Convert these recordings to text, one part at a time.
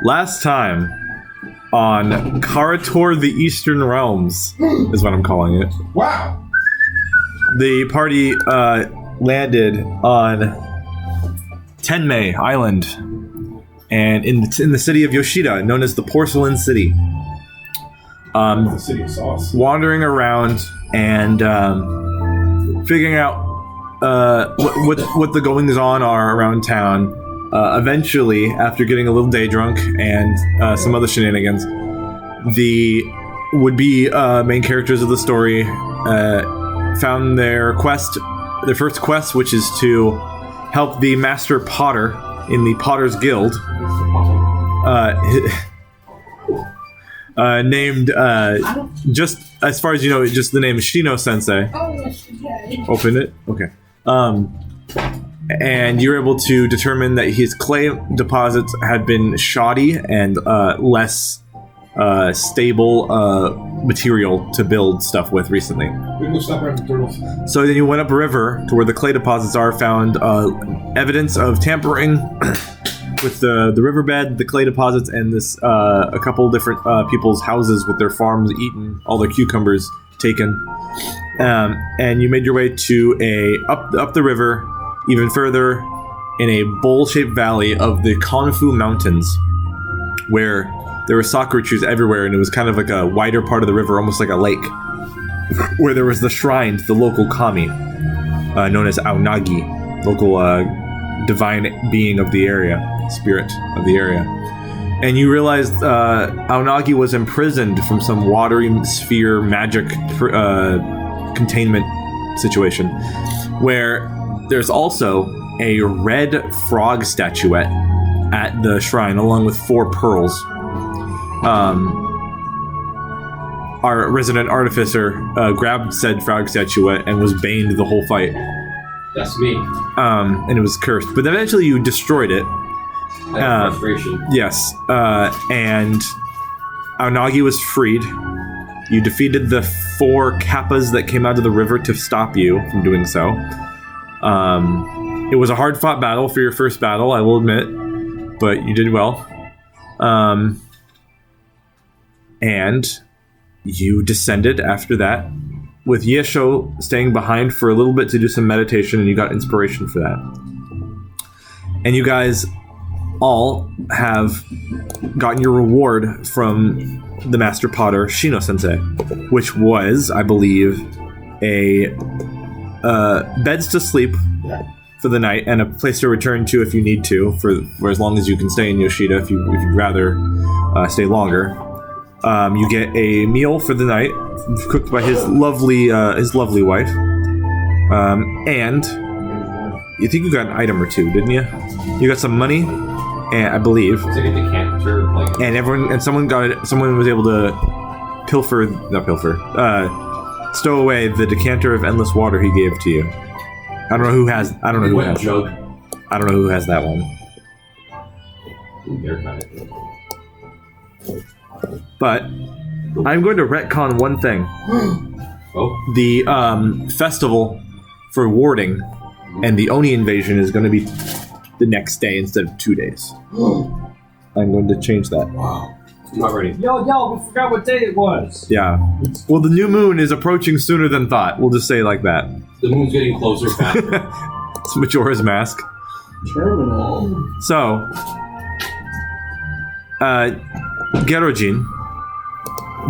last time on Kara-Tur, the Eastern Realms, is what I'm calling it. Wow. The party landed on Tenmei Island, and in the city of Yoshida, known as the Porcelain City. The city of sauce. Wandering around and figuring out what the goings on are around town. Eventually, after getting a little day drunk and some other shenanigans, the would-be main characters of the story found their first quest, which is to help the Master Potter in the Potter's Guild, named, just as far as you know, just the name is Shino-sensei. Oh, yes, okay. Open it? Okay. And you're able to determine that his clay deposits had been shoddy and less stable material to build stuff with recently. We can go stop around the turtles. So then you went up-river to where the clay deposits are, found evidence of tampering with the riverbed, the clay deposits, and this a couple different people's houses with their farms eaten, all their cucumbers taken. And you made your way to up the river, even further, in a bowl-shaped valley of the Konfu Mountains, where there were sakura trees everywhere, and it was kind of like a wider part of the river, almost like a lake, where there was the shrine to the local kami, known as Aonagi, local divine being of the area, spirit of the area. And you realized Aonagi was imprisoned from some watery sphere magic containment situation, where there's also a red frog statuette at the shrine, along with 4 pearls. Our resident artificer grabbed said frog statuette and was baned the whole fight. That's me. And it was cursed. But eventually you destroyed it. Frustration. Yes. And Aonagi was freed. You defeated the 4 kappas that came out of the river to stop you from doing so. It was a hard-fought battle for your first battle, I will admit, but you did well. And you descended after that, with Yesho staying behind for a little bit to do some meditation, and you got inspiration for that. And you guys all have gotten your reward from the Master Potter, Shino-sensei, which was, I believe, a beds to sleep for the night and a place to return to if you need to, for as long as you can stay in Yoshida if you'd rather stay longer. You get a meal for the night, cooked by his lovely wife, and you think you got an item or 2, didn't you? You got some money, and I believe. It's like a decanter, like. And someone was able to stow away the decanter of endless water he gave to you. I don't know who has that one. But I'm going to retcon one thing. Oh. The festival for warding and the Oni invasion is going to be the next day instead of 2 days. I'm going to change that. Wow. I'm not ready. Yo, we forgot what day it was. Yeah. Well, the new moon is approaching sooner than thought. We'll just say it like that. The moon's getting closer faster. It's Majora's Mask. Terminal. So, Gerojin,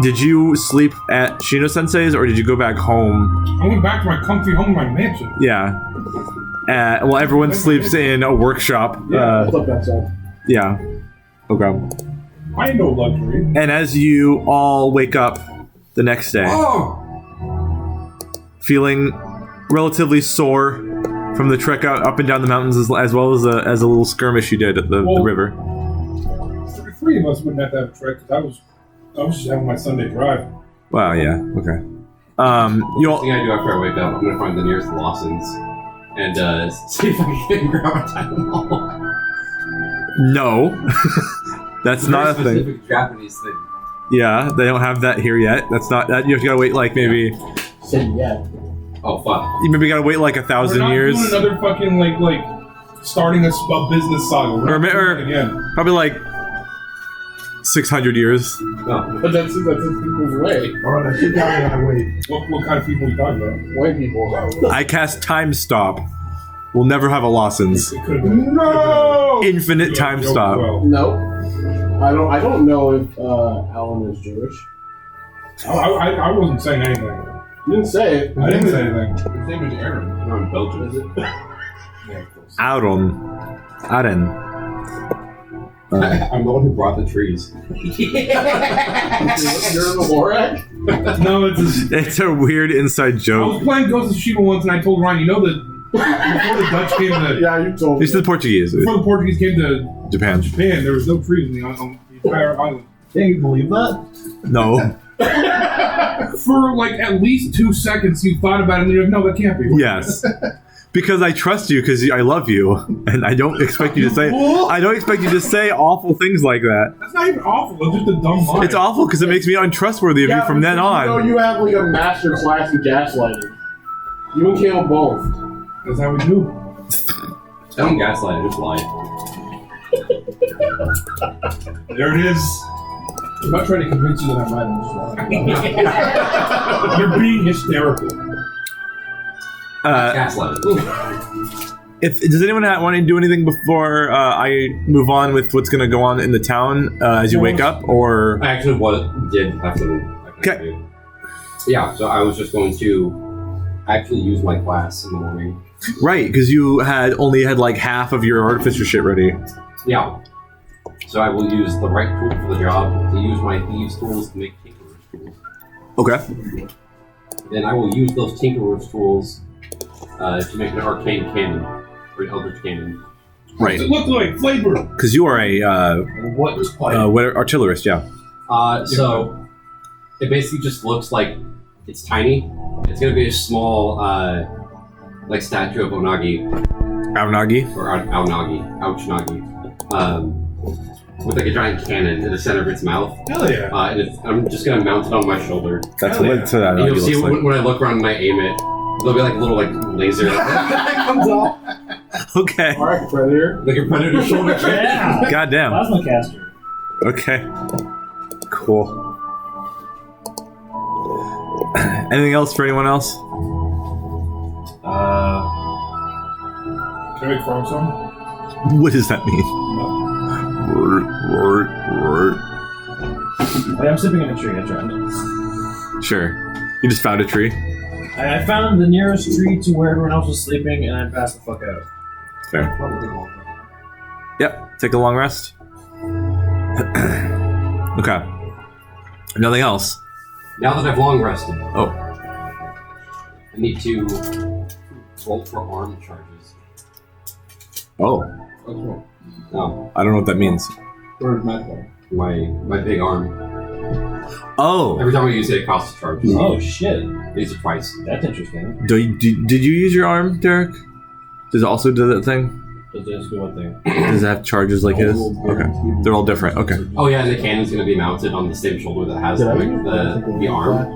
did you sleep at Shino-sensei's or did you go back home? I went back to my comfy home in my mansion. Yeah. Well, everyone sleeps in a workshop. Yeah, I slept outside. Yeah. Okay. I ain't no luxury. And as you all wake up the next day, feeling relatively sore from the trek up and down the mountains, as well as a little skirmish you did at the river. 3 of us wouldn't have to have a trek because I was just having my Sunday drive. Wow. Yeah. Okay. You all. The thing I do after I wake up, I'm gonna find the nearest Lawson's and see if I can grab a Tylenol. No. That's not a thing. Specific Japanese thing. Yeah, they don't have that here yet. That's not that. You have to gotta wait like maybe. Said yeah. Oh fuck. You maybe gotta wait like 1,000 years. We're not doing another fucking like starting a business saga. Or again. probably like 600 years. No. But that's people's way. Alright, I sit down and I wait. What kind of people are you talking about? White people. I cast Time Stop. We'll never have a Lawson's. It could have been. No! Infinite Time Stop. Well, No. I don't know if Alan is Jewish. I wasn't saying anything. You didn't say it. I didn't say anything. His name is Aaron. You're in Belgium. Is it? Yeah, of course. Aaron. I'm the one who brought the trees. You're in the Lorac? No, It's a weird inside I was joke. playing Ghost of Tsushima once, and I told Ryan, you know that before the Dutch came to Yeah, you told me. It's the Portuguese. before the Portuguese came to Japan. Japan, there was no trees on the entire island. Can you believe that? No. For like at least 2 seconds, you thought about it, and you're like, no, that can't be. Yes. Because I trust you, because I love you, and I don't expect you to say. I don't expect you to say awful things like that. That's not even awful. It's just a dumb lie. It's awful because it makes me untrustworthy of you from then on. You know you have like a master class in gaslighting. You and Caleb both. That's how we do. I don't gaslight, I just lie. There it is. I'm not trying to convince you that I'm right. I'm just lying. You're being hysterical. Gaslight. Does anyone want to do anything before I move on with what's going to go on in the town as you wake up, or? I actually did have something. Okay. Yeah, so I was just going to actually use my class in the morning. Right, because you only had like half of your artificer shit ready. Yeah. So I will use the right tool for the job, to use my thieves' tools to make tinkerer's tools. Okay. Then I will use those tinkerer's tools to make an arcane cannon, or an eldritch cannon. Right. What's it look like? Flavor. Because you are a artillerist, yeah. So it basically just looks like it's tiny. It's gonna be a small, like statue of Onagi. Aonagi. Or Aonagi. Ouchnagi. With like a giant cannon in the center of its mouth. Hell yeah. And I'm just gonna mount it on my shoulder. That's Hell what yeah. that And Aonagi you'll see looks like. when I look around and I aim it, there'll be like a little like laser that comes off. Okay. Alright, Predator. Like a predator shoulder. Yeah. Goddamn. Plasma caster. Okay. Cool. Anything else for anyone else? Can I make frog song? What does that mean? Wait, I'm sleeping in a tree. That's right. Sure. You just found a tree. I found the nearest tree to where everyone else was sleeping, and I passed the fuck out. Fair. Yep. Take a long rest. Okay. Nothing else. Now that I've long rested, Oh. I need to roll for arm charges. Oh. No, I don't know what that means. Where's Matt go? my big arm. Oh. Every time I use it, it costs a charge. Oh shit, I use it twice. that's interesting. Did you use your arm, Derrick? Does it also do that thing? Does this do one thing? Does it have charges like his? Okay. They're all different. Okay. Oh yeah, and the cannon's gonna be mounted on the same shoulder that has like the arm.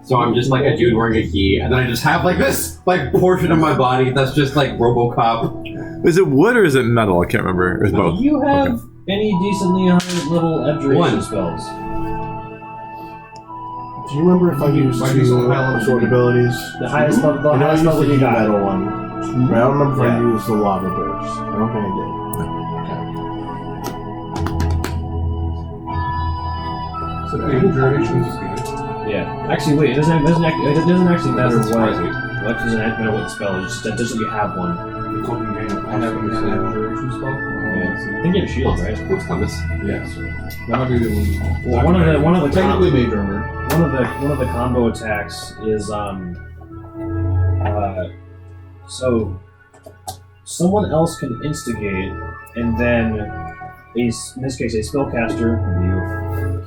So I'm just like a dude wearing a gi, and then I just have like this like portion of my body that's just like RoboCop. Is it wood or is it metal? I can't remember. It's both. Do you have any decently high level abjuration One. spells? Do you remember if I used Might be two some high level sword abilities? The highest level, the I know I highest used level the you got. metal one. But I don't remember if Yeah. I used the lava burst. I don't think I did. So the duration is good. Yeah. Actually, wait. It doesn't actually matter Doesn't surprise what. me. Well, it doesn't matter what the spell is. Just that you have one. The coping game. I have a duration spell. I think you have shield, right? What's compass? Yes. That might be the one. Well, one of the Technically mage armor. one of the combo attacks is so someone else can instigate, and then in this case a spellcaster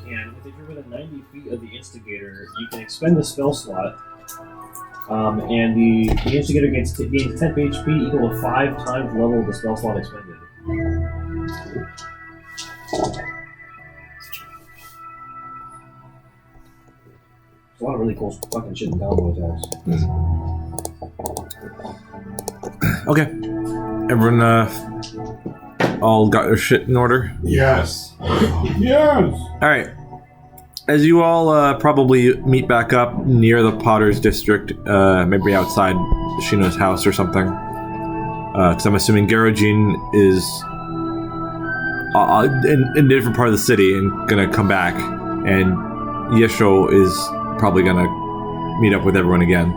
can, if you're within 90 feet of the instigator, you can expend the spell slot, and the instigator gains 10 HP equal to 5 times the level of the spell slot expended. There's a lot of really cool fucking shit in combo attacks. Okay. Everyone all got your shit in order? Yes. Yes. All right. As you all probably meet back up near the Potter's District, maybe outside Shino's house or something, because I'm assuming Garojin is in a different part of the city and gonna come back, and Yesho is probably gonna meet up with everyone again.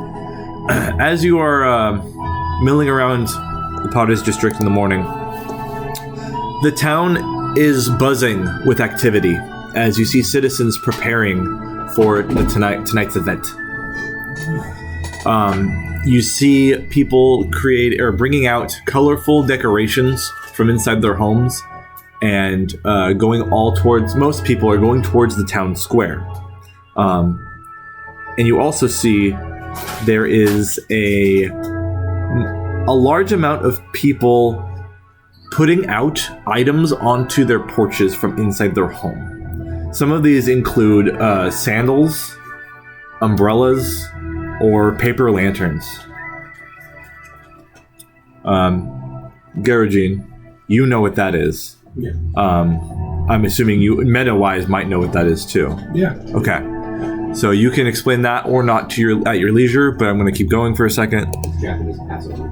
As you are milling around the Potter's District in the morning, the town is buzzing with activity as you see citizens preparing for the tonight's event. You see people bringing out colorful decorations from inside their homes and most people are going towards the town square. And you also see there is a large amount of people putting out items onto their porches from inside their home. Some of these include sandals, umbrellas, or paper lanterns. Garojin, you know what that is. Yeah. I'm assuming you, meta-wise, might know what that is too. Yeah. Okay. So you can explain that or not at your leisure, but I'm going to keep going for a second. Japanese Passover.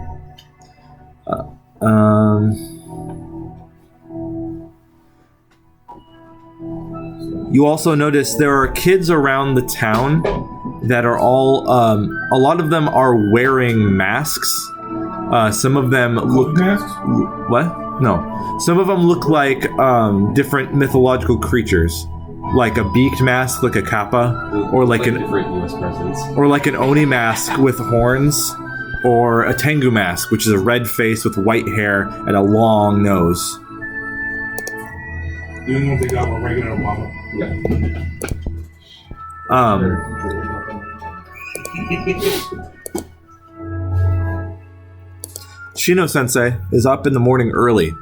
You also notice there are kids around the town that are all, a lot of them are wearing masks. Some of them look... Masks? What? No. Some of them look like different mythological creatures. Like a beaked mask, like a kappa, or like different US presidents. or like an oni mask with horns, or a tengu mask, which is a red face with white hair and a long nose. The only one they got were regular Obama. Yeah. Shino-sensei is up in the morning early,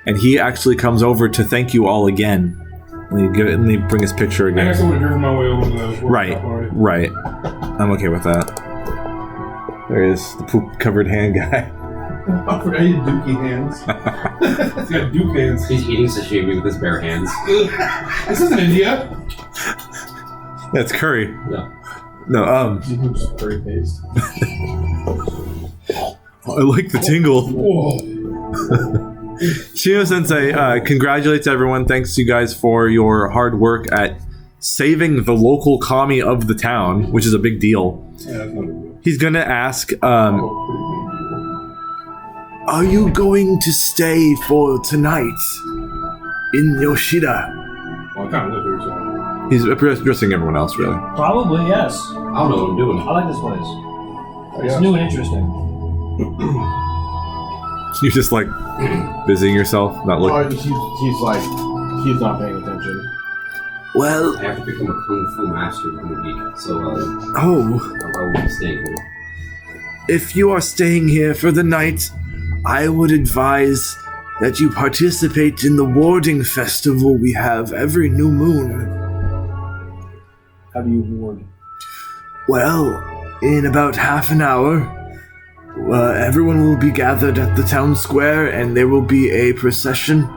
and he actually comes over to thank you all again. And he bring his picture I again. guess I would have driven my way over the Right, right. I'm okay with that. There he is, the poop-covered hand guy. I forgot he had dookie hands. He's got duke hands. He's eating sashimi with his bare hands. This isn't India. That's curry. Yeah. No, Curry paste. I like the tingle. Whoa. Shino-sensei congratulates everyone. Thanks you guys for your hard work at saving the local kami of the town, which is a big deal. Yeah, that's not a deal. He's gonna ask, Pretty big deal. are you going to stay for tonight in Yoshida? Well, I kind of live here, so. He's addressing everyone else, really. Probably, yes. I don't know what I'm doing. I like this place. It's Yeah. new and interesting. You're just like busying yourself, not looking. He's like, he's not paying attention. Well, I have to become a kung fu master within a week, so I oh, will be staying here. if you are staying here for the night, I would advise that you participate in the warding festival we have every new moon. How do you ward? Well, in about half an hour, everyone will be gathered at the town square, and there will be a procession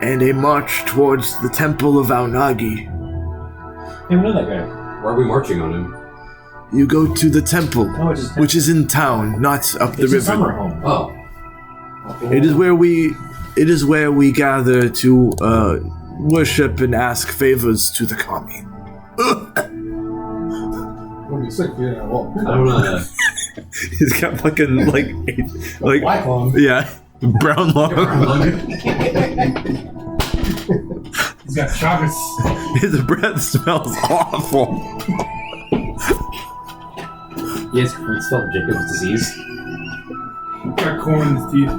and a march towards the temple of Aonagi. Hey, we know that guy. Why are we marching on him? You go to the temple, No, it's just which is in town, not up the it's a river. summer home. Oh. It is where we gather to worship and ask favors to the kami. When you're sick, yeah, well. I don't know. He's got fucking like Black lung. yeah, brown lung. He's got chakras. His breath smells awful. Yes, we spelled Jacob's disease. He's got corn in his teeth.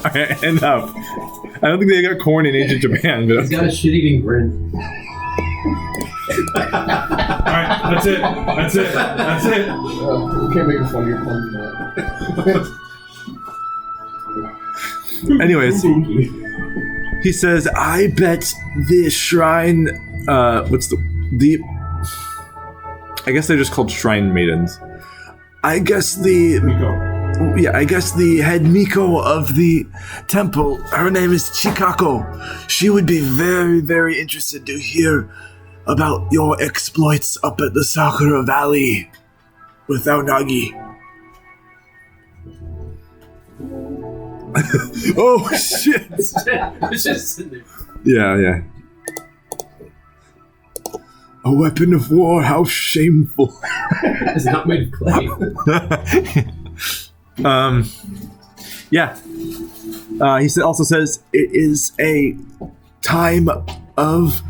Alright, enough. I don't think they got corn in ancient Japan, but He's got a shit-eating grin. Alright, that's it. That's it. That's it. We can't make a fun of your puns, Matt. anyways, he says, I bet the shrine, I guess they're just called shrine maidens. I guess the Miko. yeah, I guess the head Miko of the temple, her name is Chikako. She would be very, very interested to hear about your exploits up at the Sakura Valley with Aonagi. Oh, shit. It's just sitting there. Yeah. A weapon of war, how shameful. It's not made of clay. He also says it is a time of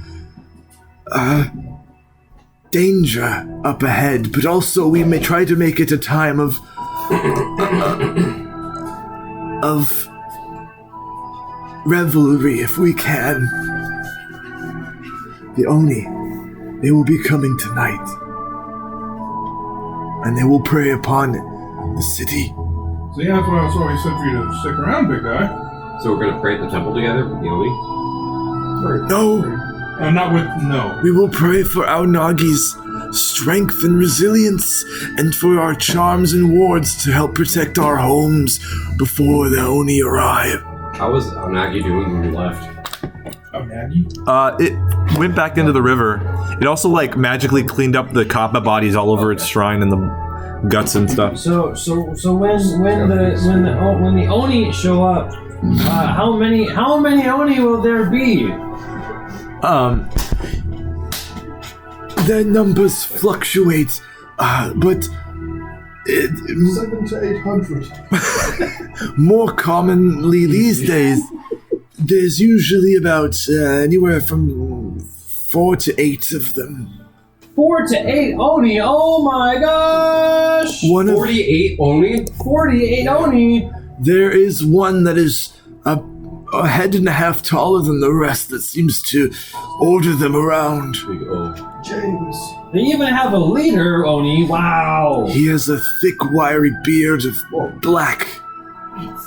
danger up ahead, but also we may try to make it a time of revelry if we can. The Oni, they will be coming tonight, and they will prey upon the city. So yeah, that's why I always said for you to stick around, big guy. So we're gonna pray at the temple together with the Oni? No, Not with no. we will pray for Aonagi's strength and resilience, and for our charms and wards to help protect our homes before the Oni arrive. How was Aonagi doing when we left? Oh, Maggie? It went back into the river. It also like magically cleaned up the kappa bodies all over its shrine and the guts and stuff. So when the Oni show up, how many Oni will there be? Their numbers fluctuate, but 700 to 800. more commonly these days, there's usually about anywhere from 4 to 8 of them. 4 to 8 Oni. Oh my gosh! 48 Oni? 48 Oni. There is one that is a head and a half taller than the rest that seems to order them around. Big O. James. They even have a leader, Oni. Wow. He has a thick, wiry beard of black.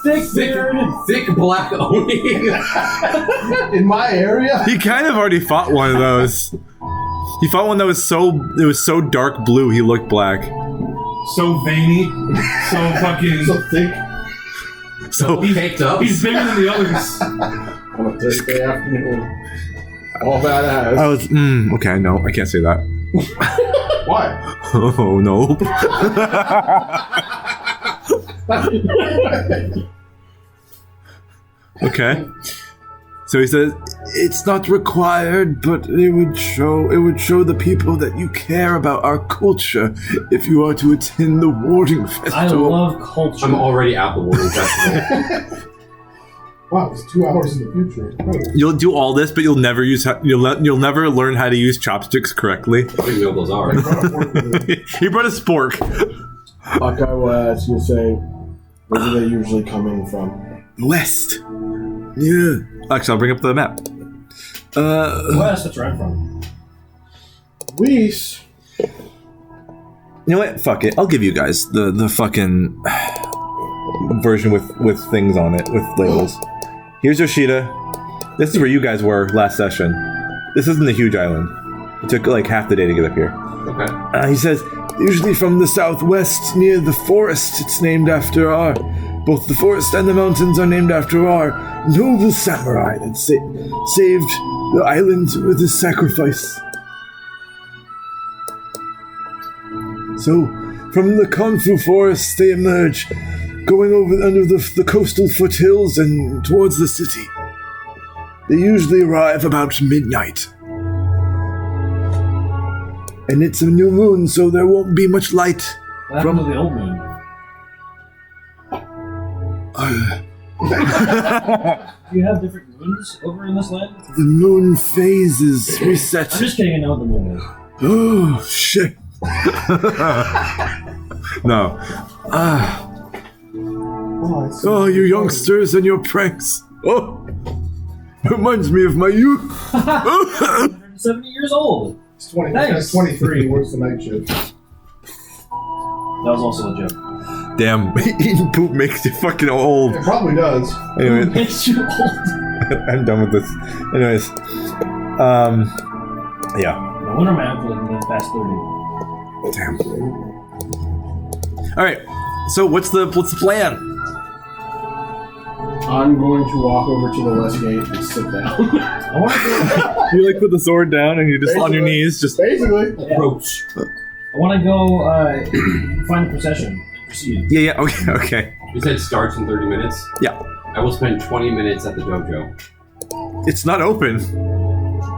Thick beard. Thick black Oni. In my area? He kind of already fought one of those. He fought one that was so dark blue he looked black. So veiny. So fucking. So thick. So He picked up. He's bigger than the others. On a Thursday afternoon. All that ass. I was okay. No, I can't say that. Why? Oh no. Okay. So he says, it's not required, but it would show the people that you care about our culture if you are to attend the warding I festival. love culture. I'm already at the Warden Festival. Wow, it's 2 hours in the future. Incredible. You'll do all this, but you'll never never learn how to use chopsticks correctly. I don't even know what those are. He brought a spork. Hawkeye was, you say, where are they usually coming from? West. Yeah. Actually, I'll bring up the map. West, that's where I'm from. Weiss. You know what? Fuck it. I'll give you guys the fucking version with things on it, with labels. Here's Yoshida. This is where you guys were last session. This isn't the huge island. It took like half the day to get up here. Okay. He says, usually from the southwest near the forest, it's named after both the forest and the mountains are named after our noble samurai that saved the island with his sacrifice. So, from the Konfu forest, they emerge, going over under the coastal foothills and towards the city. They usually arrive about midnight. And it's a new moon, so there won't be much light. What happened to the old moon? Do you have different moons over in this land? The moon phase is reset. I'm just kidding, I know what the moon is. Oh, shit. No. Oh, you youngsters and your pranks. Oh, reminds me of my youth. 170 years old. It's 20. Thanks. It's 23. Where's the night shift? That was also a joke. Damn. Eating poop makes you fucking old. It probably does. Anyway, Makes you old. I'm done with this. Anyways. Yeah. No wonder my uncle didn't live past 30. Damn. Alright. So what's the plan? I'm going to walk over to the west gate and sit down. I want to go. You like put the sword down and you just on your knees, just Basically. approach. I want to go find the procession and proceed. Yeah. Okay. You said starts in 30 minutes? Yeah. I will spend 20 minutes at the dojo. It's not open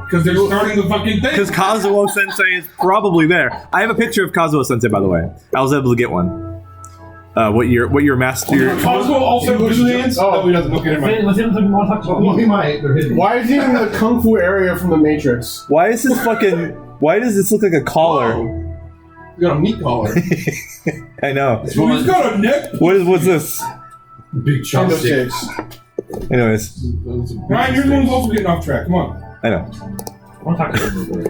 Because they're starting the fucking thing. because Kazuo Sensei is probably there. I have a picture of Kazuo Sensei, by the way. I was able to get one. What your master? Cosmo also vigilance? Oh. No, he doesn't. Okay, never mind. With him, I want to talk to Well, he you. might. They're hidden. Why is he in the kung fu area from the Matrix? Why is this fucking? Why does this look like a collar? You got a meat collar. I know. So he's got a neck. What's this? Big chopstick. Candlesticks. Anyways, Ryan, you're the one who's also getting off track. Come on. I know. I want to talk to you real quick.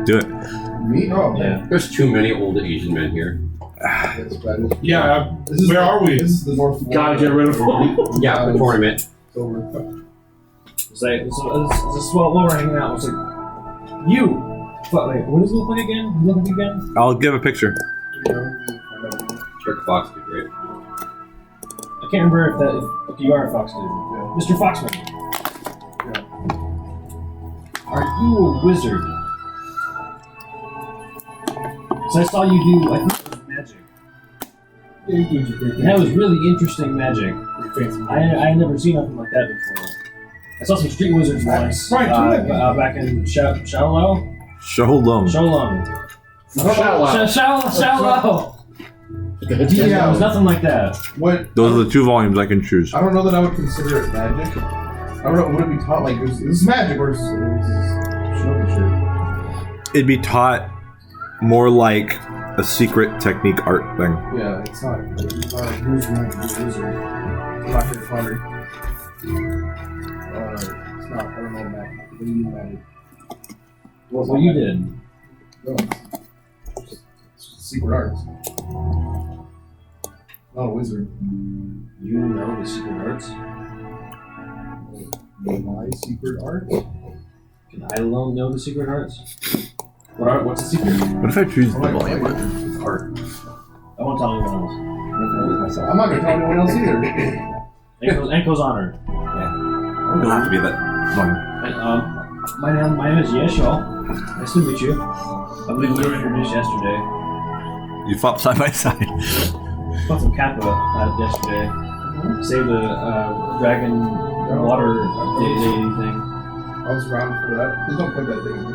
Do it. Meat? Oh, man. Yeah. There's too many old Asian men here. That's bad. Yeah. This is Where are we? This is the North Gotta get rid of him. Yeah, the tournament. It's over. It's like, it's a swell while we're hanging out. It's like, you! Wait, what does it look like again? Look like again? I'll give a picture. Trick Fox did great. I can't remember if you are a Fox dude. Mr. Foxman. Are you a wizard? So I saw you do, I think it was magic. Yeah, you do great. And that was really interesting magic. I had never seen nothing like that before. I saw some street wizards once. Right, back in Shaolong? Shalom. Shaolong. Shaolong! Yeah, it was nothing like that. What? Those are the 2 volumes I can choose. I don't know that I would consider it magic. I don't know. Would it be taught like this is magic or is this shit? It'd be taught more like a secret technique art thing. Yeah, it's not. It's not who's magic, who's wizard. It's not very funny. It's not. I don't know magic. What do you mean magic? What you did. No, it's just secret arts. Not a wizard. You know the secret arts? My secret art? Can I alone know the secret arts? What's the secret? What if I choose the Like, volume? it's art. I won't tell anyone else. I'm not gonna tell anyone else either. Anko's honor. It'll have to be that one. My name is Yesho. Nice to meet you. I believe we were introduced yesterday. You fought side by side. Fought some Kappa yesterday. Saved a dragon water deity thing. I was around for that. Please don't put that thing in.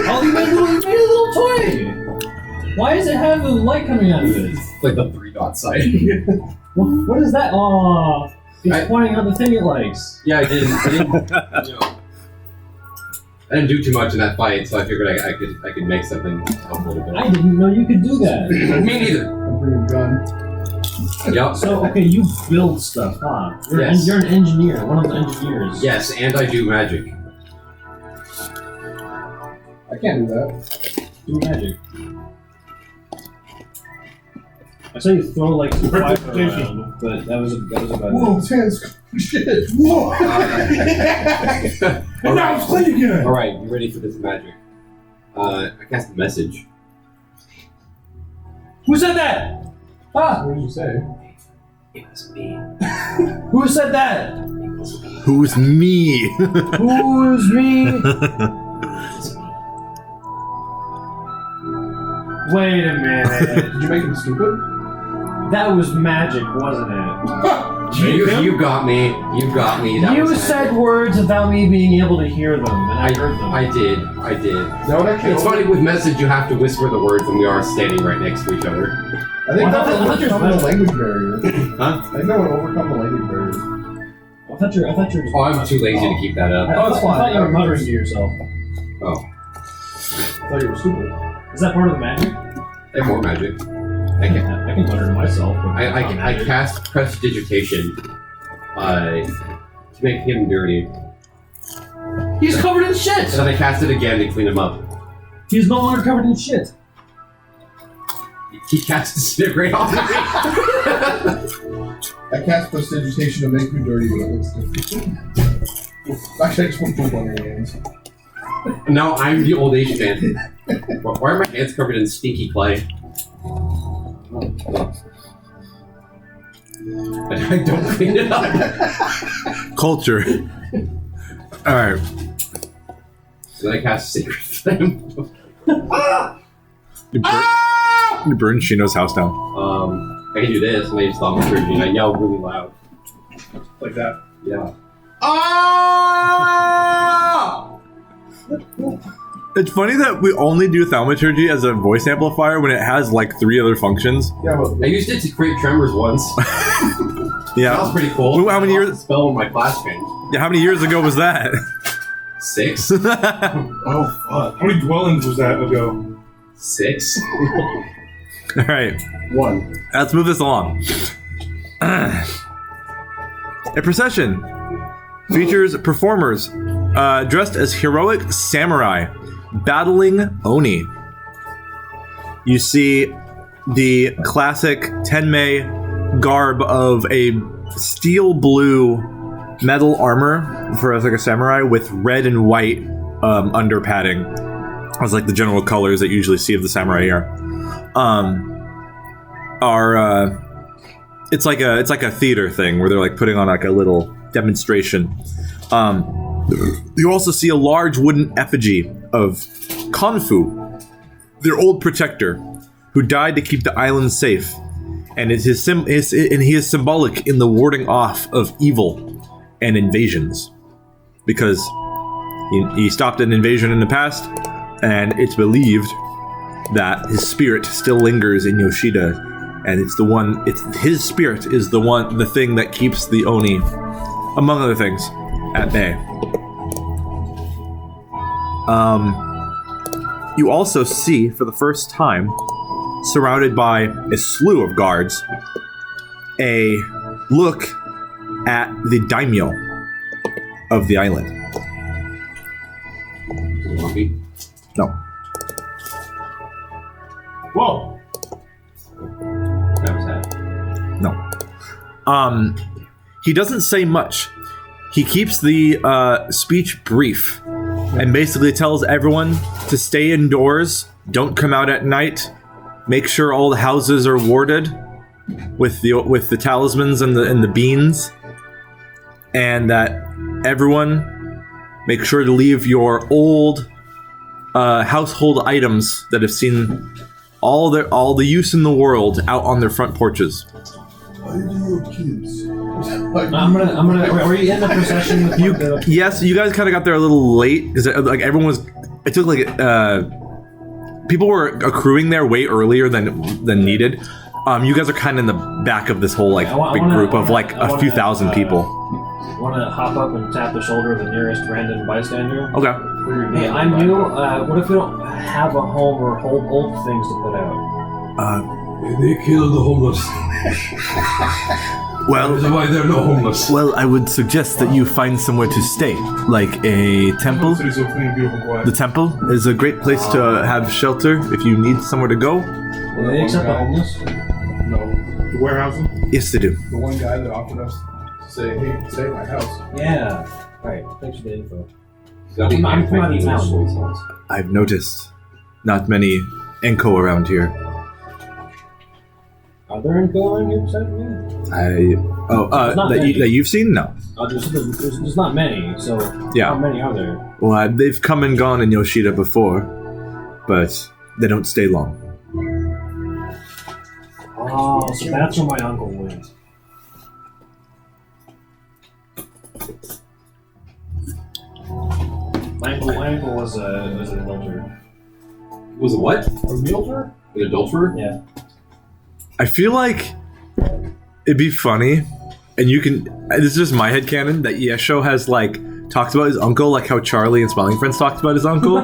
Oh, you made a little toy! Why does it have a light coming out of it? Like the 3-dot side. What is that? Oh, it's I- pointing out the thing it likes. Yeah, I didn't I didn't do too much in that fight, so I figured I could make something help a little bit. I didn't know you could do that. Me neither. I bring a gun. Yep. So, okay, you build stuff, huh? Yes. You're an engineer, one of the engineers. Yes, and I do magic. I can't do that. Do magic. I saw you throw like some fire around, but that was about Whoa, it. his hands. Shit. Whoa. And now it's clean again. Alright, you ready for this magic? I cast a message. Who said that? Ah! What did you say? It was me. Who said that? Who's me? Who's me? Wait a minute. Did you make him stupid? That was magic, wasn't it? You got me. You got me. That You was said magic. words without me being able to hear them, and I heard them. I did. Is that what actually? It's funny with message you have to whisper the words when we are standing right next to each other. I think Well, that I thought would you were overcome the supposed language barrier. Huh? I think that would overcome the language barrier. I thought you were Oh, I'm too lazy to keep that I up. thought you were muttering to yourself. Oh, I thought you were stupid. Is that part of the magic? I have more magic. I can mutter to myself. But I cast prestidigitation to make him dirty. He's covered in shit! And then I cast it again to clean him up. He's no longer covered in shit. He cast disintegrate off of me. I cast prestidigitation to make you dirty, but it looks different. Actually, I just want poop on your hands. Now I'm the old Asian man. Why are my hands covered in stinky clay? Oh, I don't clean it up. Culture. All right. Did I cast Sacred Flame? You burn Shino's house down. I can do this, and I use thaumaturgy, and I yell really loud. Like that. Yeah. It's funny that we only do thaumaturgy as a voice amplifier when it has like 3 other functions. Yeah, but I used it to create tremors once. Yeah. That was pretty cool. Well, how many I lost years- the spell when my class changed? Yeah, how many years ago was that? 6? oh fuck. How many dwellings was that ago? 6? All right. 1. Let's move this along. A procession features performers dressed as heroic samurai battling Oni. You see the classic Tenmei garb of a steel blue metal armor for like a samurai with red and white under padding. As like the general colors that you usually see of the samurai here. It's like a theater thing where they're like putting on like a little demonstration. You also see a large wooden effigy of Kanfu, their old protector, who died to keep the island safe, and he is symbolic in the warding off of evil and invasions, because he stopped an invasion in the past, and it's believed that his spirit still lingers in Yoshida, and his spirit is the thing that keeps the Oni, among other things, at bay. You also see, for the first time, surrounded by a slew of guards, a look at the daimyo of the island. No. Whoa! That was that. No. He doesn't say much. He keeps the speech brief and basically tells everyone to stay indoors, don't come out at night, make sure all the houses are warded with the talismans and the beans, and that everyone make sure to leave your old household items that have seen all the use in the world out on their front porches. Why do your kids? I'm gonna. Were you in the procession with the? Yes, you guys kind of got there a little late because like everyone was. It took like people were accruing there way earlier than needed. You guys are kind of in the back of this whole like big group of like a few thousand people. Want to hop up and tap the shoulder of the nearest random bystander? Okay. Hey, I'm new. What if we don't have a home or old things to put out? They killed the homeless. Well, That's why there are no homeless. Well, I would suggest that you find somewhere to stay, like a temple. City's so clean, beautiful, and quiet. The temple is a great place to have shelter if you need somewhere to go. Will they accept the homeless? No. The warehousing? Yes, they do. The one guy that offered us to say, hey, stay at my house. Yeah. Alright, thanks for the info. I'm I'm from out of town. I've noticed not many Enko around here. Are there any people around here besides me? not that many. you've seen? No. There's not many, so Yeah. how many are there? Well, they've come and gone in Yoshida before, but they don't stay long. Oh, so that's where my uncle went. My uncle was an adulterer. Was it what? A realtor? An adulterer? Yeah. I feel like it'd be funny, and you can. This is just my headcanon that Yesho has like talked about his uncle, like how Charlie and Smiling Friends talked about his uncle.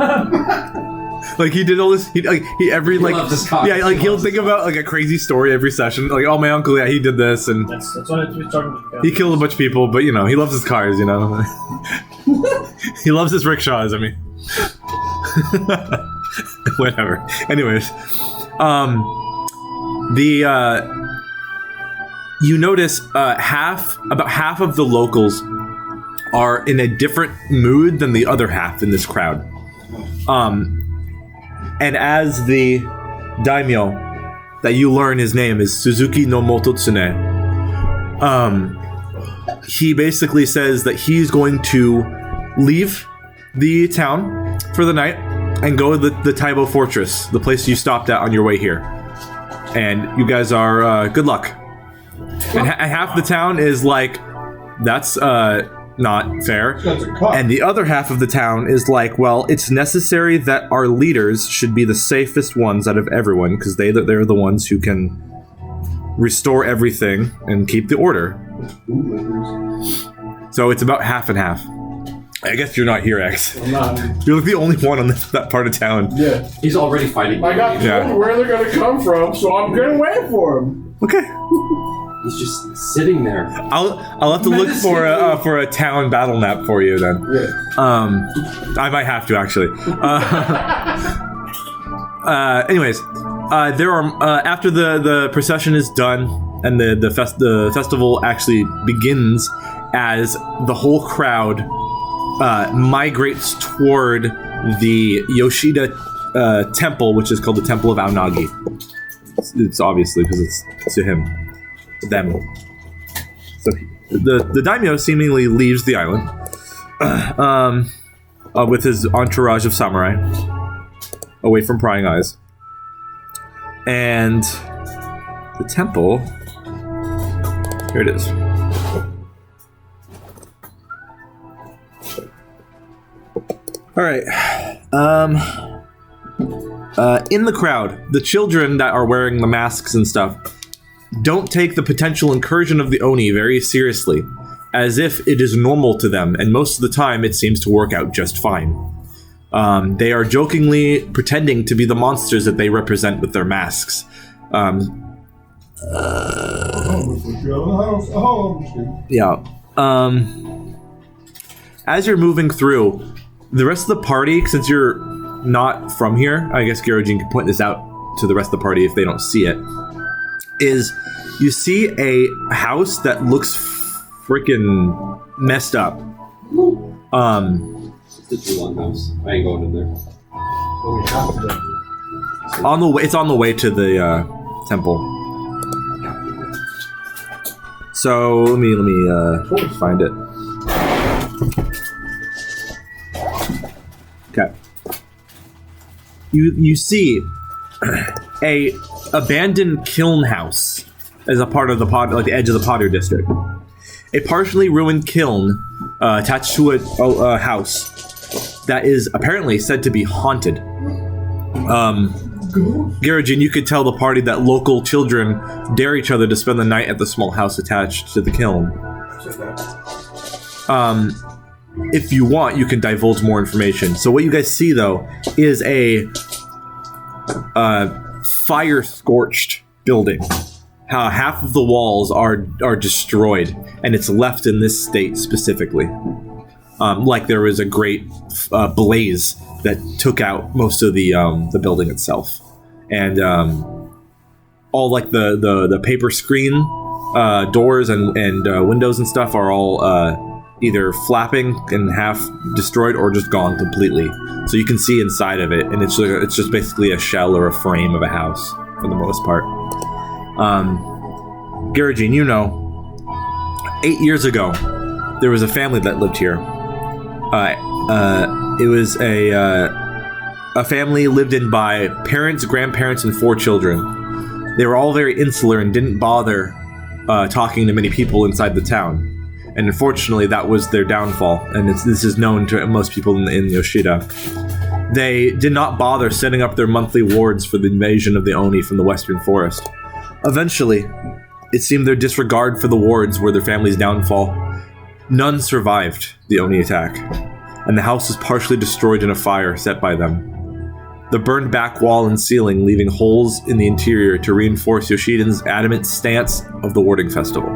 Like he did all this. He loves his cock. yeah, like he'll think about like a crazy story every session. Like, oh, my uncle, yeah, he did this, and That's what we started with. he killed a bunch of people. But you know, he loves his cars. You know, he loves his rickshaws. I mean, whatever. Anyways, you notice about half of the locals are in a different mood than the other half in this crowd. And as the daimyo that you learn his name is Suzuki no Mototsune. He basically says that he's going to leave the town for the night and go to the Taibo Fortress, the place you stopped at on your way here. And you guys are, good luck. And half the town is like, that's not fair. That's a cut. And the other half of the town is like, well, it's necessary that our leaders should be the safest ones out of everyone, because they're the ones who can restore everything and keep the order. So it's about half and half. I guess you're not here, X. I'm not. You're like the only one on that part of town. Yeah. He's already fighting. I got told where they're gonna come from, so I'm gonna wait for them. Okay. He's just sitting there. I'll have to look for a town battle map for you then. Yeah. I might have to actually. Anyways, there are after the procession is done and the festival actually begins, as the whole crowd migrates toward the Yoshida temple, which is called the Temple of Aonagi. It's obviously because it's to him, them. So the daimyo seemingly leaves the island with his entourage of samurai, away from prying eyes, and the temple. Here it is. All right. In the crowd, the children that are wearing the masks and stuff don't take the potential incursion of the Oni very seriously, as if it is normal to them, and most of the time it seems to work out just fine. They are jokingly pretending to be the monsters that they represent with their masks. Yeah. As you're moving through, the rest of the party, since you're not from here, I guess Garojin can point this out to the rest of the party if they don't see it, is you see a house that looks freaking messed up. It's the Toulon house. I ain't going in there. It's on the way to the temple. So let me find it. Okay. You see a abandoned kiln house as a part of the the edge of the Potter district. A partially ruined kiln attached to a house that is apparently said to be haunted. Garojin, you could tell the party that local children dare each other to spend the night at the small house attached to the kiln. If you want, you can divulge more information. So what you guys see, though, is a fire-scorched building. Half of the walls are destroyed, and it's left in this state specifically. Like there was a great blaze that took out most of the building itself. And all like the paper screen doors and windows and stuff are all either flapping and half destroyed or just gone completely. So you can see inside of it, and it's just basically a shell or a frame of a house for the most part. Garojin, 8 years ago, there was a family that lived here. It was a family lived in by parents, grandparents, and 4 children. They were all very insular and didn't bother talking to many people inside the town. And unfortunately, that was their downfall, and this is known to most people in Yoshida. They did not bother setting up their monthly wards for the invasion of the Oni from the western forest. Eventually, it seemed their disregard for the wards were their family's downfall. None survived the Oni attack, and the house was partially destroyed in a fire set by them. The burned back wall and ceiling leaving holes in the interior to reinforce Yoshidan's adamant stance of the warding festival.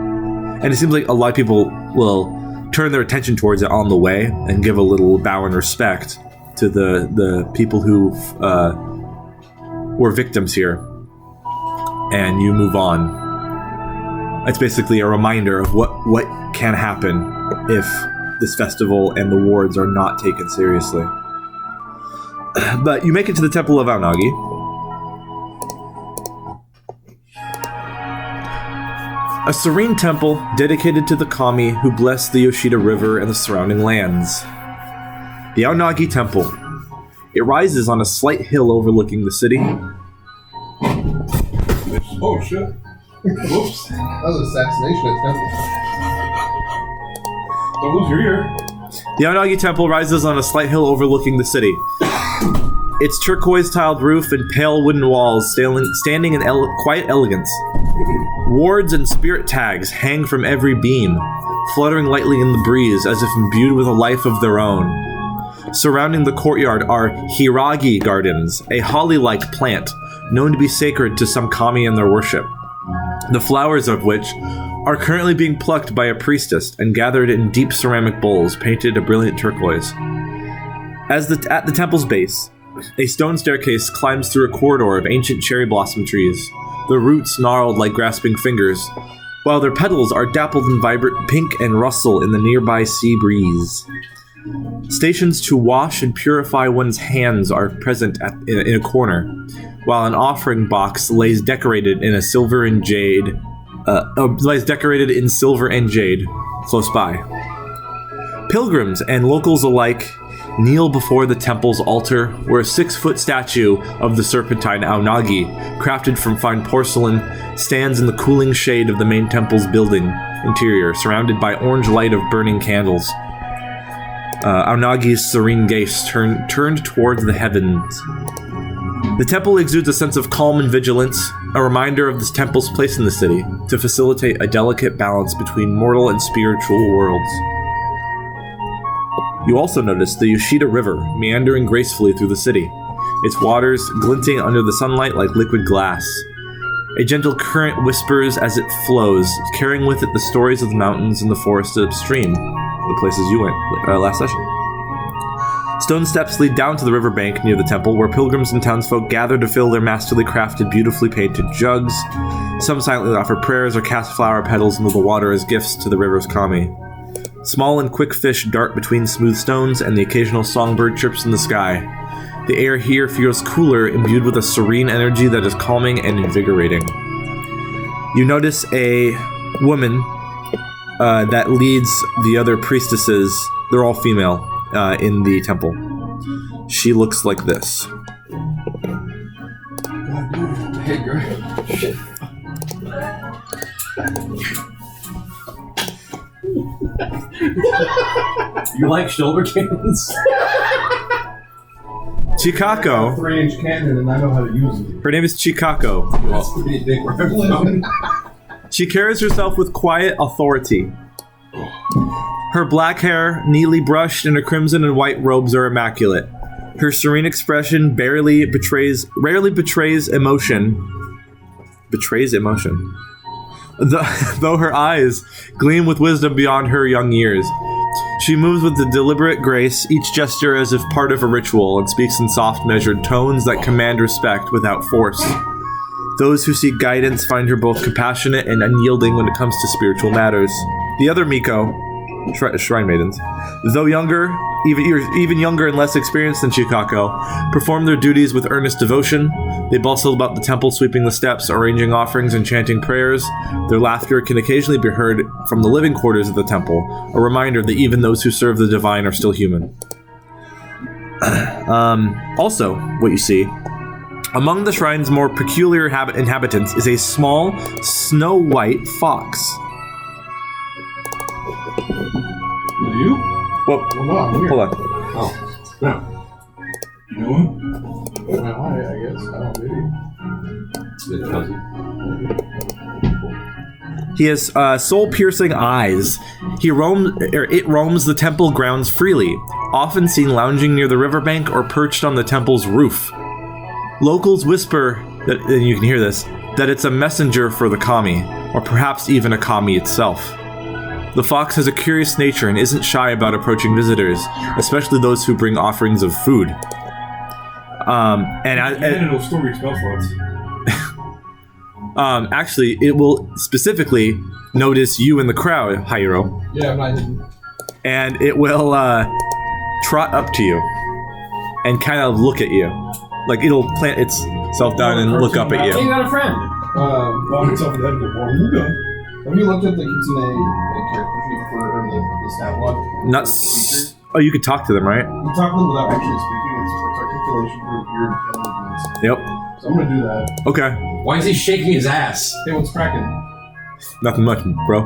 And it seems like a lot of people will turn their attention towards it on the way and give a little bow and respect to the people who were victims here. And you move on. It's basically a reminder of what can happen if this festival and the wards are not taken seriously. But you make it to the Temple of Aonagi. A serene temple dedicated to the kami who blessed the Yoshida River and the surrounding lands. The Aonagi Temple. It rises on a slight hill overlooking the city. Oh shit. Whoops. That was an assassination attempt. Don't lose your ear. The Aonagi Temple rises on a slight hill overlooking the city. Its turquoise-tiled roof and pale wooden walls standing in quiet elegance. Wards and spirit tags hang from every beam, fluttering lightly in the breeze as if imbued with a life of their own. Surrounding the courtyard are hiragi gardens, a holly-like plant known to be sacred to some kami in their worship. The flowers of which are currently being plucked by a priestess and gathered in deep ceramic bowls painted a brilliant turquoise. At the temple's base, a stone staircase climbs through a corridor of ancient cherry blossom trees, their roots gnarled like grasping fingers, while their petals are dappled in vibrant pink and rustle in the nearby sea breeze. Stations to wash and purify one's hands are present in a corner, while an offering box lays decorated in silver and jade close by. Pilgrims and locals alike kneel before the temple's altar, where a 6-foot statue of the serpentine Aonagi, crafted from fine porcelain, stands in the cooling shade of the main temple's building interior, surrounded by orange light of burning candles. Aonagi's serene gaze turned towards the heavens. The temple exudes a sense of calm and vigilance, a reminder of this temple's place in the city, to facilitate a delicate balance between mortal and spiritual worlds. You also notice the Yoshida River meandering gracefully through the city, its waters glinting under the sunlight like liquid glass. A gentle current whispers as it flows, carrying with it the stories of the mountains and the forests upstream, the places you went last session. Stone steps lead down to the riverbank near the temple, where pilgrims and townsfolk gather to fill their masterly crafted, beautifully painted jugs. Some silently offer prayers or cast flower petals into the water as gifts to the river's kami. Small and quick fish dart between smooth stones, and the occasional songbird chirps in the sky. The air here feels cooler, imbued with a serene energy that is calming and invigorating. You notice a woman that leads the other priestesses. They're all female in the temple. She looks like this. Hey, girl. Shit. You like shoulder cannons? Chikako. 3-inch cannon, and I know how to use it. Her name is Chikako. That's pretty big. Where I'm from. She carries herself with quiet authority. Her black hair, neatly brushed, and her crimson and white robes are immaculate. Her serene expression rarely betrays emotion. Though her eyes gleam with wisdom beyond her young years. She moves with a deliberate grace, each gesture as if part of a ritual, and speaks in soft, measured tones that command respect without force. Those who seek guidance find her both compassionate and unyielding when it comes to spiritual matters. The other Miko, Shrine Maidens, though younger, even younger and less experienced than Chikako, perform their duties with earnest devotion. They bustle about the temple, sweeping the steps, arranging offerings, and chanting prayers. Their laughter can occasionally be heard from the living quarters of the temple, a reminder that even those who serve the divine are still human. Also, what you see, among the shrine's more peculiar inhabitants is a small, snow-white fox. You? Whoa, Well, no, I'm here. hold on. Oh, no. You know him? Well, I guess. I don't maybe. Good cousin. He has soul-piercing eyes. It roams the temple grounds freely, often seen lounging near the riverbank or perched on the temple's roof. Locals whisper that, and you can hear this, that it's a messenger for the kami, or perhaps even a kami itself. The fox has a curious nature and isn't shy about approaching visitors, especially those who bring offerings of food. It'll still read spell slots. Actually, it will specifically notice you in the crowd, Hiro, Yeah, I'm not hidden. and it will trot up to you and kind of look at you. Like, it'll plant itself down and look up at Hey, you you. got a friend. Bomb itself in the head with a bomb. Have you looked at the Kitsune character sheet for the stat block? Not. Oh, you could talk to them, right? You talk to them without actually speaking. It's articulation for your movements. Yep. So I'm gonna do that. Okay. Why is he shaking his ass? Hey, what's cracking? Nothing much, bro.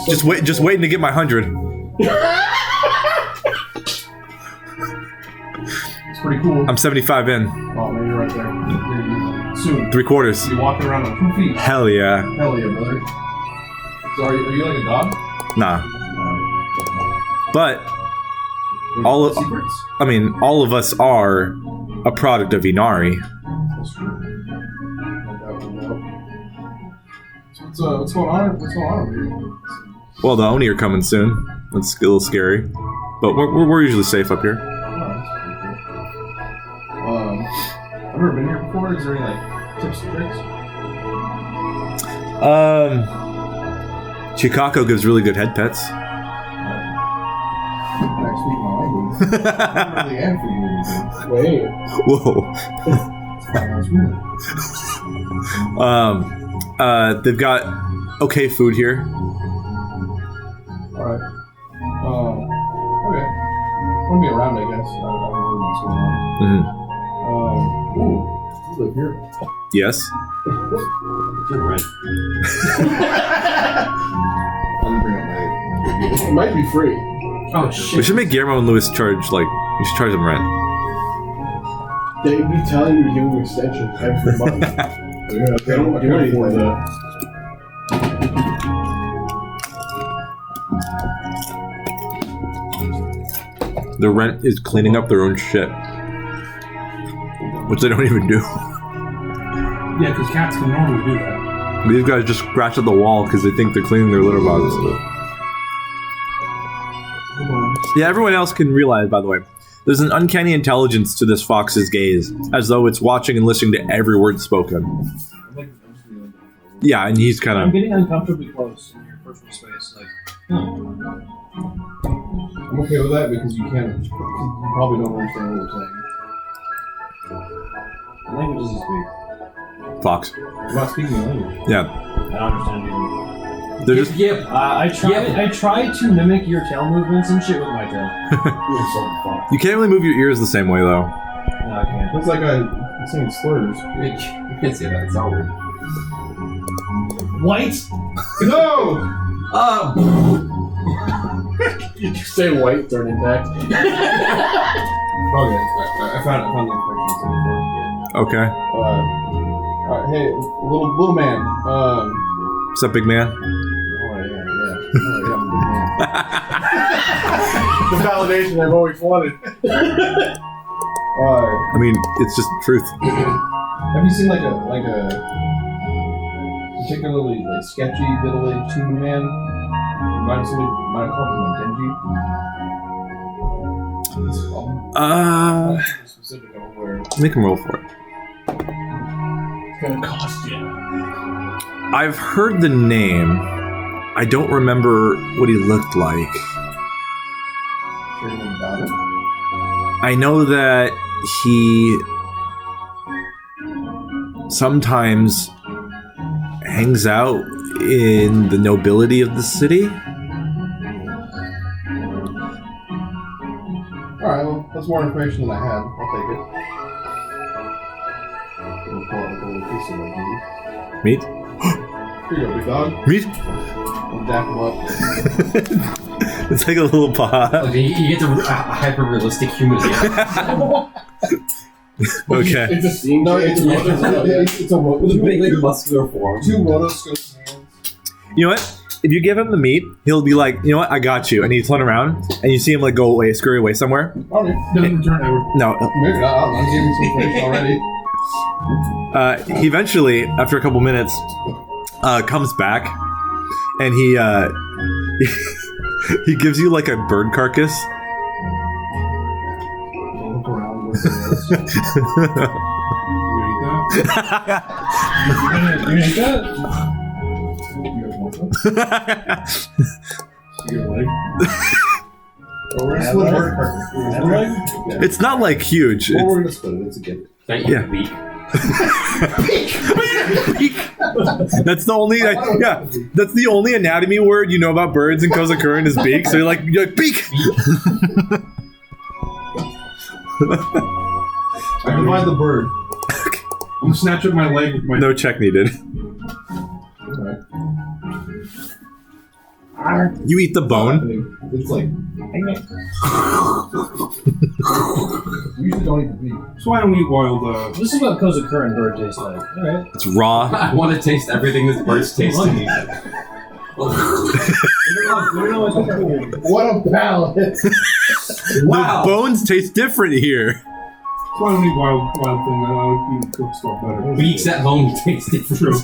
Just waiting to get my 100. It's pretty cool. I'm 75 in. Oh, maybe right there. Soon. 3/4. You're walking around on 2 feet. Hell yeah. Hell yeah, brother. So are you like a god? Nah. But all of us are a product of Inari. That's true. No doubt. So what's going on? What's going on over here? Well, the Oni are coming soon. That's a little scary, but we're usually safe up here. Oh, that's pretty cool. I've never been here before. Is there any like tips and tricks? Chicago gives really good head pets. I speak my language. I'm really am for you. Wait. Whoa. They've got okay food here. Alright. Okay. I'm gonna be around, I guess. I don't really know what's going on. Mm-hmm. You live here. Yes. You're right. I didn't bring up my. It might be free. Oh shit. We should make Guillermo and Lewis charge you should charge them rent. They'd be telling you to give them extension every month. They don't do anything though. The rent is cleaning up their own shit, which they don't even do. Yeah, because cats can normally do that. These guys just scratch at the wall because they think they're cleaning their litter box. Yeah, everyone else can realize, by the way, there's an uncanny intelligence to this fox's gaze, as though it's watching and listening to every word spoken. Yeah, and he's kind I'm of... getting uncomfortably close in your personal space. Like, I'm okay with that because you can't. You probably don't understand what we're saying. what language does he speak? Fox. I'm not speaking your language. Yeah. I don't understand you. They're just... Yep. I try to mimic your tail movements and shit with my tail. You can't really move your ears the same way, though. No, I can't. It's like I'm saying slurs. You can't say that. It's all weird. White? No! You say white during impact. Okay, I found the information. Okay. Hey, little man. What's up, big man? Oh yeah, I'm a big man. The validation I've always wanted. I mean, it's just truth. Have you seen like a particularly like sketchy middle-aged human man? Might have called him like Genji. Specific, I'm aware. Make him roll for it. It's gonna cost you. I've heard the name. I don't remember what he looked like. Sure anything about it? I know that he sometimes hangs out in the nobility of the city. Alright, well, that's more information than I had. I'll take it. We'll call it like a little piece of like Meat? meat. Here you go, big dog. Meat? I'll dap him up. It's like a little paw. Like, you get the hyper-realistic human being. Okay. It's a scene. No, it's a With a big, like, muscular form. 2 rotoscope hands. You know what? If you give him the meat, he'll be like, you know what? I got you. And he's turn around, and you see him like go away, scurry away somewhere. Okay. Doesn't return ever. No. Maybe not. I'm giving some information already. He eventually, after a couple minutes, comes back, and he he gives you like a bird carcass. I'll look around with the rest. You gonna eat that? You guys want some? You get a leg? Or we're gonna split it. It's not like huge. Or It's, we're gonna split it. It's a gift. Thank Yeah. you, weak. That's the only that's the only anatomy word you know about birds in Kara-Tur is beak. So you're like beak. I divide the bird. I'm gonna snatch up my leg with my. No check needed. Alright. You eat the bone. It's like. You usually don't eat the beak. So I don't eat wild. This is what Kara-Tur and bird tastes like. Alright. It's raw. I want to taste everything this bird's tasting. What a palate! The bones taste different here. So I don't eat wild things. I like eating cooked stuff better. Beaks at home taste different.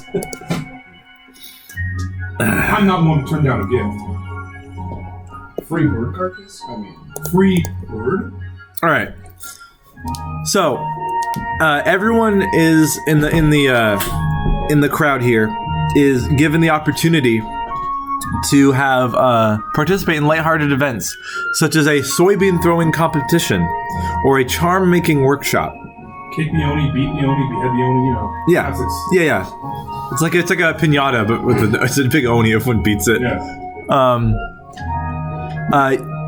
I'm not one to turn down a gift. Free bird carcass? I mean, Free bird? All right. So, everyone is in the crowd here is given the opportunity to have participate in lighthearted events such as a soybean throwing competition or a charm making workshop. Kick the oni, beat the oni, behead the oni, you know. Yeah. Classics. Yeah. It's like a pinata, but with it's a big oni if one beats it. Yeah.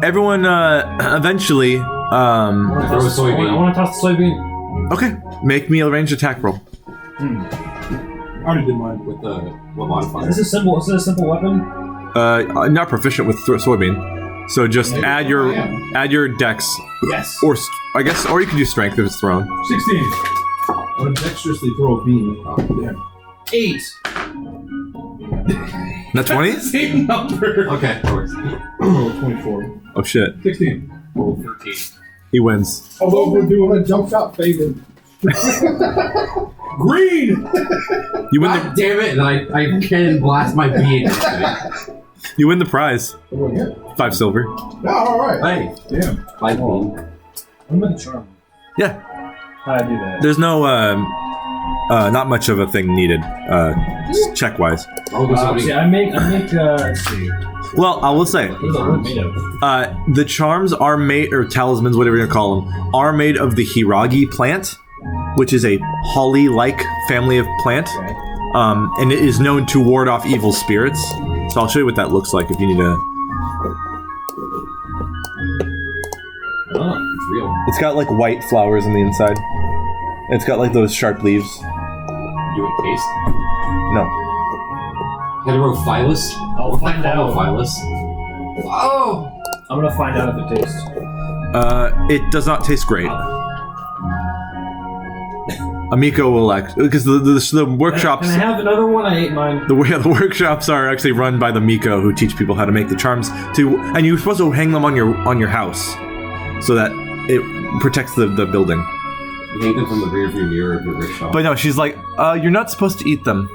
Everyone eventually. Throw a soybean. I want to toss the soybean. Okay, make me a ranged attack roll. I already did mine. With the modifier. Is this a simple weapon? Not proficient with soybean, so just add your dex. yes. Or I guess, or you can do strength if it's thrown. 16. I want to dexterously throw a bean. Oh, damn. 8. Not 20? Same number. Okay, of course. Oh, 24. Oh shit, 16. 13. he wins. Although we're doing a jump shot favored. Green! You win God damn it! And I can blast my bean into it. you win the prize. What do I get? 5 silver. Oh, alright. Hey, Damn. 5 bean. I'm gonna charm. Yeah, How do I do that? there's no not much of a thing needed check wise. Oh, there's somebody- See, I make. Let's see. Well, I will say. What is the wood made of? The charms are made, or talismans, whatever you're gonna call them, are made of the hiragi plant, which is a holly-like family of plant, Okay. and it is known to ward off evil spirits. So I'll show you what that looks like if you need a. Oh. It's real. It's got like white flowers on the inside. It's got like those sharp leaves. Do it taste. No. Heterophilus? I'll find out. Heterophilus? Oh! I'm gonna find out if it tastes. It does not taste great. Amiko will because the workshops. Can I have another one? I ate mine. The workshops are actually run by the Miko, who teach people how to make the charms and you're supposed to hang them on your house, so that it protects the building. You hang them from the rear view mirror of your workshop. But no, she's like, you're not supposed to eat them.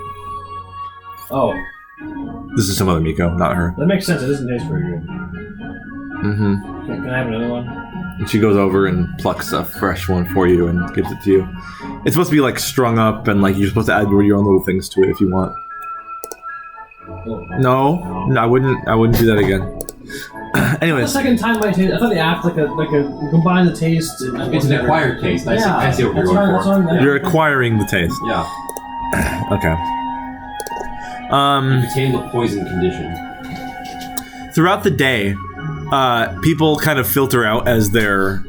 Oh, This is some other Miko, not her. that makes sense. It doesn't taste very good. Mm-hmm. Can I have another one? And she goes over and plucks a fresh one for you and gives it to you. It's supposed to be like strung up, and like you're supposed to add your own little things to it if you want. Oh. No, I wouldn't do that again. The Anyways, second time I tasted, I thought they act like you combine the taste. And It's an acquired taste. I see what you're going for. you're acquiring the taste. Yeah. Okay. You became the poison condition. Throughout the day, people kind of filter out as they're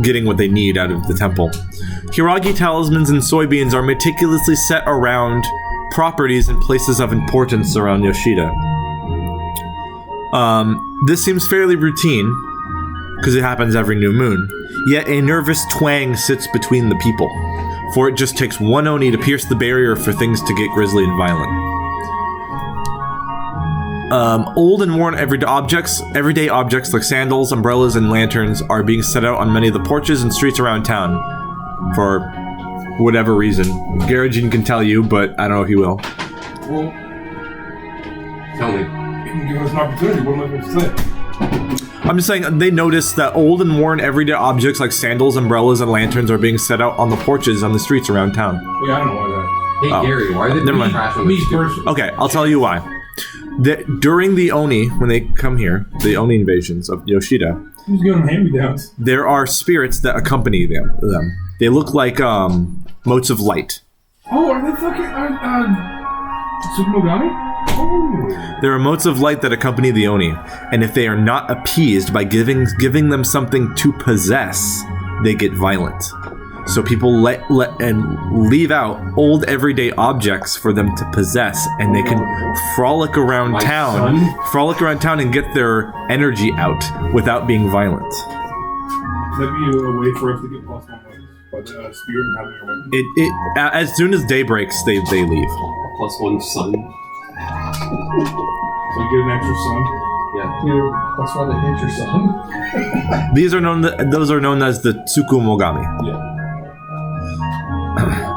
getting what they need out of the temple. Hiragi talismans and soybeans are meticulously set around properties and places of importance around Yoshida. This seems fairly routine, because it happens every new moon, yet a nervous twang sits between the people, for it just takes one Oni to pierce the barrier for things to get grisly and violent. Old and worn everyday objects like sandals, umbrellas, and lanterns are being set out on many of the porches and streets around town, for whatever reason. Garajin can tell you, but I don't know if he will. Well, Tell me. you can give us an opportunity. What am I supposed to say? I'm just saying, they noticed that old and worn everyday objects like sandals, umbrellas, and lanterns are being set out on the porches on the streets around town. Yeah, I don't know why that. Hey, Oh. Gary, why are they Never putting mind. trash on Me the first. Okay, I'll tell you why. During the Oni, when they come here, the Oni invasions of Yoshida, Who's giving them hand-me-downs? there are spirits that accompany them. They look like motes of light. Oh, are they fucking Tsukimogami? Oh. There are motes of light that accompany the Oni, and if they are not appeased by giving them something to possess, they get violent. So people let and leave out old everyday objects for them to possess, and they can frolic around town and get their energy out without being violent. That'd be a way for us to get plus 1 by the spirit and having a weapon. It as soon as day breaks, they leave. +1 sun. So you get an extra sun. Yeah. That's why they hate your son. Those are known as the Tsukumogami. Yeah.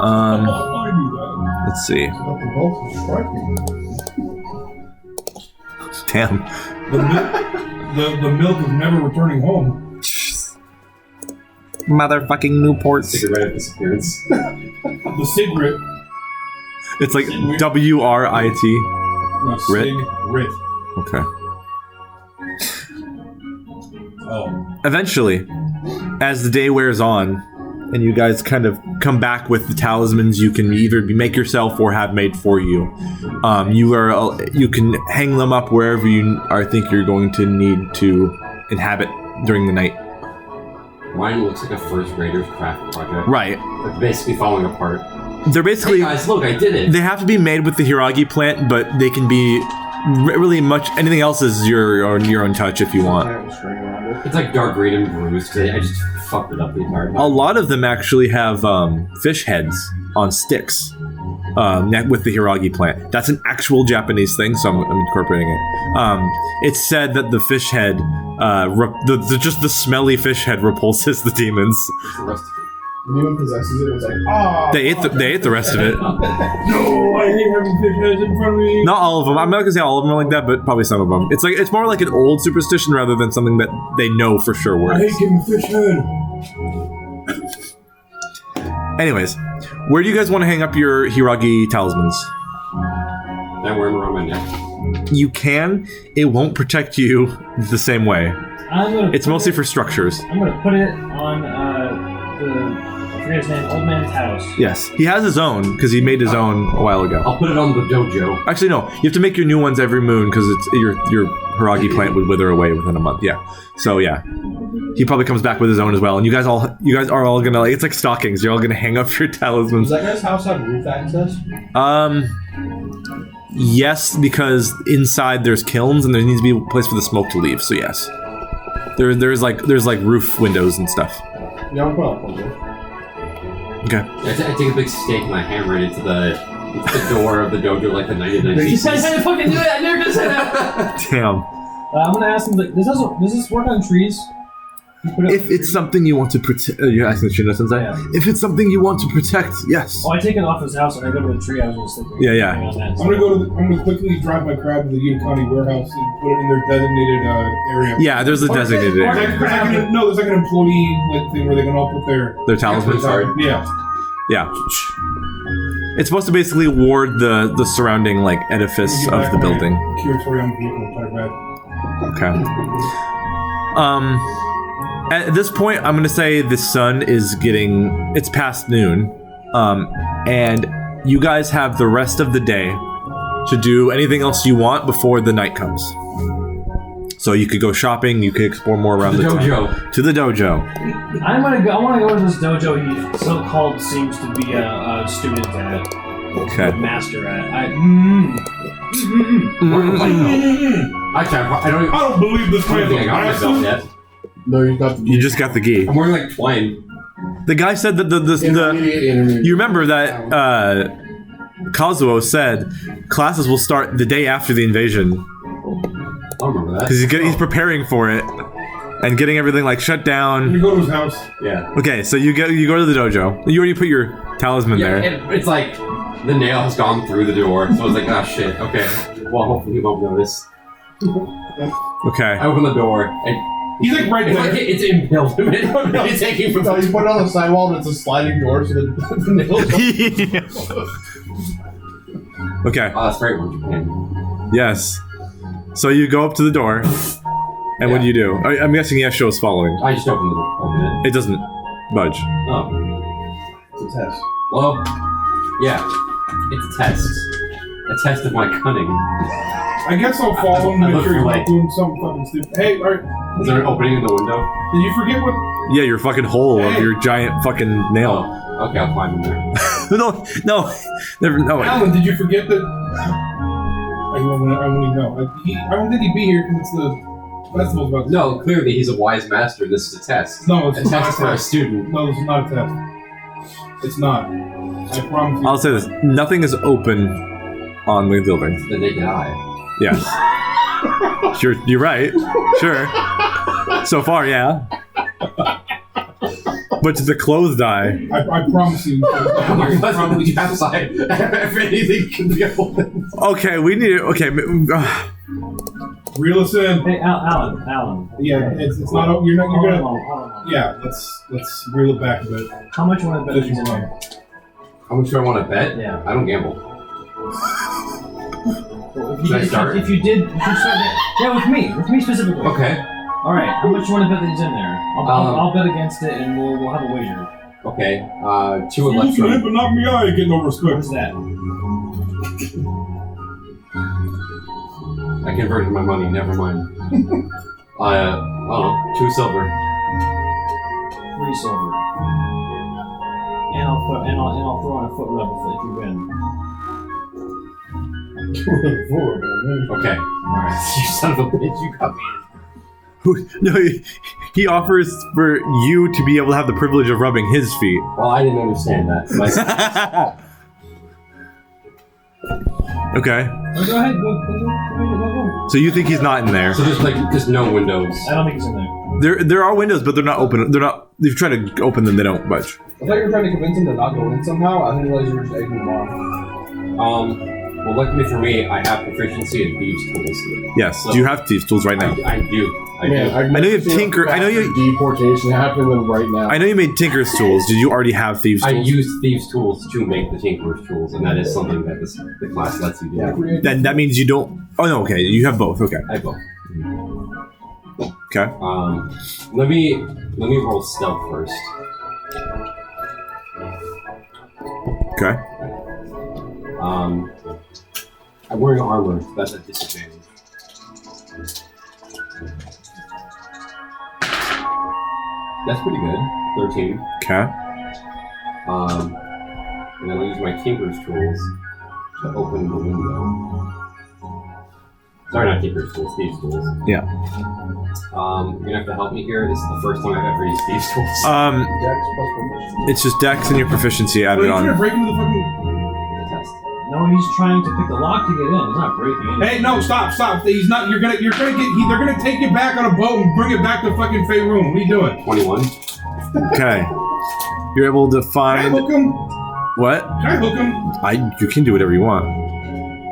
Um, I knew that. let's see. But they both strike me. Damn. The milk of never returning home. Motherfucking Newports. Cigarette disappearance. The cigarette. It's like Sigrit. WRIT. No, Rit? cigarette. Okay. Oh. Eventually, as the day wears on, and you guys kind of come back with the talismans you can either make yourself or have made for you, you can hang them up wherever you think you're going to need to inhabit during the night. Mine looks like a first grader's craft project. Right. It's basically falling apart. They're basically... Hey guys, look, I did it! They have to be made with the Hiragi plant, but they can be really much... Anything else is your own touch if you want. It's like dark green and bruised, because I just fucked it up the entire time. A lot of them actually have fish heads on sticks with the Hiragi plant. That's an actual Japanese thing, so I'm incorporating it. It's said that the fish head, just the smelly fish head repulses the demons. The rest of it. Anyone possesses it, it's like, ah! They ate the rest of it. No, I hate having fish heads in front of me. Not all of them. I'm not gonna say all of them are like that, but probably some of them. It's more like an old superstition rather than something that they know for sure I works. hate getting fish head. Anyways, where do you guys want to hang up your Hiragi talismans? I wear them around my neck. You can. It won't protect you the same way. It's mostly for structures. I'm gonna put it on I forget his name, Old Man's house. Yes, he has his own because he made his own a while ago. I'll put it on the dojo. Actually, no. You have to make your new ones every moon because it's your Hiragi plant would wither away within a month. Yeah. So yeah, he probably comes back with his own as well. And you guys are all gonna it's like stockings. You're all gonna hang up your talismans. Does that guy's house have roof access? Yes, because inside there's kilns and there needs to be a place for the smoke to leave. So yes, there's like roof windows and stuff. Yeah, I'll put up one there. Okay. I take a big stake and I hammer it into the door of the dojo like the 99 You said CCs. how to fucking do it! I never gonna say that! Damn. I'm gonna ask him, like, does this work on trees? You put it If on it's trees? something you want to protect, you're asking Shino Sensei. Yeah. If it's something you want to protect, yes. Oh, I take it off his house and I go to the tree I was just thinking. Yeah. On that. I'm gonna quickly drive my crowd to the Unicani warehouse and put it in their designated area. Yeah, there's a designated There's area. like an employee thing where they can all put their Their talismans. Yeah. Yeah. It's supposed to basically ward the surrounding edifice Get of back the my building. Curatorium vehicle type bag. Okay. At this point, I'm gonna say the sun is it's past noon, and you guys have the rest of the day to do anything else you want before the night comes. So you could go shopping, you could explore more around the dojo. town. To the dojo. I want to go to this dojo he so-called seems to be a student at. Okay. A master at. I don't believe this I don't think I got myself man. yet. No, you got the. You just got the gi. I'm wearing like twine. The guy said that Intermediate. you remember that Kazuo said classes will start the day after the invasion I don't remember that. because he's preparing for it and getting everything shut down. You go to his house. Yeah. Okay, so you go to the dojo. You already put your talisman Yeah, there. it's like the nail has gone through the door, so I was like, ah, shit, okay. Well, hopefully he won't notice. Okay. I open the door, and He's like right it's there. like it's impaled him. It's taking from No, you put it on the sidewall and it's a sliding door, so the nails. Okay. Oh, that's great one, Japan. Yes. So you go up to the door, and what do you do? I'm guessing Yesho is following. I just open it. It doesn't budge. Oh. a test. Well, yeah, it's a test. A test of my cunning. I guess I'll follow him I and make look sure he's for, not like- doing something fucking stupid. Hey, alright. Is there an opening in the window? Did you forget what? Yeah, your fucking hole of Hey. your giant fucking nail. Oh, okay, I'll climb in there. No, never. No. Alan, did you forget that? I wouldn't know. I don't think he'd be here because it's the festival's about to No, clearly he's a wise master. This is a test. No, it's A not test a for a test. student. No, this is not a test. It's not. I promise you. I'll say this: nothing is open on the building. The naked eye. Yes. Sure, you're right. Sure. So far, yeah. But to the closed eye. I promise you. That's on the outside. If anything can be open. Okay, we need it. Okay. Reel us in. Hey, Alan. Yeah, it's not. You're not. You're gonna. Hold on. Yeah, let's reel it back a bit. How much you want to bet As he's you in want. there? How much do I want to bet? Yeah. I don't gamble. Well, Should I start? If you did, you should start. Yeah, with me specifically. Okay. All right. How much you want to bet that he's in there? I'll bet against it, and we'll have a wager. Okay. 2 You can electron. but not me. I ain't getting no respect. What's that? I converted my money. Never mind. I don't know. 2 silver. 3 silver. And I'll throw on a foot rub if you win. Okay. Alright. You son of a bitch. You got me No, he offers for you to be able to have the privilege of rubbing his feet. in. Well, I didn't understand that. Like, Okay. Go ahead. Go. So you think he's not in there? so there's like just no windows. I don't think he's in there. There are windows, but they're not open. They're not. If you try to open them, they don't budge. I thought you were trying to convince him to not go in somehow. I didn't realize you were just egging him on. Well, luckily for me, I have proficiency in thieves' tools. Yes. So- Do you have thieves tools right now? I do. I do. Man, I've I know you have never seen Tinker- a I know you- faster deportation happen than right now. I know you made Tinker's tools. Did you already have thieves I tools? use thieves' tools to make the Tinker's tools, and that is something that the class lets you do. Yeah. Then that means you don't. Oh no. Okay. You have both. Okay. I both. Okay. Let me roll stealth first. Okay. I'm wearing armor, so that's a disadvantage. That's pretty good. 13. Okay. And then I'll use my Tinker's tools to open the window. Sorry, not Tinker's tools, Thieves' tools. Yeah. You're gonna have to help me here. This is the first time I've ever used Thieves' tools. Dex plus proficiency. It's just Dex and your proficiency Are added you trying to on. break into the fucking? The test. No, he's trying to pick the lock to get in. He's not breaking in. Hey, no, stop. He's not. You're gonna get. They're gonna take you back on a boat and bring it back to fucking Fey Room. What are you doing? 21. Okay. You're able to Can I find hook him? what? Can I hook him? You can do whatever you want.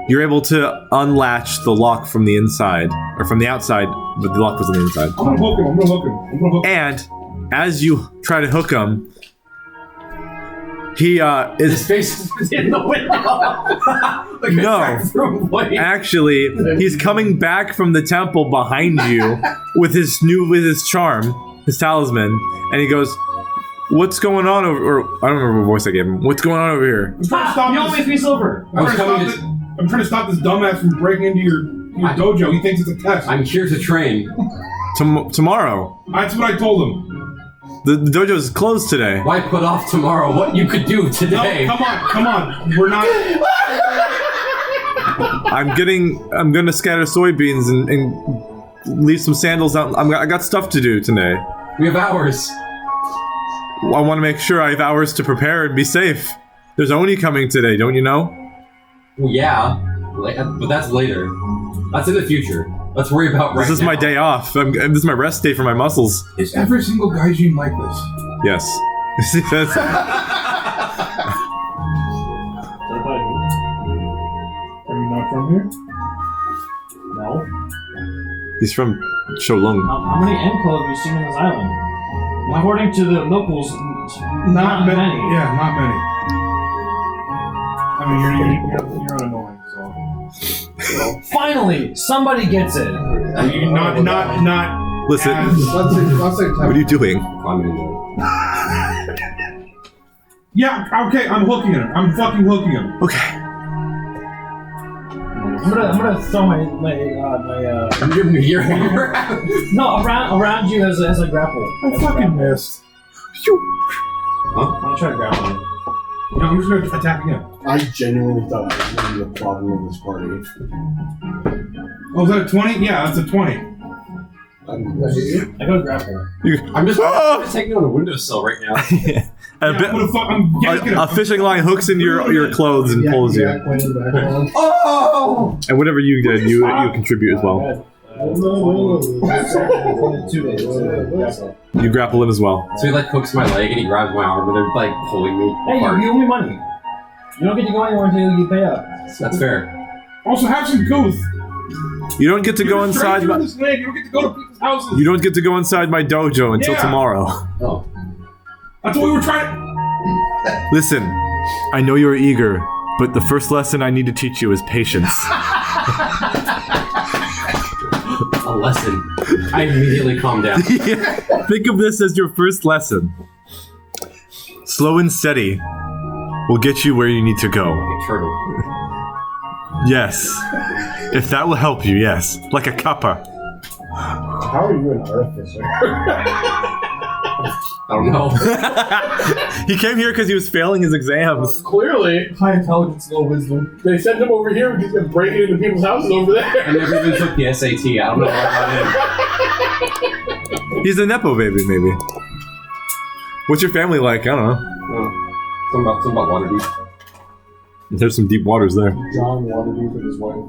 You're able to unlatch the lock from the inside or from the outside, but the lock was on the inside. I'm gonna hook him. And as you try to hook him, he His is face is in the window. Like a No. bathroom light. actually he's coming back from the temple behind you with his charm, his talisman, and he goes, "What's going on over?" Or I don't remember what voice I gave him. What's going on over here? I'm trying to stop You owe me this. 3 silver. I'm trying to stop this dumbass from breaking into your dojo. He thinks it's a test. I'm here to train. Tomorrow. That's what I told him. The dojo is closed today. Why put off tomorrow what you could do No, today? come on. We're not. I'm gonna scatter soybeans and leave some sandals out. I got stuff to do today. We have hours. I want to make sure I have hours to prepare and be safe. There's Oni coming today, don't you know? Well, yeah, but that's later. That's in the future. Let's worry about right This is now. my day off. This is my rest day for my muscles. Is every single gaijin like this? Yes. Are you not from here? No. He's from Sholung. How many Enko have you seen on this island? According to the locals, not many. Yeah, not many. I mean, you're annoying, so. Finally, somebody gets it. You not. Listen, as- Let's say what are you doing? I'm gonna do Yeah, okay, I'm hooking him. I'm fucking hooking him. Okay. I'm gonna throw my Your hammer. no around you as a grapple. I fucking missed. I'm gonna try to grapple you. No, I'm just gonna attack again. I genuinely thought I was going to be the problem in this party. Oh, is that a 20? Yeah, that's a 20. I go to grapple. I'm just taking on a windowsill right now. And Yeah, I'm yanking him. a fishing line hooks in your clothes and pulls you. Oh! And whatever you did, you contribute as well. You grapple him as well. So he like hooks my leg and he grabs my arm and they're like pulling me Hey, apart. you owe me money. You don't get to go anywhere until you pay up. That's fair. Also, have some couth. You don't get to go inside You my. don't get to go to people's houses. You don't get to go inside my dojo until Yeah. tomorrow. Oh. That's what we were trying. Listen, I know you're eager, but the first lesson I need to teach you is patience. A lesson. I immediately calm down. Yeah. Think of this as your first lesson. Slow and steady will get you where you need to go. Like a turtle. Yes. If that will help you, yes. Like a kappa. How are you an artificer? I don't know. He came here because he was failing his exams. Clearly, high intelligence, low wisdom. They sent him over here because he's gonna break it into people's houses over I there. never even took the SAT. I don't know about him. He's a Nepo baby, maybe. What's your family like? I don't know. No. Something about Waterdeep. There's some deep waters there. John Waterdeep and his wife,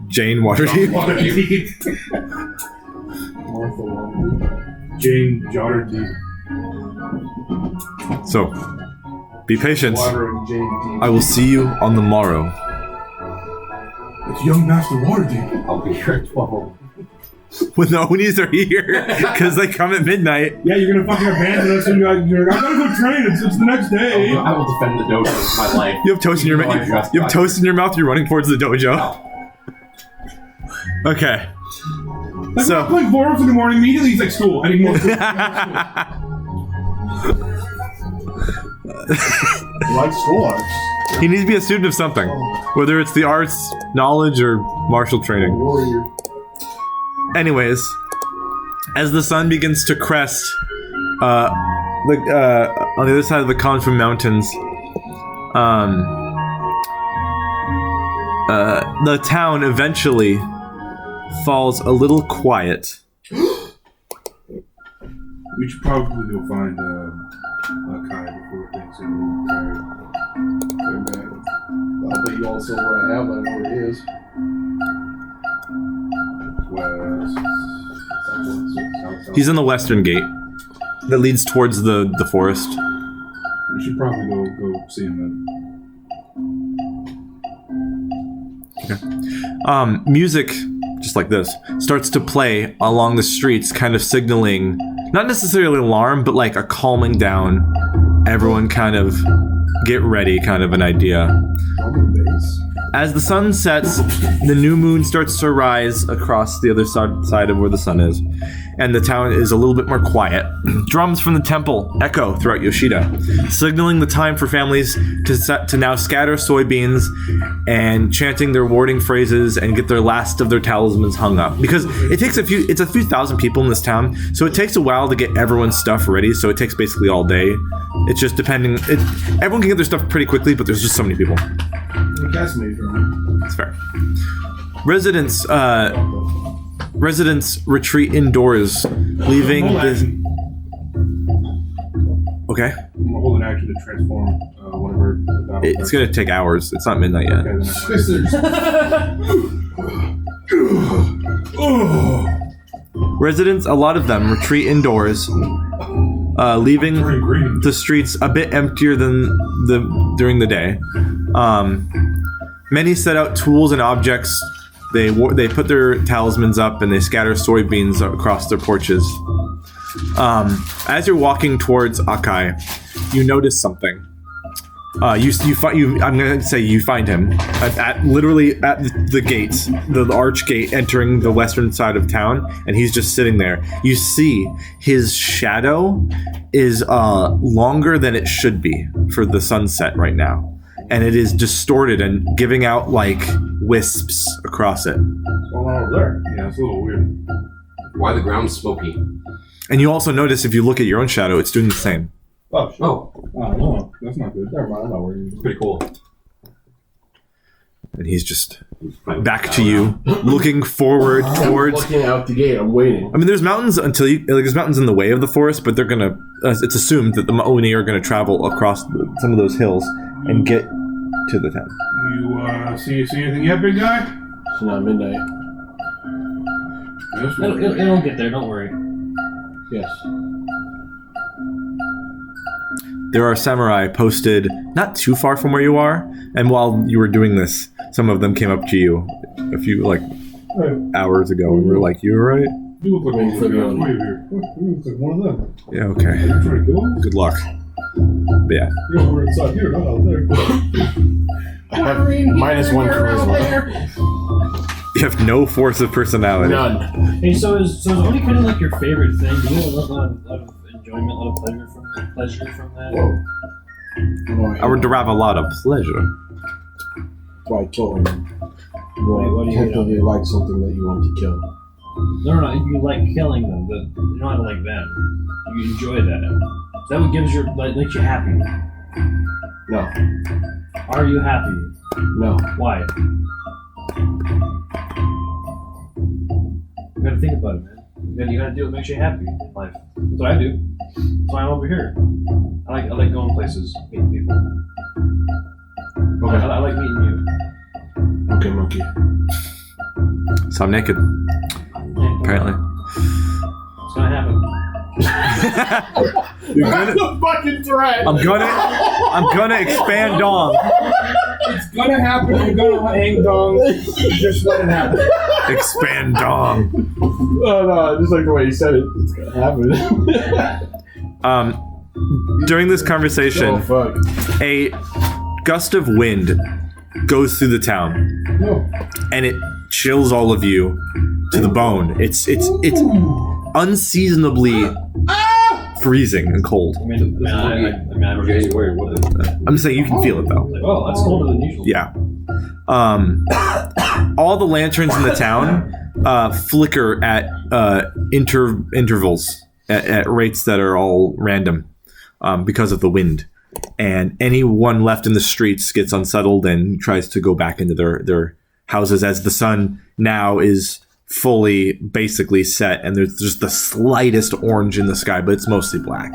Jane Waterdeep. Martha Waterdeep. Jane Jotterdeep. So, be patient. Watering Jane Deep. I will see you on the morrow. It's young Master Waterdeep. I'll be here at 12. When the Onis are here, because they come at midnight. Yeah, you're gonna fucking abandon us and you're like, I gotta go train. It's the next day. I will defend the dojo with my life. You have toast in your Even though I mouth. dressed You have back. toast in your mouth. You're running towards the dojo. Okay. Like, So- we're not playing forums in the morning. Immediately he's like, school. I need more school. Like school arts. He needs to be a student of something, whether it's the arts, knowledge, or martial training. Warrior. Anyways, as the sun begins to crest, on the other side of the Confirm Mountains, the town eventually falls a little quiet. We should probably go find Kai before things get a little tired. Amen. I'll bet you all the silver I have. I know where it is. South. He's in the western gate that leads towards the forest. We should probably go see him then. Music, just like this, starts to play along the streets, kind of signaling, not necessarily alarm, but like a calming down. Everyone kind of get ready, kind of an idea. Base. As the sun sets, the new moon starts to rise across the other side of where the sun is, and the town is a little bit more quiet. Drums from the temple echo throughout Yoshida, signaling the time for families to now scatter soybeans and chanting their warding phrases and get their last of their talismans hung up. Because it's a few thousand people in this town, so it takes a while to get everyone's stuff ready, so it takes basically all day. It's just depending, everyone can get their stuff pretty quickly, but there's just so many people. The cast made for me. That's fair. Residents retreat indoors, leaving the... Okay. I'm gonna hold an action to transform one of her battle It's cards. gonna take hours. It's not midnight yet. Okay, then Residents, a lot of them, retreat indoors, leaving turning green. the streets a bit emptier than during the day. Many set out tools and objects. They put their talismans up and they scatter soybeans across their porches. As you're walking towards Akai, you notice something. I'm gonna say you find him literally at the gates, the arch gate entering the western side of town, and he's just sitting there. You see his shadow is longer than it should be for the sunset right now, and it is distorted and giving out like wisps across it. What's going on over there? Yeah, it's a little weird. Why the ground's smoky? And you also notice if you look at your own shadow, it's doing the same. Oh, shit. Oh, No, that's not good. Never mind, I'm not worried. pretty cool. And he's just back to you, looking forward towards. Looking out the gate, I'm waiting. I mean, there's mountains there's mountains in the way of the forest, but they're gonna. It's assumed that the Oni are gonna travel across some of those hills and get to the town. You see anything yet, big guy? It's not midnight. Yes, It'll get there. Don't worry. Yes. There are samurai posted not too far from where you are, and while you were doing this, some of them came up to you a few hours ago and were like, "You alright?" You look like one of for the the guys. Oni. Wait here. You look like one of them. Yeah, okay. You trying to kill him? Good luck. But yeah. You're over inside here, not out there. I have -1 charisma. You have no force of personality. None. Hey, so is Oni kind of like your favorite thing? Do you have a lot of enjoyment, a lot of pleasure from that? Whoa. I would derive a lot of pleasure. Why killing him? Wait, what do you Technically like something that you want to kill. No, you like killing them, but you don't have to like them. You enjoy that. Is that what gives makes you happy? No. Are you happy? No. Why? You gotta think about it, man. You gotta do what makes you happy in life. That's what I do. That's why I'm over here. I like going places, meeting people. Okay. I like meeting you. Okay, monkey. So I'm naked, apparently. It's gonna happen. That's the fucking threat! I'm gonna expand dong. It's gonna happen. You're gonna hang dong. Just let it happen. Expand dong. Oh no, just like the way you said it, it's gonna happen. During this conversation, Oh fuck. a gust of wind goes through the town, No. and it chills all of you to the bone. It's unseasonably freezing and cold. I mean, I'm January, what the... I'm saying you can feel it though. like, oh, that's colder than usual. Yeah. All the lanterns in the town flicker at intervals at rates that are all random because of the wind. And anyone left in the streets gets unsettled and tries to go back into their houses as the sun now is fully basically set, and there's just the slightest orange in the sky, but it's mostly black.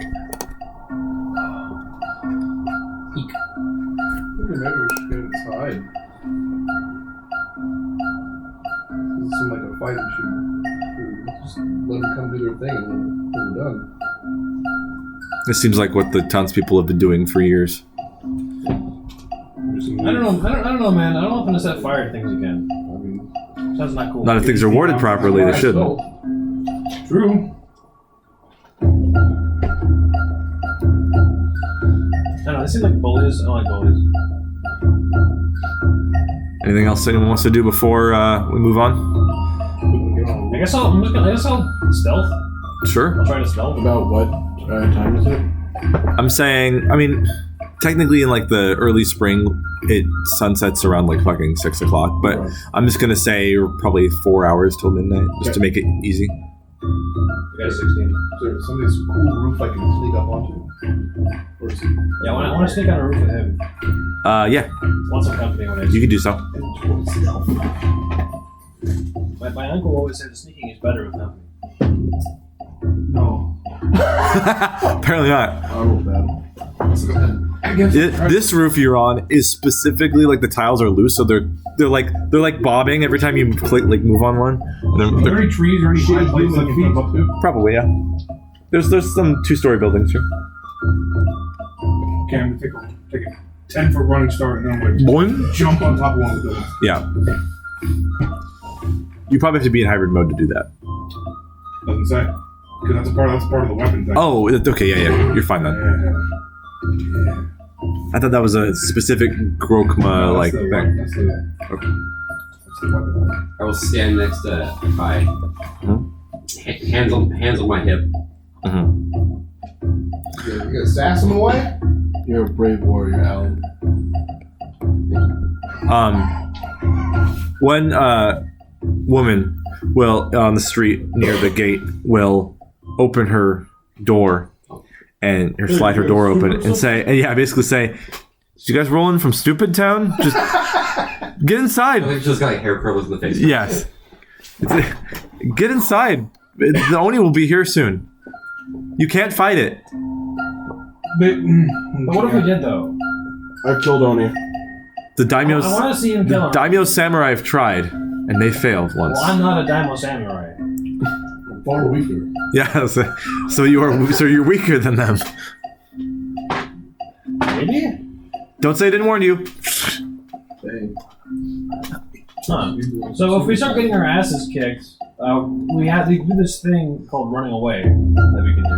Maybe we should get inside. This seems like a fight. We should just let them come do their thing and then we're done. This seems like what the townspeople have been doing for years. I don't know, man. I don't know if I'm gonna set fire to things again. I mean, sounds not cool. Not if things are worded properly, they shouldn't. True. I don't know. They seem like bullies. I don't like bullies. Anything else anyone wants to do before we move on? I guess I'll stealth. Sure. I'll try to stealth. About what time is it? I'm saying, I mean, technically in like the early spring, it sunsets around like fucking 6 o'clock, but Right. I'm just gonna say probably 4 hours till midnight, just to make it easy. I got a 16. Is there somebody's cool roof I can sneak up onto? Or is it Yeah, I want to sneak on a roof with him. Yeah, Want some company when I you can do so. My uncle always said sneaking is better with company. No. Apparently not. I rolled bad. I guess. This roof you're on is specifically like the tiles are loose, so they're like bobbing every time you click move on one. And Are there any trees or any high places I can climb up to? probably yeah. There's some 2-story buildings here. Okay, I'm gonna take a 10-foot running start and then I'm gonna Boing. jump on top of one of the buildings. Yeah. You probably have to be in hybrid mode to do that. Doesn't say. Because that's part of the weapon thing. Oh, okay, yeah. You're fine then. Yeah. I thought that was a specific Grokma like That's the thing. That's the weapon. I will stand next to Ebey. Hands on my hip. You gonna sass him away? You're a brave warrior, Alan. One woman will on the street near the gate will open her door and or slide her door open and say, basically say, "You guys rolling from Stupid Town? Just get inside." I think she's got like hair curlers in the face. Yes, get inside. The Oni will be here soon. You can't fight it. But What if we did though? I've killed Oni. The daimyos, I want to see him kill him. daimyo samurai have tried, and they failed once. Well, I'm not a daimyo samurai. Far weaker. Yeah, so you're weaker than them. Maybe? Don't say I didn't warn you. Dang. Huh. So if we start getting our asses kicked, we have to do this thing called running away that we can do.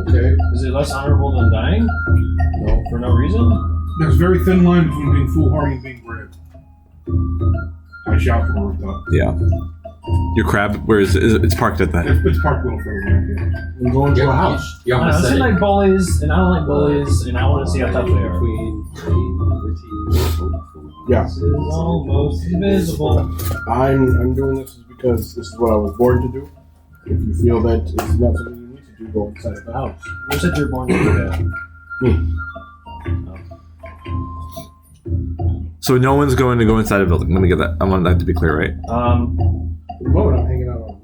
Okay. Is it less honorable than dying? No. For no reason? there's a very thin line between being foolhardy and being brave. I shout from the rooftop. Yeah. Your crab, where is it's parked at that? It's parked a little further back here. I'm going to a house. You I have to don't say. like bullies, and I don't like bullies, and I want to see how tough they are. Yeah. This is almost invisible. I'm doing this because this is what I was born to do. If you feel that it's not something you need to do, go inside of the house. You said you're born to do that. So no one's going to go inside a building. Let me get that. I want that to be clear, right? At the moment, I'm hanging out on.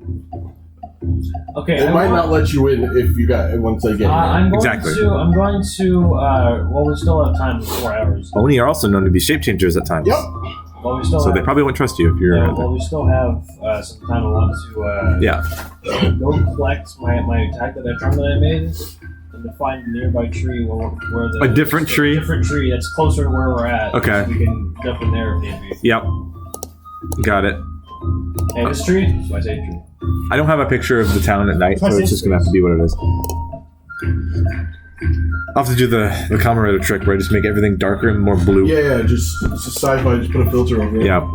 Okay. They might not let you in if you got once they get in. I'm going Exactly. I'm going to. Well, we still have time. 4 hours. Oni are also known to be shape changers at times. Yep. Well, we still. So have, they probably won't trust you if you're. Yeah, well, we still have some time. I want to. Yeah. Go collect my attack that I made, and to find a nearby tree where the A different tree? A different tree that's closer to where we're at. Okay. So we can jump in there if need be. Yep. Got it. Hey, this tree. So I say tree. I don't have a picture of the town at night, so it's just gonna have to be what it is. I'll have to do the Kamen trick where I just make everything darker and more blue. Yeah, just it's just sci-fi. Just put a filter over it. Yeah,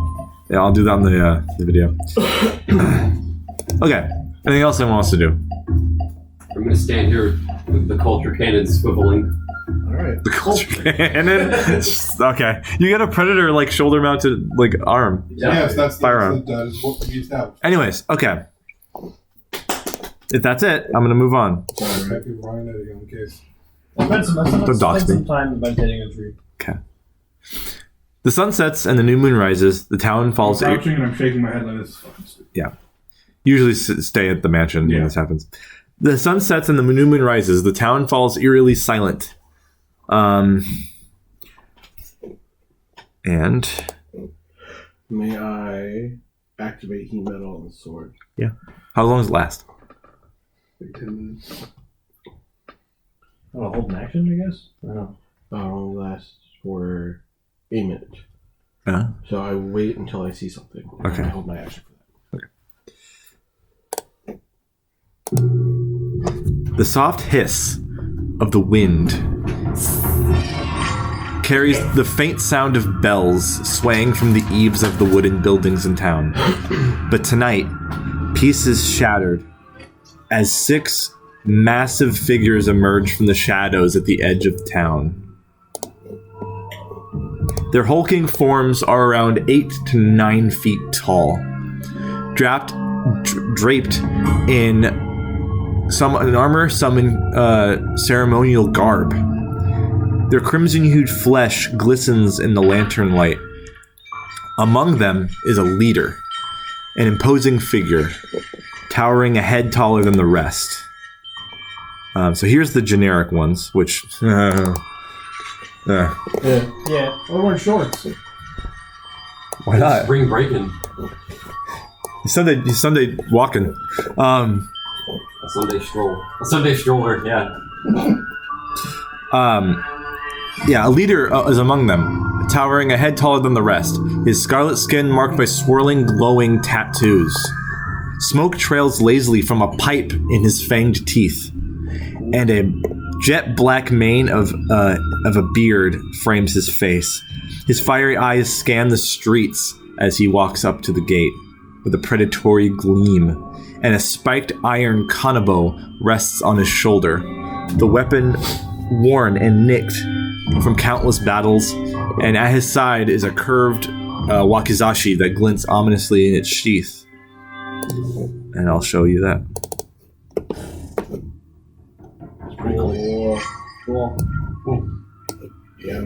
I'll do that on the video. Okay. Anything else anyone wants to do? I'm gonna stand here with the culture cannon swiveling. All right. The culture cannon. Okay. You got a predator like shoulder mounted like arm. Yes, that's Firearm. that is what to be established. Anyways, okay. If that's it, I'm gonna move on. Sorry, I could Ryan it in case. I spent Don't dox some me. time meditating a tree. Okay. The sun sets and the new moon rises. The town I'm falls. crouching and I'm shaking my head like this. Fucking stupid. Usually stay at the mansion when this happens. The sun sets and the new moon rises. The town falls eerily silent. And May I activate heat metal on the sword? how long does it last? Like 10 minutes. Oh, hold an action, I guess. I don't know. It'll last for a minute. Uh, So I wait until I see something. And Okay. I hold my action for that. the soft hiss of the wind carries the faint sound of bells swaying from the eaves of the wooden buildings in town. But tonight, peace is shattered as 6 massive figures emerge from the shadows at the edge of town. Their hulking forms are around 8 to 9 feet tall, draped in some in armor, some in ceremonial garb. Their crimson-hued flesh glistens in the lantern light. Among them is a leader, an imposing figure, towering a head taller than the rest. So here's the generic ones, which... Yeah. Yeah. I'm wearing shorts. Why not? Spring breaking. He's Sunday walking. A Sunday stroll. A Sunday stroller, yeah. A leader is among them, towering a head taller than the rest, his scarlet skin marked by swirling, glowing tattoos. Smoke trails lazily from a pipe in his fanged teeth, and a jet black mane of a beard frames his face. His fiery eyes scan the streets as he walks up to the gate with a predatory gleam, and a spiked iron kanabo rests on his shoulder. The weapon worn and nicked from countless battles, and at his side is a curved wakizashi that glints ominously in its sheath. And I'll show you that. It's pretty cool. Cool. Yeah.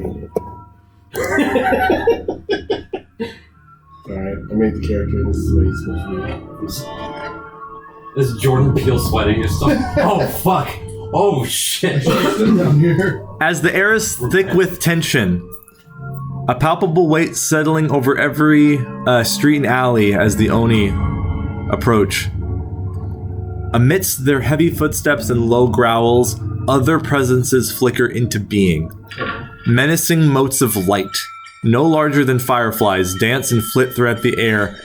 Alright, I made the character. This is what he's supposed to This is Jordan Peele sweating. It's so, oh, fuck. Oh, shit. down here. As the air is thick with tension, a palpable weight settling over every street and alley as the Oni approach. Amidst their heavy footsteps and low growls, other presences flicker into being. Menacing motes of light, no larger than fireflies, dance and flit throughout the air,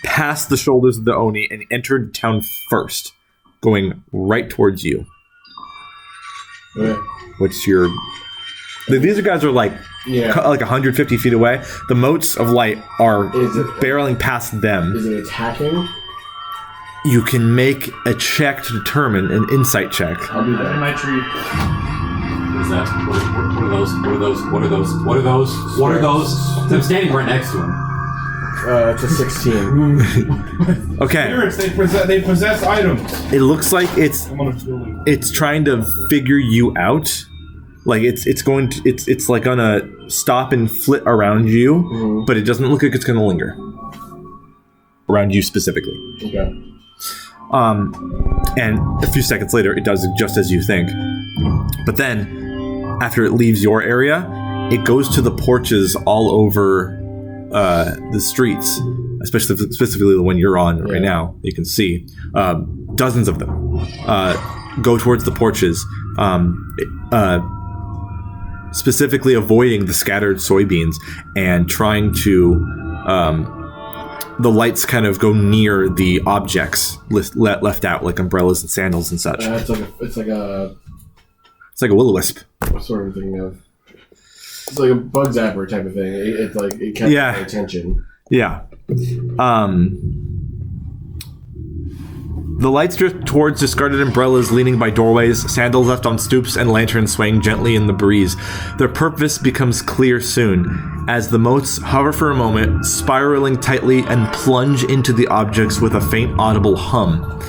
past the shoulders of the Oni, and entered town first, going right towards you. Okay. Which you're... These guys are like 150 feet away. The motes of light are barreling past them. Is it attacking? You can make a check to determine an insight check. I'll do I'm in that. my tree. What is that? What are those? What are those? What are those? What are those? What are those? I'm standing right next to him. It's a 16. Okay. Spirits, they possess items. It looks like I'm on a building. it's trying to figure you out. Like it's like gonna stop and flit around you, but it doesn't look like it's gonna linger around you specifically. Okay. And a few seconds later, it does just as you think. But then, after it leaves your area, it goes to the porches all over the streets, specifically the one you're on right now. You can see dozens of them go towards the porches, specifically avoiding the scattered soybeans and trying to. The lights kind of go near the objects left out, like umbrellas and sandals and such. It's like a will-o-wisp. what sort of thing of? It's like a bug zapper type of thing. It's like it catches my attention. Yeah. The lights drift towards discarded umbrellas leaning by doorways, sandals left on stoops, and lanterns swaying gently in the breeze. Their purpose becomes clear soon, as the motes hover for a moment, spiraling tightly and plunge into the objects with a faint audible hum.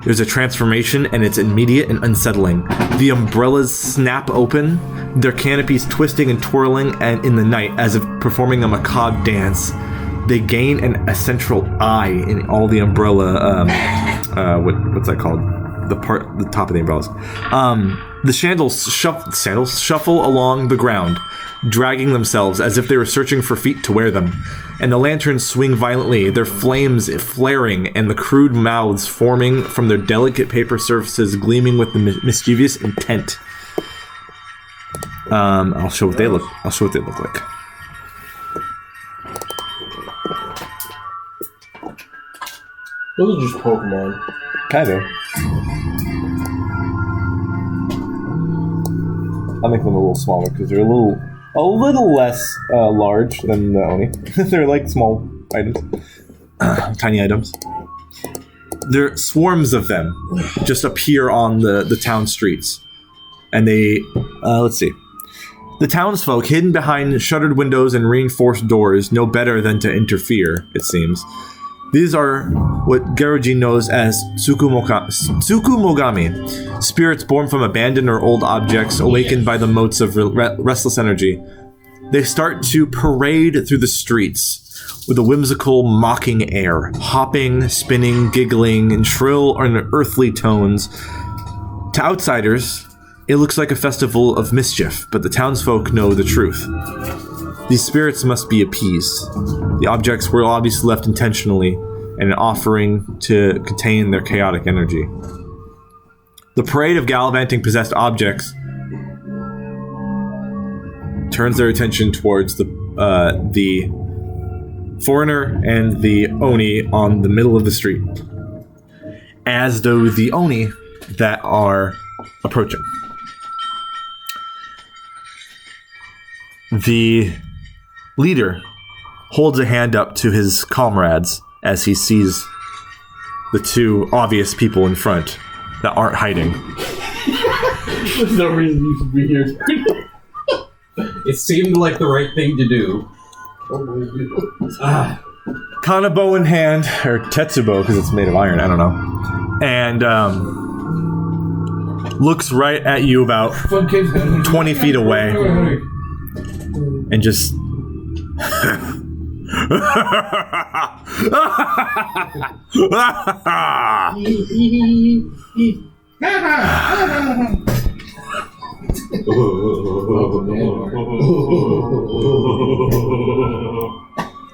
There's a transformation, and it's immediate and unsettling. The umbrellas snap open, their canopies twisting and twirling and in the night as if performing a macabre dance. They gain a central eye in all the umbrella. What's that called? The top of the umbrellas. The sandals shuffle along the ground, dragging themselves as if they were searching for feet to wear them. And the lanterns swing violently, their flames flaring, and the crude mouths forming from their delicate paper surfaces, gleaming with the mischievous intent. I'll show what they look like. Those are just Pokemon. Kind of. I'll make them a little smaller because they're a little less large than the Oni. They're like small items, tiny items. There swarms of them just appear on the town streets, and they let's see. The townsfolk, hidden behind shuttered windows and reinforced doors, know better than to interfere. It seems. These are what Garuji knows as Tsukumogami, spirits born from abandoned or old objects, awakened by the motes of restless energy. They start to parade through the streets with a whimsical, mocking air, hopping, spinning, giggling, in shrill and unearthly tones. To outsiders, it looks like a festival of mischief, but the townsfolk know the truth. These spirits must be appeased. The objects were obviously left intentionally, and an offering to contain their chaotic energy. The parade of gallivanting possessed objects turns their attention towards the foreigner and the Oni on the middle of the street. As though the Oni that are approaching. The leader holds a hand up to his comrades as he sees the two obvious people in front that aren't hiding. There's no reason you should be here. It seemed like the right thing to do. Kanabo in hand, or Tetsubo because it's made of iron, I don't know. And looks right at you about 20 feet away and just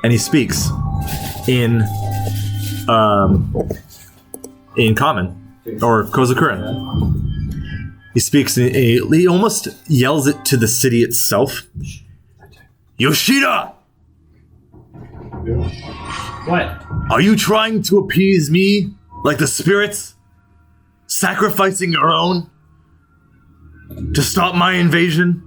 and he speaks in common or Kozakuran. He speaks he almost yells it to the city itself. Yoshida! What? Are you trying to appease me like the spirits? Sacrificing your own? To stop my invasion?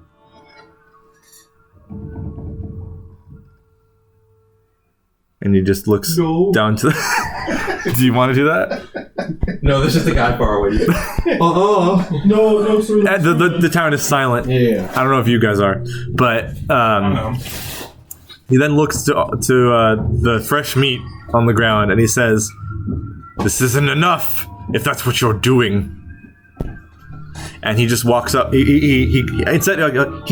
And he just looks down to the... Do you want to do that? No, there's just a guy far away. No, sir. The town is silent. Yeah. I don't know if you guys are, but he then looks to the fresh meat on the ground and he says, "This isn't enough if that's what you're doing." And he just walks up. He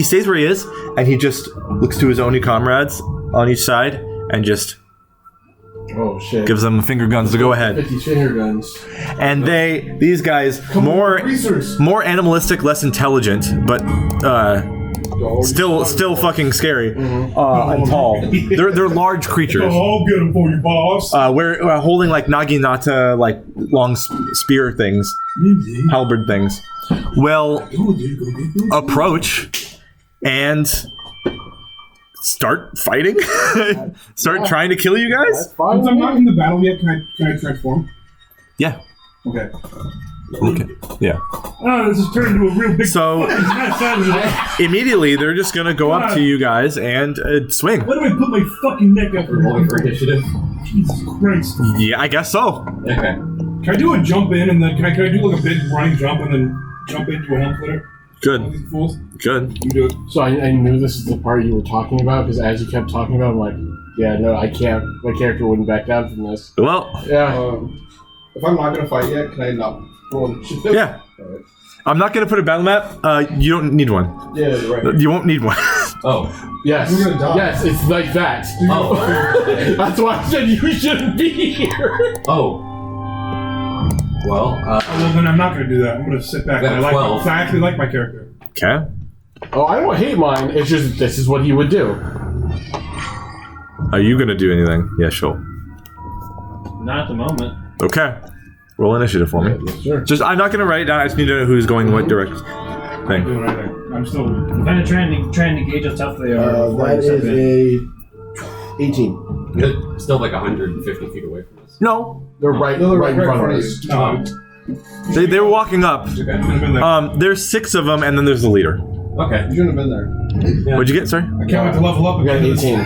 stays where he is, and he just looks to his Oni comrades on each side and just gives them finger guns to go ahead. 50 finger guns. And these guys, more animalistic, less intelligent, but still fucking scary and tall. They're large creatures. I'll get him for you, boss. We're holding like naginata, like long spear things, halberd things. Will approach and start fighting. Start trying to kill you guys. Since I'm not in the battle yet, can I transform? Yeah. Okay. Yeah. Oh, this has turned into a real big. So immediately they're just gonna go up to you guys and swing. Why do I put my fucking neck up? Rolling for initiative. Jesus Christ. Yeah, I guess so. Okay. Can I do a jump in and then can I do like a big running jump and then jump into a helm flitter? Good. Fools? Good. You do it. So I knew this is the part you were talking about because as you kept talking about it, I'm like, yeah, no, I can't. My character wouldn't back down from this. Well, Yeah. If I'm not gonna fight yet, can I not roll initiative? yeah. Alright. I'm not gonna put a battle map. You don't need one. Yeah, you're right. You won't need one. Oh. Yes. We're gonna die. Yes, it's like that. Oh. That's why I said you shouldn't be here. Oh. Well, Well, then I'm not going to do that. I'm going to sit back. Then I 12. actually like my character. Okay. Oh, I don't hate mine. It's just this is what he would do. Are you gonna do anything? Yeah, sure. Not at the moment. Okay. Roll initiative for me. Yes, sure. Just I'm not gonna write it down. I just need to know who's going in what direction. I'm Thing. doing right there. I'm still. Kind of trying to gauge how tough they are. before That I step is in. a 18. good. Still like 150 feet away from us. No. They're right in front of us. No, They were walking up. Okay. I've been there. There's 6 of them, and then there's the leader. Okay. You shouldn't have been there. Yeah. What'd you get? Sorry. I can't wait to level up We got again. 18.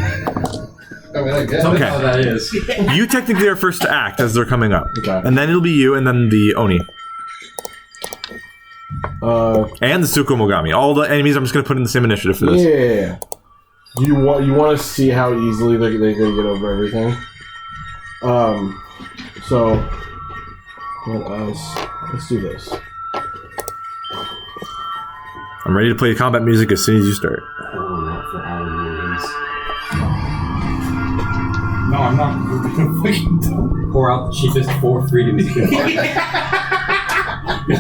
I mean, I guess. Tell me Okay. how that is. You technically are first to act as they're coming up, Okay. and then it'll be you, and then the Oni and the Tsukumogami. All the enemies. I'm just gonna put in the same initiative for this. Yeah. You want to see how easily they're gonna get over everything. So let's do this. I'm ready to play combat music as soon as you start. Pouring out for our millions. No, I'm not. Pour out the cheapest 4 freedoms you can find.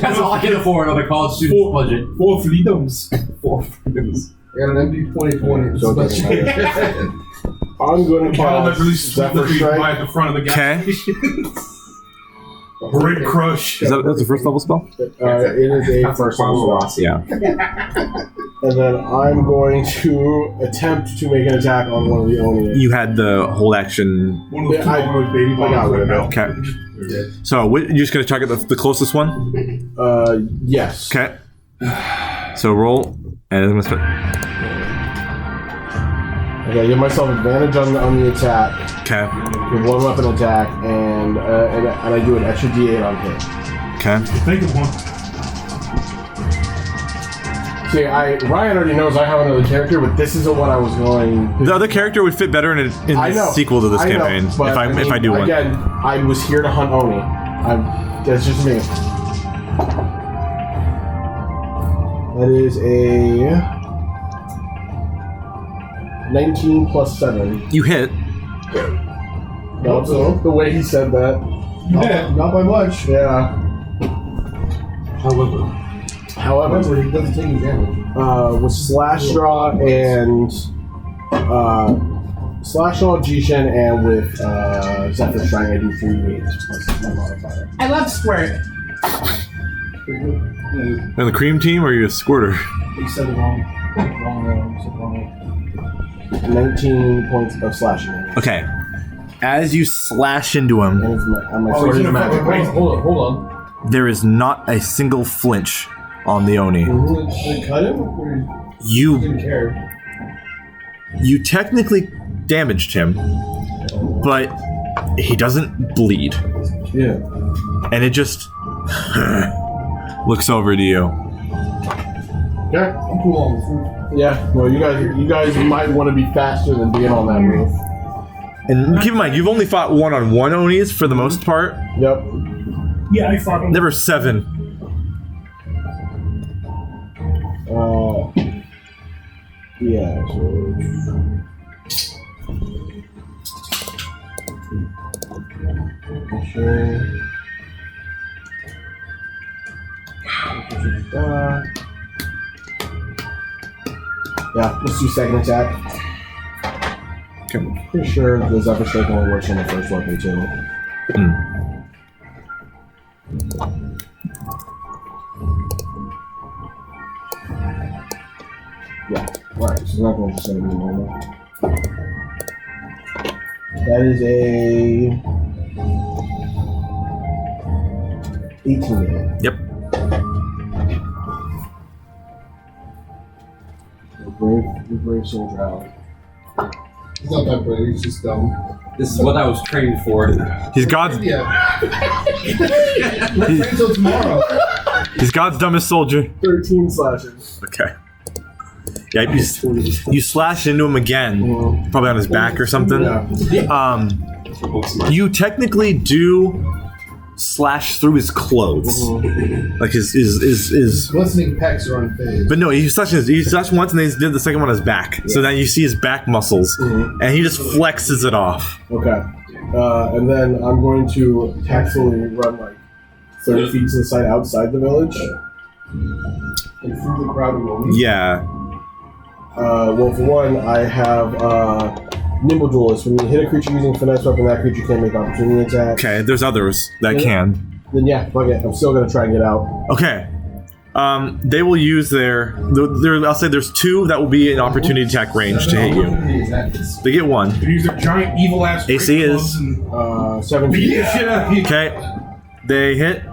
That's all I can afford on the college student's budget. 4 freedoms. 4 freedoms. I got an empty 2020. So it doesn't I'm going to Kaleb cast really Zephyr swept the Strike. by at the front of the gas Okay. station. Red Crush. Is that's a first level spell? It is a first level spell. Yeah. And then I'm going to attempt to make an attack on one of the Oni. You had the whole action. One of those two armored baby bombs. got rid of it. Okay. So you're just gonna target the closest one. Yes. Okay. So roll, and I'm gonna start. Okay, I give myself advantage on the attack. Okay. With one weapon attack, and I do an extra D8 on hit. Okay. Think of one. See, Ryan already knows I have another character, but this isn't what I was going. The other character would fit better in the sequel to this campaign. But if I do one. Again, I was here to hunt Oni. That's just me. That is a 19 plus 7. You hit. No, so the way he said that. Not by much. Yeah. However, However, he doesn't take any damage. with Slash Draw and Slash Draw Jishin and with Zephyr Strike, I do 3d8 plus my modifier. I love squirt. And the cream team, or are you a squirter? You said it wrong. Wrong. 19 points of slashing damage. Okay. As you slash into him, And my sword is magic. Wait, hold on. there is not a single flinch on the Oni. Did it cut him? Or You didn't care? you technically damaged him, but he doesn't bleed. Yeah. And it just looks over to you. Okay. I'm cool on the fruit. Yeah. Well, you guys might want to be faster than being on that roof. And keep in mind, you've only fought one-on-one Onis for the most part. Yep. Yeah, I fought him. There were 7. Yeah. So. Sure. Yeah, let's do second attack. Okay. Pretty sure the Zephyr Strike only works on the first weapon too. Yeah, alright, so that one's just gonna be normal. That is a 18 hit. Yep. Brave soldier out. He's not that brave, he's just dumb. this is what I was trained for. He's God's Yeah. Let's wait until tomorrow. he's God's dumbest soldier. 13 slashes. Okay. Yeah, you slash into him again, probably on his back or something. Yeah. You technically do slash through his clothes, like his. Glistening pecs are unfazed. But no, he slashed once, and then he did the second one on his back. So then you see his back muscles, and he just flexes it off. Okay. And then I'm going to tactfully run like 30 feet to the side outside the village. And through the crowd of Oni. Yeah. Well, for one, I have Nimble Duelist. When you hit a creature using finesse weapon, that creature can't make opportunity attacks. Okay. There's others that can. Then yeah, fuck it. I'm still gonna try and get out. Okay. They will use their. I'll say there's 2 that will be an opportunity attack range to hit you. They get 1. They use their giant evil ass. AC is- 17. Beat the shit out of you. Okay. They hit,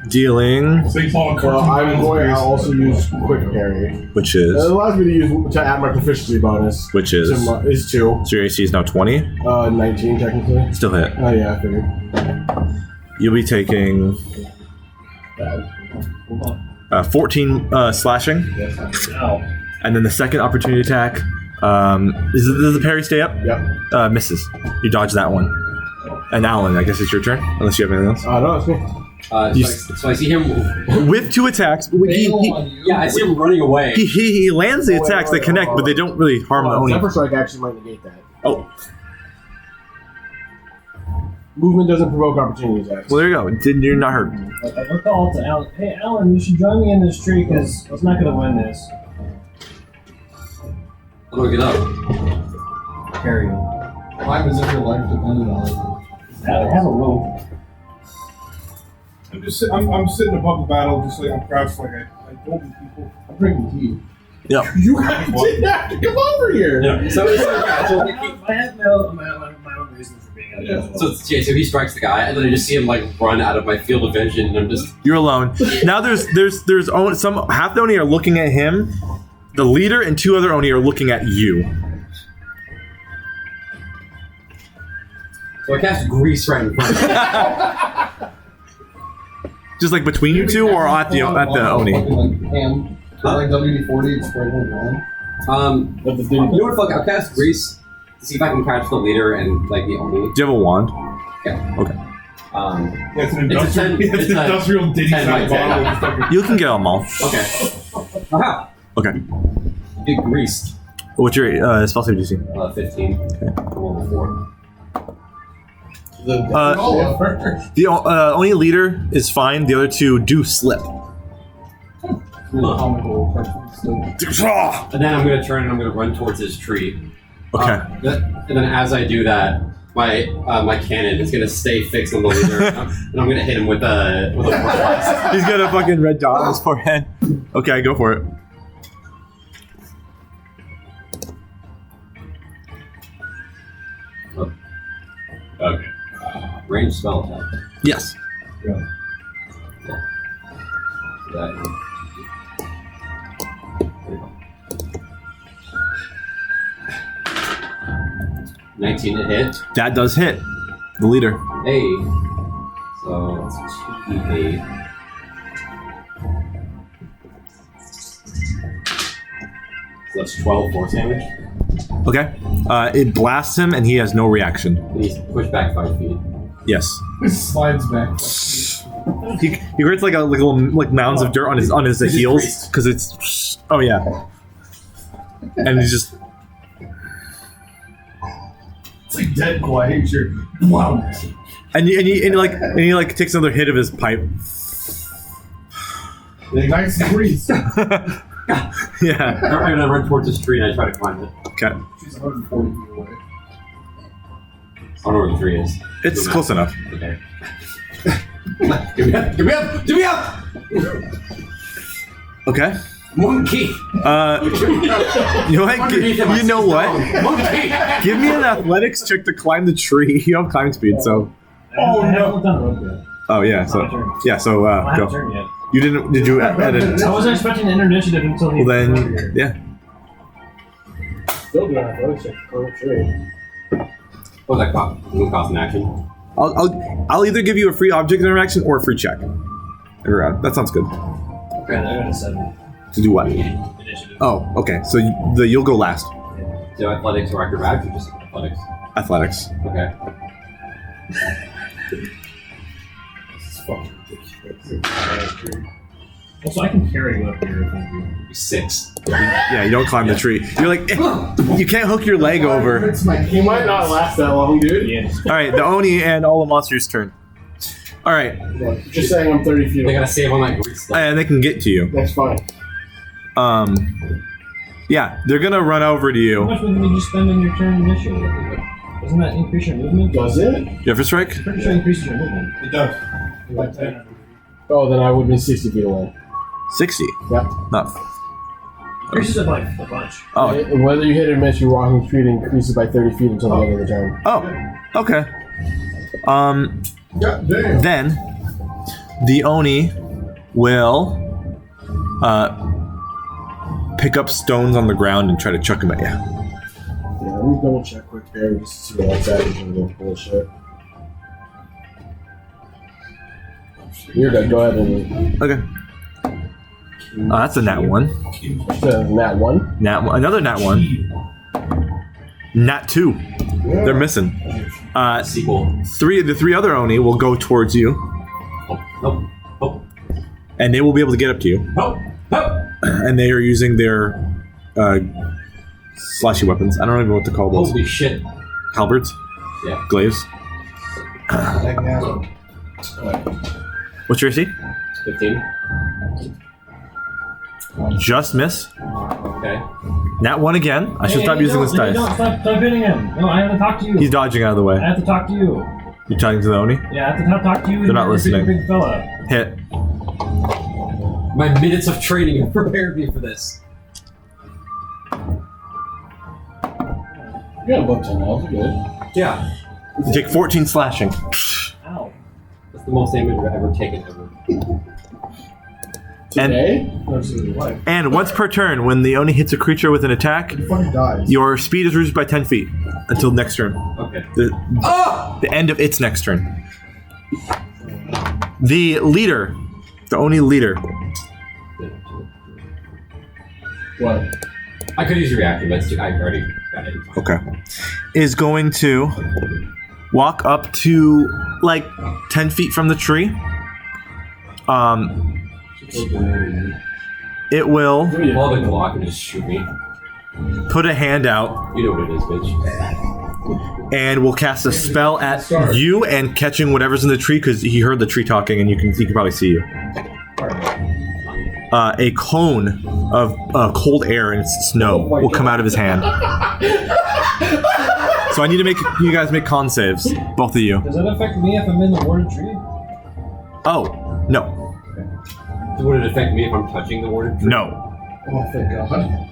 dealing, Big ball Well, cartoon. I'll also use Quick Parry. which It is allows me to add my proficiency bonus. which is. Is 2. So your AC is now 20. 19 technically. Still hit. Oh yeah, I figured. You'll be taking 14 slashing, Ow. and then the second opportunity attack. Does the parry stay up? Yep. Misses. You dodge that one. And Alan, I guess it's your turn, unless you have anything else. No, it's me. So I see him. With 2 attacks, Yeah, I see him running away. he lands the attacks. They connect, but they don't really harm the Oni. Zephyr Strike actually might negate that. Oh, Movement doesn't provoke opportunity attacks. well there you go. You're not hurt. I'll call to Alan. Hey, Alan, you should join me in this tree because I was not going to win this. How do I get up? Carry you. Climb as if your life depended on it. I have a rope. I'm sitting above the battle, just like I'm crouched, like I told you people. I'm drinking tea. Yeah. You guys didn't have to come over here. Yeah. So I have my own reasons for being out here as well. so he strikes the guy, and then I just see him like run out of my field of vision, and I'm just You're alone. Now there's some half the Oni are looking at him. The leader and 2 other Oni are looking at you. so I cast grease right in front of him. Just like between you two, or at the Oni. Like ham. Like WD-40, it's sprayed on ground. But the You know what? Fuck, I'll cast grease to see if I can catch the leader and like the Oni. Do you have a wand? Yeah. Okay. Yeah, it's an It's a industrial, 10 it's an industrial ditty 10 by size 10. bottle. With fucking- You can get them all. Okay. Aha! Okay. Get greased. What's your spell save DC? 15. Okay. Level 4. The Oni leader is fine. The other 2 do slip. Comical cartoon stuff. And then I'm gonna turn and I'm gonna run towards his tree. Okay. And then as I do that, my cannon is gonna stay fixed on the leader, and I'm gonna hit him with a force blast. He's got a fucking red dot on his forehead. Okay, go for it. Okay. Range spell attack. Yes. That. 19 to hit. That does hit. The leader. Hey. So that's 2d8. So that's 12 force damage. Okay. It blasts him, and he has no reaction. And he's pushed back 5 feet. Yes. It slides back. He creates like little mounds of dirt on his It's heels greased. because it's yeah. And he's just It's like dead quiet. You're wow. and he takes another hit of his pipe. Nice and grease. Yeah. I'm gonna run towards this tree and I try to climb it. Okay. She's 140 feet away. I don't know where the tree is. It's close enough. Okay. Give me up! Give me up! Give me up! Okay. Monkey! You know what? Underneath him, I You know see what? stone. Monkey! Give me an athletics check to climb the tree. You have climbing speed, so. Oh, I no. haven't done a rope yet. Oh yeah. So Not my turn. yeah. So I haven't go. turned yet. You didn't? Did you edit? I wasn't expecting an initiative until the Well then, yeah. Still doing athletics check for a tree. What was that cost? What cost an action? I'll either give you a free object interaction or a free check. Every round. That sounds good. Okay, I got a 7. To do what? Initiative. Oh, okay. So you'll go last. So athletics or acrobatics or just athletics? Athletics. Okay. This is fucking ridiculous. Also, I can carry you up here if you 6. Yeah, you don't climb the tree. You're like, you can't hook your leg over. He might not last that long, dude. Yeah. All right, the Oni and all the monsters' turn. All right, Look, just saying I'm 30 feet They away. gotta save on that grease stuff. and they can get to you. That's fine. Yeah, they're gonna run over to How you. much movement did you spend on your turn initially? Doesn't that increase your movement? Does it? You have to strike? Pretty sure it increases your movement. It does. Like 10. Oh, then I would be 60 feet away. 60. Yep. Not. Increases it by a bunch. Oh. Whether you hit or miss, your walking speed increases by 30 feet until the end of the turn. Oh. Okay. God damn. Then the Oni will pick up stones on the ground and try to chuck them at you. Yeah, let me double check quick there just to see what that's at in terms of bullshit. You're good. Go ahead and. Okay. That's a nat 1. Nat 1. Nat 1. Another nat 1. Nat 2. They're missing. Sequel. The three other Oni will go towards you, Oh, nope. Oh, and they will be able to get up to you. oh, oh. And they are using their slashy weapons. I don't even know what to call those. Holy shit. Halberds? Yeah. Glaives? Like now. What's your AC? 15. Just miss. Okay. Nat 1 again. I should stop using this dice. Don't stop hitting him. No, I have to talk to you. He's dodging out of the I way. have to talk to you. You talking to the Oni? Yeah, I have to talk to you. They're not listening. Big fella. Hit. My minutes of training have prepared me for this. You got a bunch of nails, you're good. Yeah, You take 14 slashing. Ow. that's the most damage I've ever taken ever. Today? And once per turn, when the Oni hits a creature with an attack, He fucking dies. your speed is reduced by 10 feet until next turn. Okay. The end of its next turn. The leader, the Oni leader, What? I could use a reaction, but I already got it. okay, is going to walk up to like 10 feet from the tree. It will Pull the Glock and just shoot me. put a hand out You know what it is, bitch. and will cast a spell at you and catching whatever's in the tree because he heard the tree talking and he can probably see you. A cone of cold air and snow will come out of his hand. So I need to make you guys make con saves, both of you. Does that affect me if I'm in the warded tree? Oh, no. Would it affect me if I'm touching the warded tree? No. Oh, thank God.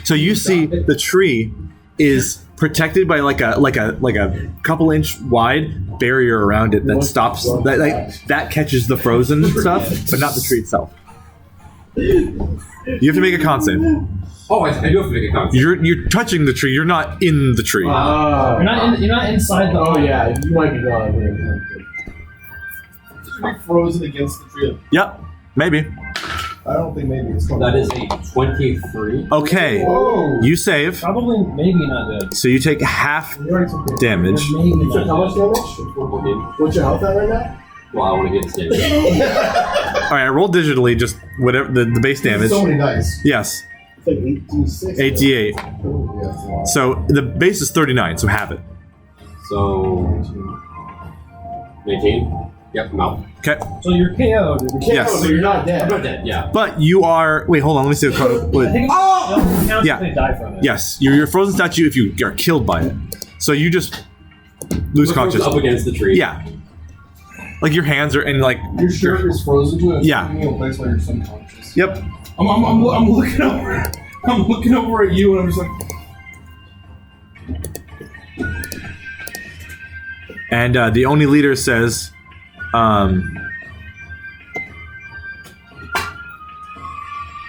So you see the tree is protected by like a couple inch wide barrier around it that stops that catches the frozen stuff, but not the tree itself. You have to make a con save. Oh, I do have to make a con save. You're touching the tree. You're not in the tree. You're not inside the. Oh, yeah, you might be gone. Frozen against the tree. Yep, maybe. I don't think maybe it's called. That is a 23. Okay, Whoa! you save, Probably, maybe not good. so you take half You already took it. damage. Maybe You took how not much good. damage? What's your health at right now? Well, I want to get this damage. All right, I rolled digitally, just whatever the base damage. So many dice. Yes, It's like 86. 88. Oh, yeah, it's a lot. So the base is 39. So have it. So, 19? Yep, I'm out. Okay, So you're KO'd. Yes. So you're not I'm dead. not dead, yeah. but you are. Wait, hold on. Let me see the code. I Wait. think it counts Yeah. if they die from it. Yes, you're frozen statue if you are killed by it. So you just lose We're frozen consciousness. up against the tree. Yeah, like your hands are in like. Your shirt is frozen to it. Yeah. In a place where you're subconscious. Yep. I'm looking over. I'm looking over at you, and I'm just like, And the Oni leader says,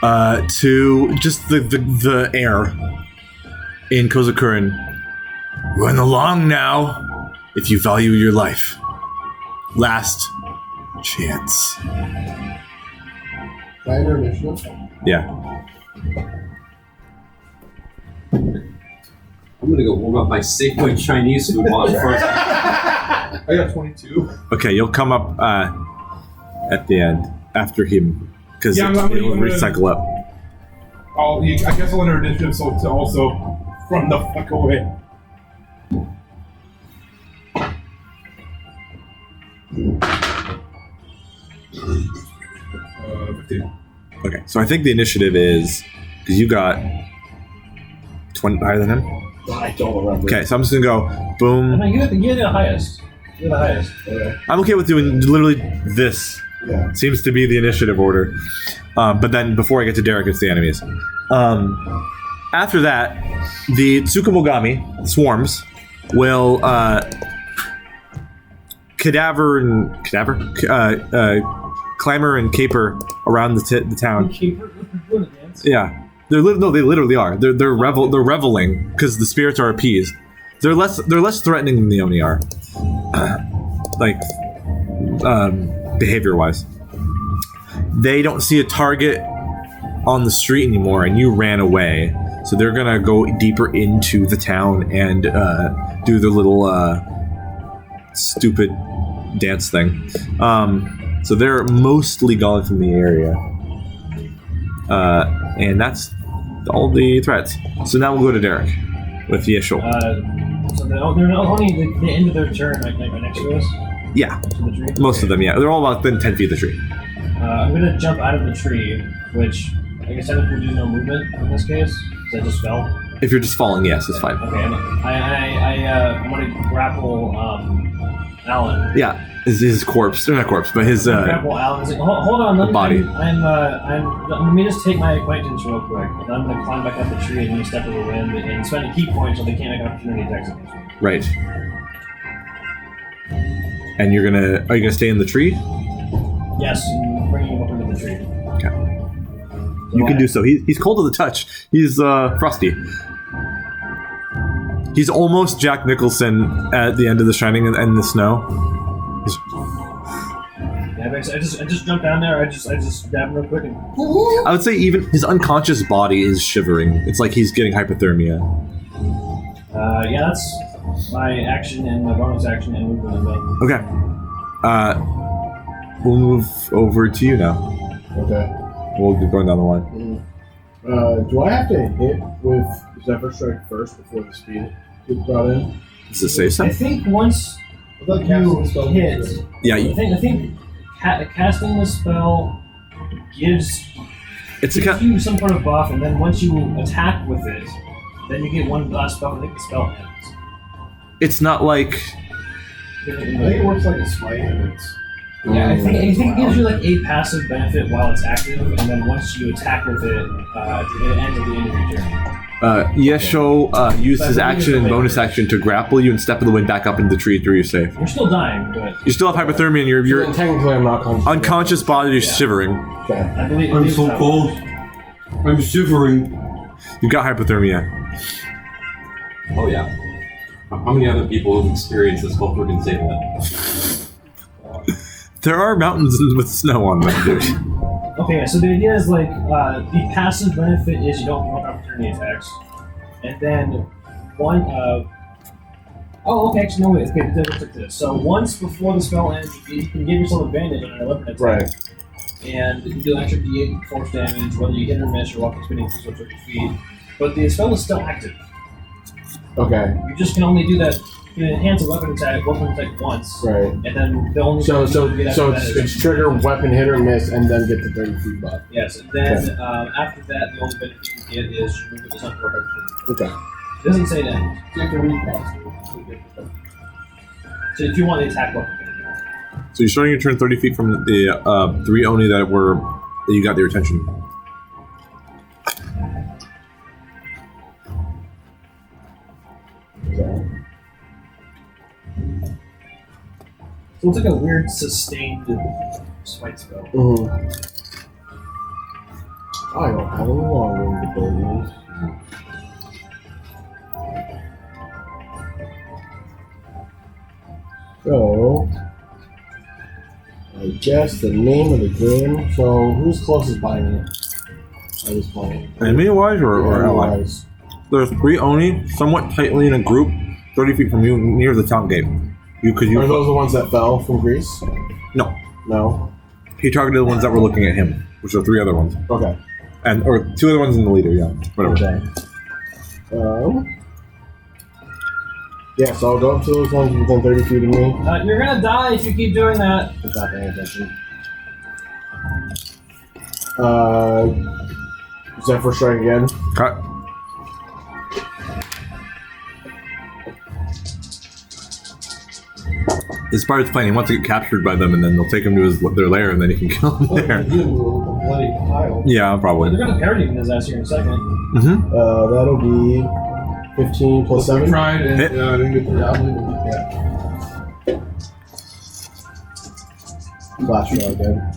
to just the air in Kozakurin, run along now if you value your life. Last chance. Minor initiative. Yeah. I'm gonna go warm up my Safeway Chinese food while I'm frozen. I got 22. Okay, you'll come up at the end after him because Yeah, I'm it'll gonna- recycle up. I guess I'll enter initiative so to also run the fuck away. Uh, 15. Okay, so I think the initiative is because you got 20 higher than him. I don't remember. Okay, so I'm just gonna go boom. No, you're the highest. You're the highest. I'm okay with doing literally this. Yeah. Seems to be the initiative order. But then before I get to Derrick, it's the enemies. After that, the Tsukumogami swarms will clamor and caper around the town. Yeah, they literally are. They're reveling because the spirits are appeased. They're less threatening than the Oni are, behavior wise. They don't see a target on the street anymore, and you ran away. So they're gonna go deeper into the town and do their little stupid dance thing. So they're mostly gone from the area, and that's all the threats. So now we'll go to Derrick with Yeshua. So they're only the end of their turn right next to us. Yeah, To the tree. most of them. Yeah, they're all about within 10 feet of the tree. I'm gonna jump out of the tree, which I guess technically do no movement in this case, because I just fell. If you're just falling, yes, it's fine. Okay, I I'm gonna grapple Alan. Yeah, his corpse. Not corpse, but his Grapple Alan. He's like, hold on, body. Let me just take my acquaintance real quick. And I'm gonna climb back up the tree and use Step of the Wind and spend a key point so they can't make opportunity attacks against me. Right. And are you gonna stay in the tree? Yes, and bringing him up into the tree. Okay. You can do so. He's cold to the touch. He's frosty. He's almost Jack Nicholson at the end of The Shining and the snow. Yeah, I just jumped down there. I just grabbed him real quick and. I would say even his unconscious body is shivering. It's like he's getting hypothermia. Yeah, that's my action and my bonus action and movement. Okay. We'll move over to you now. Okay. We'll get going down the line. Do I have to hit with Zephyr Strike first before the speed gets brought in? Does it say so? I think once I thought you casting the spell hit, was Yeah, I think casting the spell gives it's a gives you some sort of buff, and then once you attack with it, then you get one last spell. I think the spell ends. It's not like I think it works like a smite, and it's. Yeah, I think it gives you like a passive benefit while it's active, and then once you attack with it, it ends at the end of your turn. Yesho used his action and bonus action to grapple you and Step of the Wind back up into the tree through your safe. You're still dying, but You still have hypothermia and your So technically, I'm not conscious. unconscious body is Yeah. shivering. Okay. I believe I'm it's so how it cold. works. I'm shivering. You've got hypothermia. Oh yeah. How many other people have experienced this culture can say that? There are mountains with snow on them, dude. Okay, so the idea is like the passive benefit is you don't provoke opportunity attacks, and then one. Oh, okay. Actually, no wait. Okay, let's take this. So once before the spell ends, you can give yourself advantage on an 11 attack, Right. and you do an extra D8 force damage whether you hit or miss or walking spinning for 30 feet. But the spell is still active. Okay. You just can only do that. You can enhance a weapon attack once, Right. and then the only So thing you get after that is it's trigger, weapon, hit or miss, and then get to 30 feet buff. yes. And then after that, the only benefit you get is you move it to something for opportunity. Okay. It doesn't say that. You have to recast it. So if you want the attack weapon, you can. So you're starting your turn 30 feet from the 3 Oni that you got their attention. Okay. So it's like a weird sustained smite spell. I don't have any long range abilities. So, I guess the name of the game. So, who's closest by me at this point? Enemy-wise or ally? Otherwise, There's 3 Oni, somewhat tightly in a group, 30 feet from you, near the town gate. Are those the ones that fell from Greece? No. No. He targeted the ones that were looking at him, which are 3 other ones. Okay. Or 2 other ones in the leader, yeah. Whatever. Okay. Yeah, so I'll go up to those ones within 30 feet of me. You're gonna die if you keep doing that. It's not paying attention. Zephyr Strike again. Cut. His pirate's plan, he wants to get captured by them and then they'll take him to their lair and then he can kill him there. Bloody pile. Yeah, probably. They're gonna parody his ass here in a second. Mm-hmm. That'll be 15 plus We 7. tried and Hit. I didn't get the job. Yeah. Flash draw again.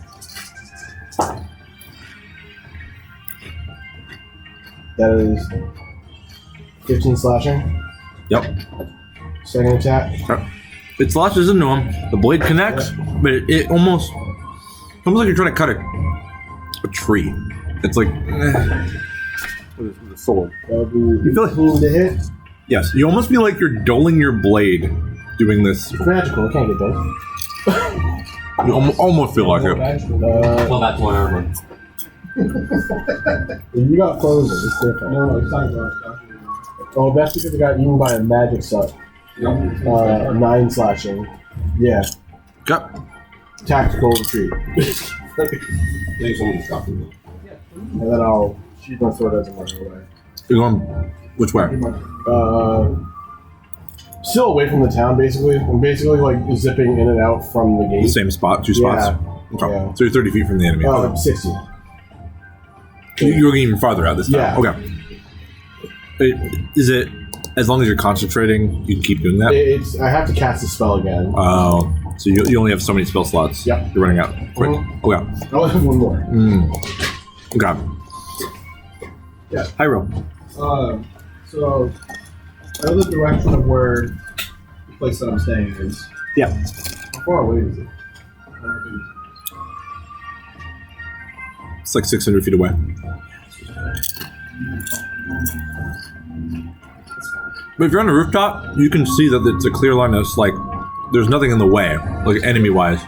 That is 15 slashing. Yep. Second attack. It slashes into him, the blade connects, but it almost like you're trying to cut a tree. It's like with a sword. That'll be You feel like- 15 to hit. Yes, you almost feel like you're doling your blade doing this. It's magical. It can't get done. You almost feel like it. Well, that's my armor. You got frozen. It's different. No, it's not about Oh, that's because it got eaten by a magic suck. 9 slashing. Yeah. Cut. Tactical retreat. I think someone's dropping me. And then I'll shoot my sword as a march away. You're going which way? Still away from the town, basically. I'm basically like zipping in and out from the gate. The same spot, 2 spots. Yeah. Okay. Yeah. So you're 30 feet from the enemy. 60. You're going even farther out this time. Yeah. Okay. Is it as long as you're concentrating, you can keep doing that? It's I have to cast a spell again. Oh, so you only have so many spell slots. Yep. You're running out quick. Okay. I only have one more. Okay. Yeah. Hyro. So I know the direction of where the place that I'm staying is. Yeah. How far away is it? It's like 600 feet away. But if you're on the rooftop, you can see that it's a clear line that's like, there's nothing in the way, like enemy-wise.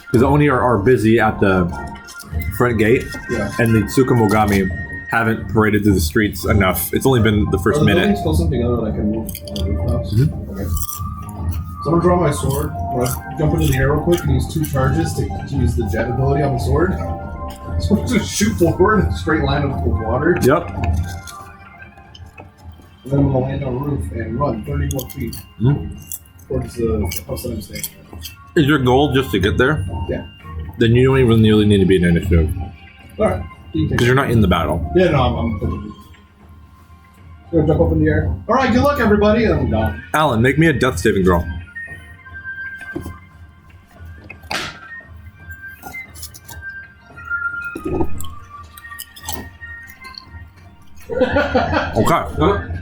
Because the Oni are busy at the front gate, and the Tsukumogami haven't paraded through the streets enough. It's only been the first minute. Buildings close together that I can move on the rooftops? Okay. So I'm gonna draw my sword. I'm gonna jump into the air real quick and use 2 charges to use the jet ability on the sword. So I'm just shoot forward in a straight line of water. Yep. And then I'm gonna land on a roof and run 30 more feet towards the house that I'm staying at. Is your goal just to get there? Yeah. Then you don't even really need to be in initiative. Alright. Because you're not in the battle. Yeah, no, I'm gonna jump up in the air. Alright, good luck everybody, and I'm done. Alan, make me a death saving throw. Okay.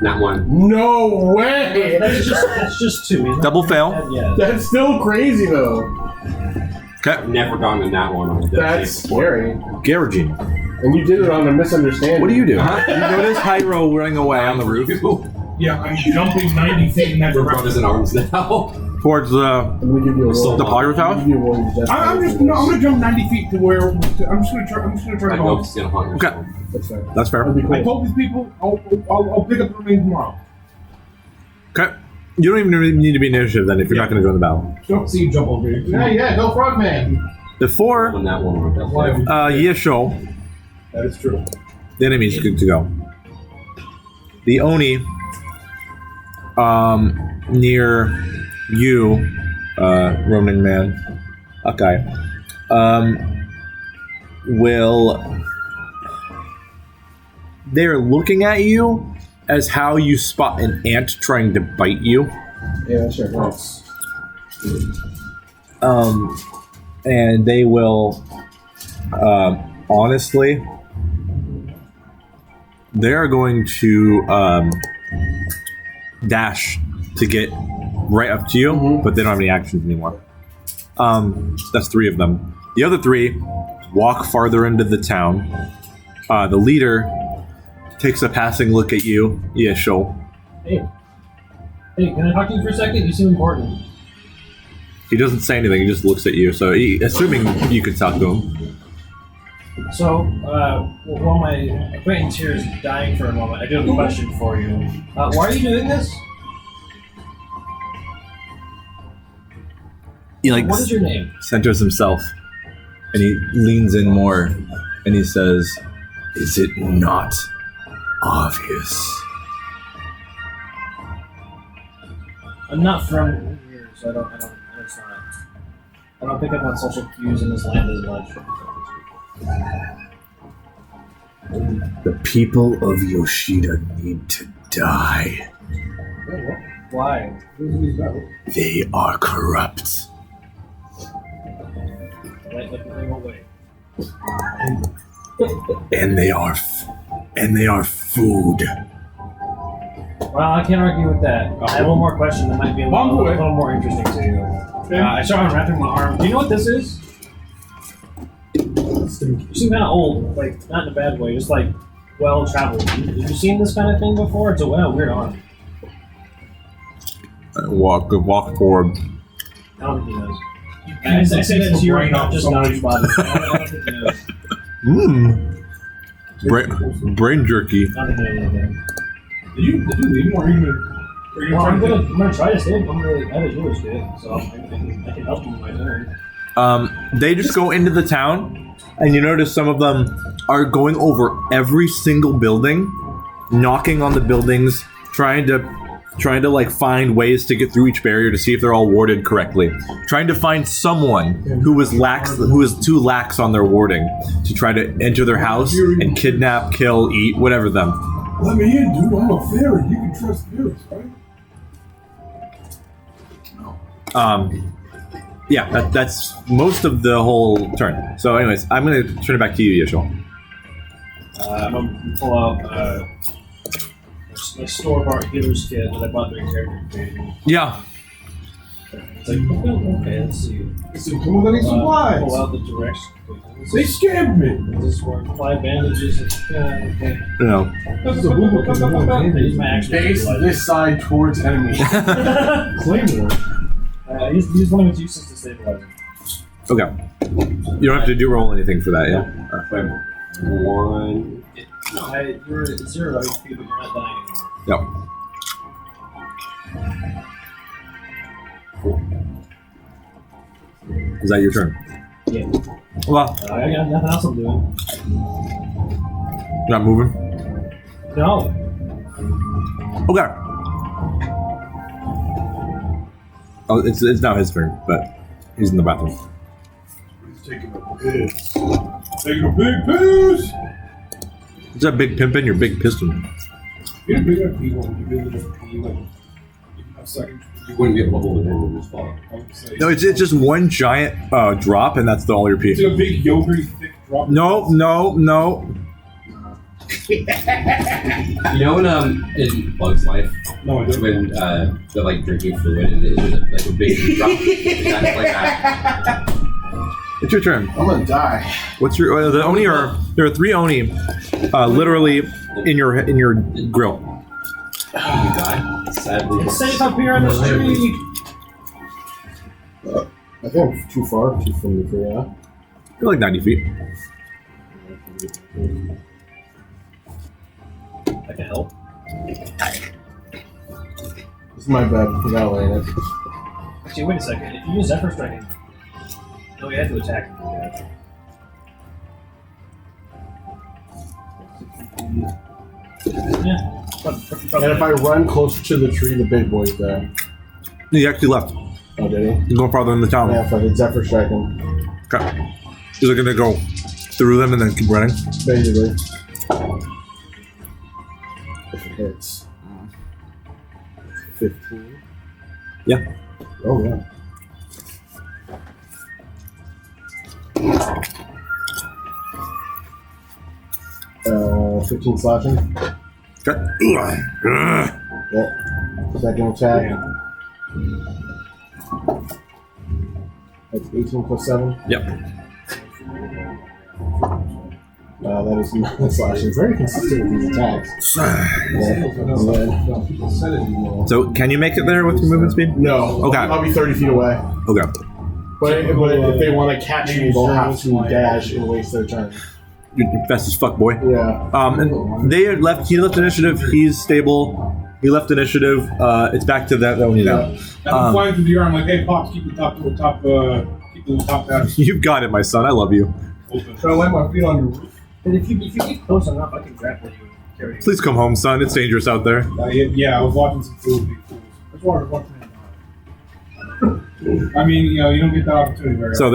Not 1. No way! That's just 2. Isn't Double fail. Yeah. That's still crazy though. Okay. I've never gotten a nat 1 on a death That's save before. scary. Garagine. And you did it on a misunderstanding. What do you do? You notice Hyro running away on the roof Yeah, I'm jumping 90 feet in that We're direction. brothers in arms now. towards the I'm gonna give you a roll. the Poggers I'm house? gonna give you a roll. I'm gonna jump 90 feet to where I'm just gonna try. I to know home. it's gonna haunt your Okay. soul. That's fair. That's fair. That'd be cool. I told these people I'll pick up the remains tomorrow. Okay. You don't even really need to be initiative then if you're not going to join the battle. Don't see you jump over here. Yeah, go Frogman! Before On that 1 on a death save. Yesho, That is true. the enemy's good to go. The Oni, near you, Ronin man, okay, they're looking at you as how you spot an ant trying to bite you. Yeah, sure. Nice. And they will, honestly, they're going to dash to get right up to you, but they don't have any actions anymore. That's 3 of them. The other 3 walk farther into the town. The leader takes a passing look at you. Yeah, sure. Hey, can I talk to you for a second? You seem important. He doesn't say anything. He just looks at you. So, assuming you could talk to him. So, while my acquaintance here is dying for a moment, I do have a question for you. Why are you doing this? He What is your name? centers himself, and he leans in more, and he says, "Is it not obvious?" I'm not from here, so I don't pick up on social cues in this land as much. The people of Yoshida need to die. Why? They are corrupt. Like in what way? And they are food. Well, I can't argue with that. I have one more question that might be a little more interesting to you. I saw him wrapping my arm. Do you know what this is? You seem kind of old, like not in a bad way, just like well traveled. Have you seen this kind of thing before? It's a weird arm. Walk forward. I don't think he knows. I say that to you right now, just knowledge body. I don't think he knows. Brain jerky. I don't think he knows anything. Did you leave or are you Well, trying I'm gonna try to stay. I'm really bad at yours, kid. So I can help you with my turn. They just go into the town, and you notice some of them are going over every single building, knocking on the buildings, trying to like find ways to get through each barrier to see if they're all warded correctly. Trying to find someone who was too lax on their warding to try to enter their house and kidnap, kill, eat, whatever them. Let me in, dude. I'm a fairy. You can trust fairies, right? Yeah, that's most of the whole turn. So anyways, I'm going to turn it back to you, Yishol. I'm going to pull out my store-bought healer's kit that I bought during character creation. Yeah. It's like, okay, let's see. Listen, come with any supplies. Pull out the direction. They scammed me. Is this where 5 bandages? Okay. No. This is a boo-boo. I use my actual Face stabilizer. this side towards enemy. Claymore. I use one of its uses to stabilize him. Okay. You don't have to roll anything for that, yeah? Wait, one. You're at 0 HP, but you're not dying anymore. Yep. Is that your turn? Yeah. Well, I got nothing else I'm doing. you're not moving? No. Okay. Oh, it's now his turn, but he's in the bathroom. He's taking a piss. Taking a big piss. Is that big pimpin'? Your big piston. You're a bigger people. You'd be able to pee like a second. You wouldn't be able to hold it in this spot. I would say. No, it's just one giant drop, and that's all your pee. It's a big yogurt thick drop. No. You know in Bug's Life, No, I don't. when they're like drinking fluid and it's like a big drop, that's like that. It's your turn. I'm gonna die. What's your the Oni are there are 3 Oni, literally in your grill. You die, sadly. It's safe up here on the street. I think I'm too far from the tree, yeah? You're like 90 feet. I can help. This is my bad. I forgot what it is. Actually, wait a second. If you use Zephyr Striking, no, you have to attack. Yeah. And if I run closer to the tree, the big boy's there. He actually left. Oh, did he? He's going farther in the town. Yeah, if I did Zephyr Striking. Okay. He's like gonna go through them and then keep running. Basically. If it hits. 15. Yeah. Oh, yeah. Uh, 15 slashing. Okay. Yep. Second attack. That's 18 plus 7. Yep. That is not slashing. Very consistent with these attacks. People said it anymore. So can you make it there with your movement speed? No. Okay. I'll be 30 feet away. Okay. But if they want to catch me, they'll have to dash and waste their turn. You're fast as fuck, boy. Yeah. And he left initiative. He's stable. He left initiative. It's back to that Oni now. I'm flying through the air. I'm like, hey, Pops, keep the top dash You've got it, my son. I love you. open. Should I lay my feet on your roof? But if you get close enough, I can grapple you and carry you. Please come home, son. It's dangerous out there. Yeah, I was watching some food. Big fools. That's why I was watching it. I mean, you don't get that opportunity very So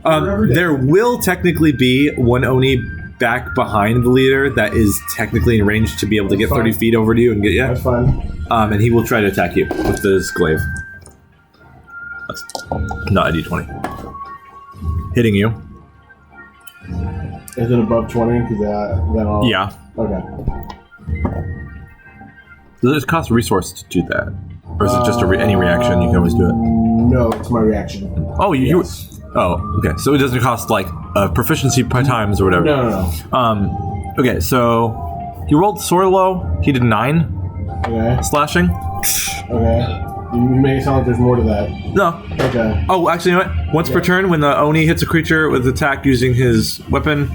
often. there will technically be one Oni back behind the leader that is technically in range to be able to get 30 feet over to you and get you. That's fine. And he will try to attack you with his glaive. That's not a d20. Hitting you. Is it above 20? Because then I'll... Yeah. Okay. Does it cost resource to do that? Or is it just any reaction? You can always do it. No, it's my reaction. Oh, Yes. Oh, okay. So it doesn't cost like proficiency per times or whatever. No. Okay, so you rolled sort of low. He did 9 Okay. slashing. Okay. You make it sound like there's more to that. No. Okay. Oh, actually, you know what? Once per turn, when the Oni hits a creature with attack using his weapon,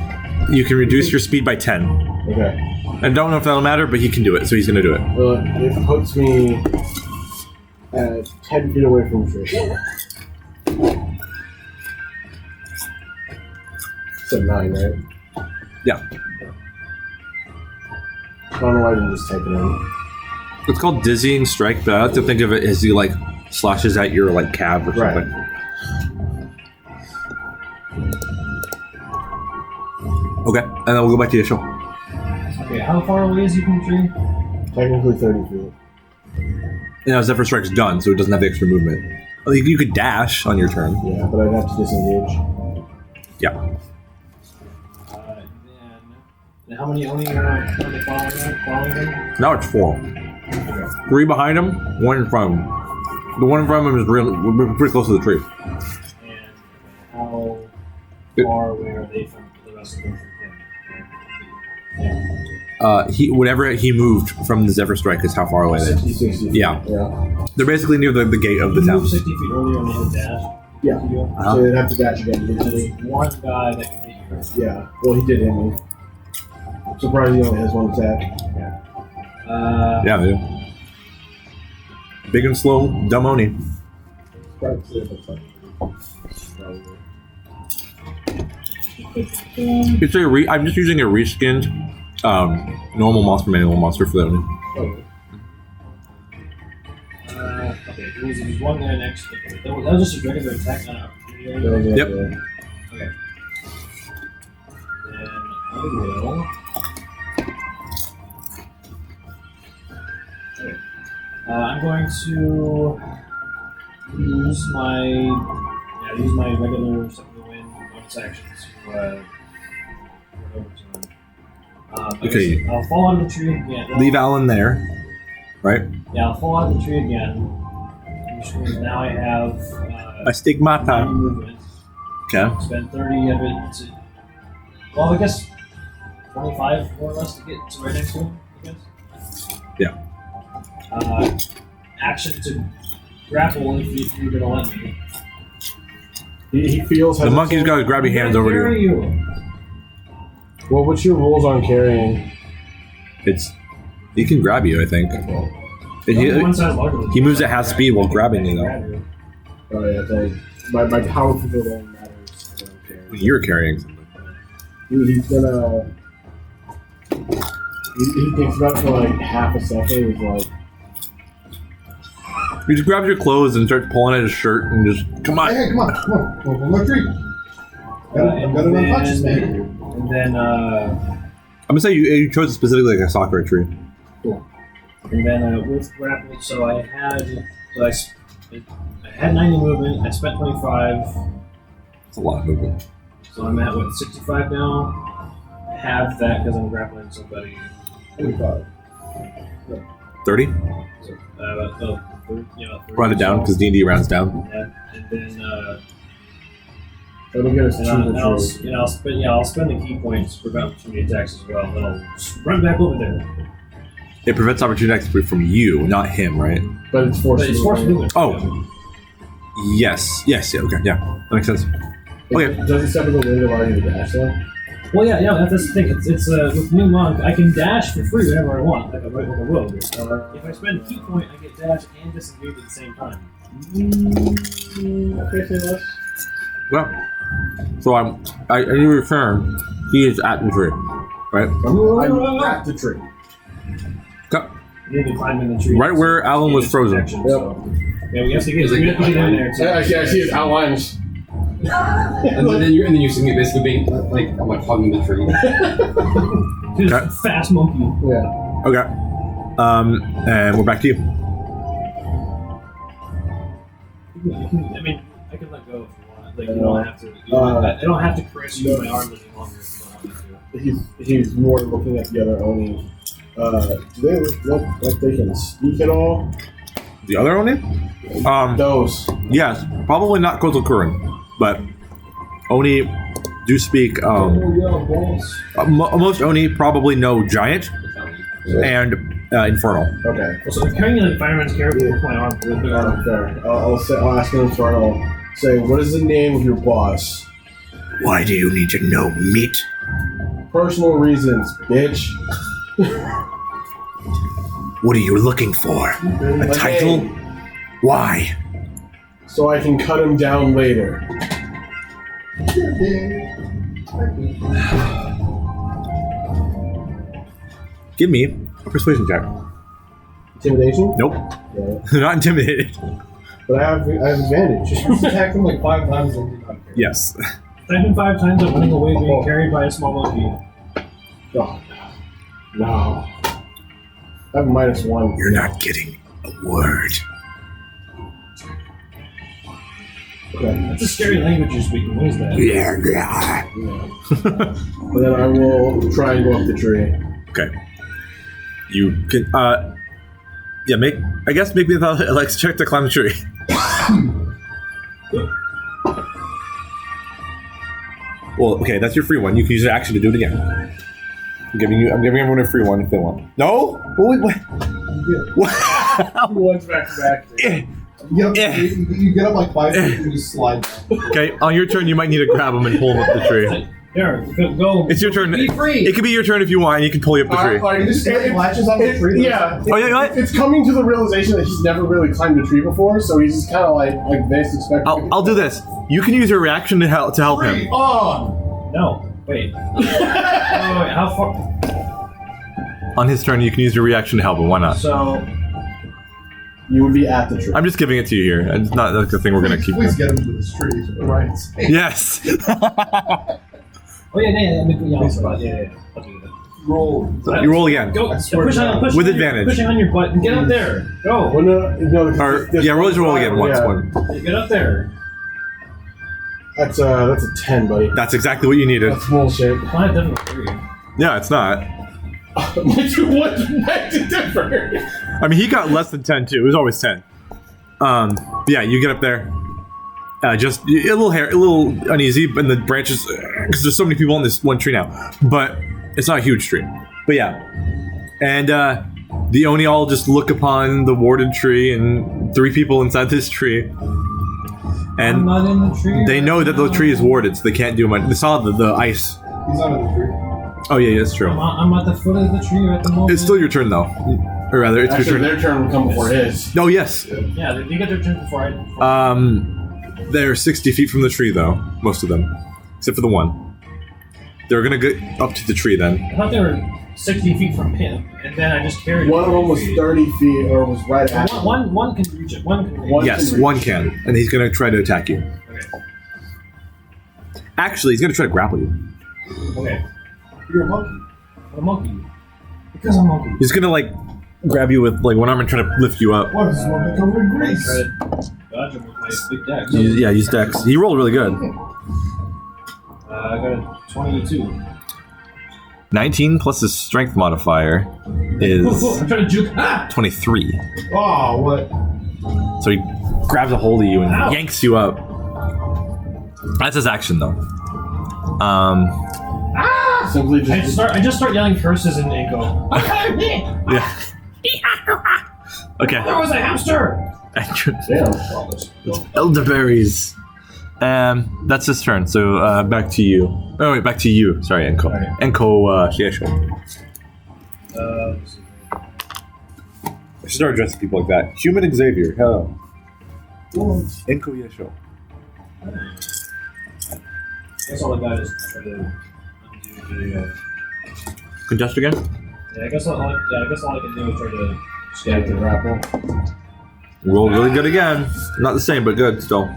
you can reduce your speed by 10. Okay. I don't know if that'll matter, but he can do it, so he's going to do it. Well, it puts me 10 feet away from the tree. So 9, right? Yeah. I don't know why I didn't just type it in. It's called dizzying strike, but I like to think of it as he like slashes at your like calf or Right. something. Okay, and then we'll go back to Yishel. Okay, how far away is he from the tree? Technically 30 feet. And now Zephyr Strike's done, so it doesn't have the extra movement. Well, you could dash on your turn. Yeah, but I'd have to disengage. Yeah. Then how many Oni are following him? Now it's 4. 3 behind him, 1 in front of him. The one in front of him is we're pretty close to the tree. And how far away are they from the rest of them from him? Whenever he moved from the Zephyr Strike is how far away they are. 60 feet. Yeah. Yeah. They're basically near the gate of the He town. moved 60 feet earlier and they hit dash. Yeah. Uh-huh. So they'd have to dash again. There's one guy that can hit you. Yeah. Well, he did hit me. I'm surprised he only has 1 attack. Yeah, they do. Big and slow, dumb Oni. It's I'm just using a reskinned normal monster manual monster for that Oni. Okay, there's one guy next. That was just a regular attack, not an opportunity. Yep. Okay. Then I will. Okay. I'm going to use my regular step of the wind bonus action to run over to him. Okay. I'll fall out of the tree again. Leave Alan there, right? Yeah, I'll fall out of the tree again. Which means now I have A stigmata. 90 movement. Okay. Spend 30 of it to. Well, I guess 25 more or less to get to right next to him, I guess. Yeah. Action to grapple if you're gonna let me. He feels The monkey's got his grabby hands over Where are you. you? Well, what's your rules on carrying? He can grab you, I think. One size larger than he you. moves at half speed while grabbing you, though. Grab you. Oh yeah, so my powerful only matters. When I'm carrying. You're carrying something. He's gonna. He thinks about it for like half a second. He's like, He just grabs your clothes and starts pulling at his shirt and just, come on. Hey, come on. Go on my tree. And Got an unconscious man. And then, I'm gonna say you chose specifically like a sakura tree. with grapple, so I had 90 movement. I spent 25. It's a lot of movement. So I'm at 65 now. I have that because I'm grappling somebody. 25. 30? So, 30. Round it down because D&D rounds down. And then, That'll get us to I'll spend the key points to prevent opportunity attacks as well. Then I'll just run back over there. It prevents opportunity attacks from you, not him, right? But it's forced. But it's forced movement. Oh. Yes, yeah, okay, yeah. That makes sense. Okay. Does it step in the wind allow you to dash though? Well, yeah, that's the thing. It's with New Monk, I can dash for free whenever I want, like a rogue. If I spend a key point, I get dash and disengage at the same time. Okay, say less. Well, so I reaffirm he is at the tree, right? I'm at the tree. Okay. You need to climb in the tree. Right where Alan was frozen. Protection, so. Yeah, we have to get in there too. I see his outlines. And then you see me basically being like hugging the tree. Just Okay. fast monkey. Yeah. Okay. And we're back to you. I mean, I can let go if you want. Like, you don't have to. I don't have to caress you with my arms any longer if you don't want me to. He's more looking at the other Oni. Do they look like they can speak at all? The other Oni? Those. Yes, probably not Kotokurin, but Oni do speak. Most Oni probably know Giant and Infernal. Okay. So if carrying like fireman's carry with my arm, with my arm. Fair. I'll ask him Infernal. Say, what is the name of your boss? Why do you need to know meat? Personal reasons, bitch. What are you looking for? A My title? name, Why? so I can cut him down later. Give me a persuasion check. Intimidation? Nope. Yeah. They're not intimidated. But I have advantage. Just attacked him like 5 times and did not care. Yes. I've been 5 times of running away being carried by a small monkey. God. No. I have a -1. You're not getting a word. Okay. That's a scary language you're speaking. What is that? Yeah. But then I will try and go up the tree. Okay. You can, yeah, make me a Alex check to climb the tree. Well, okay, that's your free one. You can use your action to do it again. I'm giving everyone a free one if they want. No? What? One's back to back. You get up like 5 feet and you slide down. Okay, on your turn, you might need to grab him and pull him up the tree. There, go. It's your turn. Be free. It could be your turn if you want, and you can pull you up the tree. Are you just latches on the tree? Yeah. Oh, yeah, what? It's coming to the realization that he's never really climbed a tree before, so he's just kind of like this, expecting. I'll do this. You can use your reaction to help him. On! No, wait. Wait, how far? On his turn, you can use your reaction to help him. Why not? So, You would be at the tree. I'm just giving it to you here. It's not like the thing we're gonna keep. Please get him to this tree. Right. Yes. oh yeah, I'll do that. Roll. You roll again. Go, I swear push to on, God. push With on advantage. Pushing on your butt and get up there. Go. Well, no, Or, there's yeah, roll your roll again. Once. yeah. One. Get up there. That's a 10, buddy. That's exactly what you needed. That's bullshit. Why it doesn't hear you? Yeah, it's not. What's the difference? I mean, he got less than 10 too. It was always 10. Yeah, you get up there. Just a little uneasy in the branches because there's so many people on this one tree now. But it's not a huge tree. But yeah, and the Oni all just look upon the warded tree and 3 people inside this tree, I'm and not in the tree. they know that the tree is warded, so they can't do much. They saw the ice. He's out of the tree. Oh yeah, that's true. I'm at the foot of the tree at the moment. It's still your turn though, or rather, it's Actually, your turn. their turn will come before his. Oh yes. Yeah, they get their turn before I. They're 60 feet from the tree, though. Most of them. Except for the one. They're gonna get up to the tree, then. I thought they were 60 feet from him, and then I just carried. One of them was 30 feet, or was right at him. One can reach it. One can reach One it. Yes, can reach. one can. And he's gonna try to attack you. Okay. Actually, he's gonna try to grapple you. Okay. You're a monkey. I'm a monkey. Because I'm a monkey. He's gonna, like, grab you with, like, one arm and try to lift you up. What is this monkey covered in Try grease? to dodge him with my big deck. Use Dex. He rolled really good. I got a 22. 19 plus his strength modifier is I'm trying to juke. Ah! 23. Oh, what? So he grabs a hold of you and Ow. yanks you up. That's his action, though. Simply I just. start yelling curses and go. Yeah. Okay. There was a hamster. Damn. Elderberries. That's his turn. So back to you. Oh wait, back to you. Sorry, Enko. Alright. Enko Shiesho. I should start addressing people like that. Human Xavier. Hello. Enko Yesho. That's all I got is try to undo the. Contest again? Yeah, I guess all I can do is try to Stab the grapple. Rolled really good again. Not the same, but good still.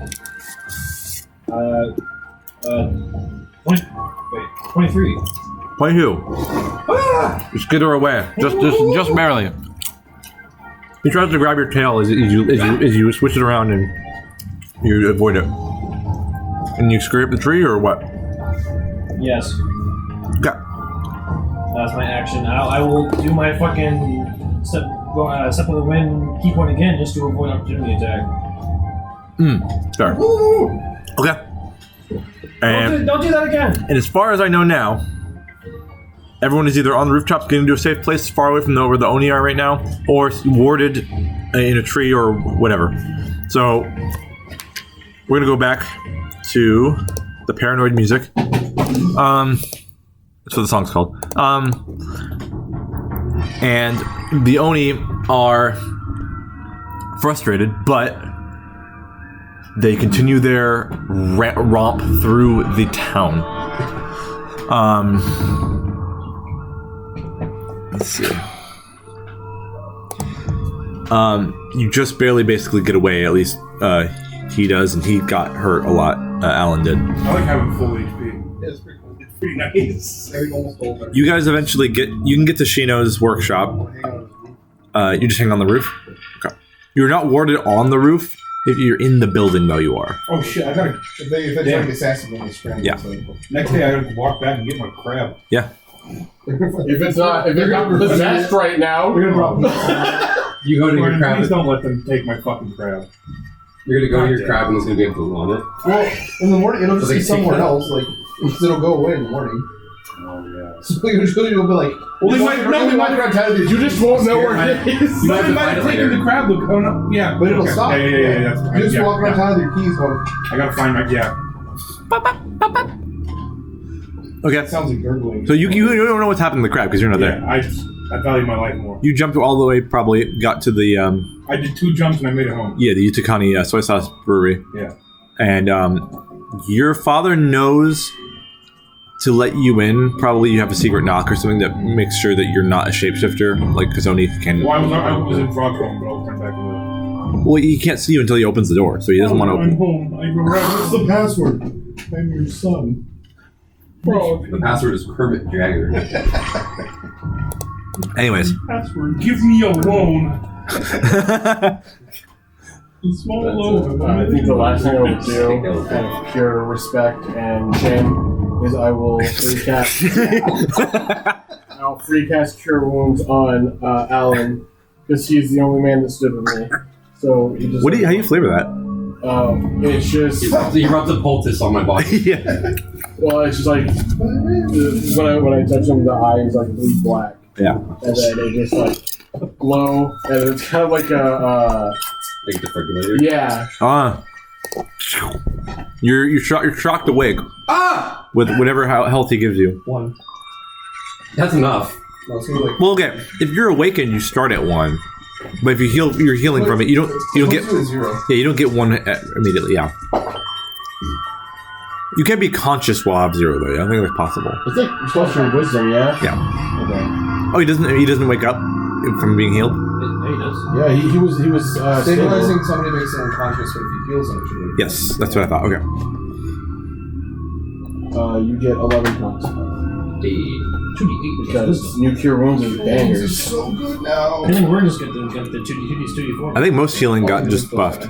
23. 22. Just get her away. Just barely. He tries to grab your tail as you switch it around and you avoid it. And you scrape the tree or what? Yes, Okay. that's my action. I will do my fucking step of the wind, keep one again just to avoid opportunity attack. Sure. Okay. And, Don't do that again. and as far as I know now, everyone is either on the rooftops getting to a safe place far away from where the Oni are right now, or warded in a tree or whatever. So we're gonna go back to the paranoid music. That's what the song's called. And the Oni are frustrated, but they continue their romp through the town. Let's see. You just barely basically get away. At least he does, and he got hurt a lot. Alan did. I like having full HP. Yeah, it's pretty cool. It's pretty nice. I think almost all of You guys eventually you can get to Shino's workshop. You just hang on the roof. Okay. You're not warded on the roof. If you're in the building, though, you are. Oh shit! I gotta. If they try to assassinate me, scramble. Yeah. Next day, I gotta walk back and get my crab. Yeah. If it's not possessed right now, We're gonna drop them. You go to your crab. Please don't let them take my fucking crab. You're gonna go to your crab and there's gonna be a balloon on it. Well, in the morning, it'll just So be they somewhere take it? else. Like, it'll go away in the morning. Oh yeah. So you're just gonna be like, Well, they you might- walk around town with your you just won't know where it is. You have to might find have it taken later. the crab. Look, oh no, yeah, But it'll okay. stop. Yeah. That's You just yeah, walk around yeah. town with your keys going, I gotta find my Okay. that sounds like gurgling. So you don't know what's happened to the crab because you're not there. I value my life more. You jumped all the way, probably got to the I did 2 jumps and I made it home. the Utakani soy sauce brewery. Yeah. And your father knows to let you in. Probably you have a secret knock or something that makes sure that you're not a shapeshifter, like Kazoni can. Well, I was in frog form, but I'll turn back to the. Well, he can't see you until he opens the door, so he doesn't want to I'm open. home. I go right. What's the password? I'm your son. Frog. The password is Kermit Jagger. Anyways, Password. Give me a loan. A small loan. I think the last thing I would do, out of pure respect and shame, is I will free cast. I'll free cast Cure Wounds on Alan because he's the only man that stood with me. So he just. how do you flavor that? It's just. He rubs a poultice on my body. Yeah. Well, it's just like when I touch him, the eyes like bleed black. Yeah. And then they just like glow, and it's kind of like a Like defibrillator. yeah. You're shocked awake with whatever health he gives you. 1. That's enough. No, it's gonna be like. Well, okay. If you're awakened, you start at 1. But if you're healing from it. You don't get. It's 0. Yeah, you don't get 1 immediately. Yeah. You can't be conscious while have 0 though. Yeah, I think that's possible. I think you're supposed to have wisdom, yeah. Yeah. Okay. Oh, he doesn't wake up from being healed. Yeah, he does. Yeah, he was Stabilizing somebody makes them unconscious, but if he heals them, it should be. Yes, that's what I thought. Okay. You get 11 points 2d8 because new Cure Wounds is This is bangers. so good now. And then we're just got the 2d4. I think most healing got just buffed.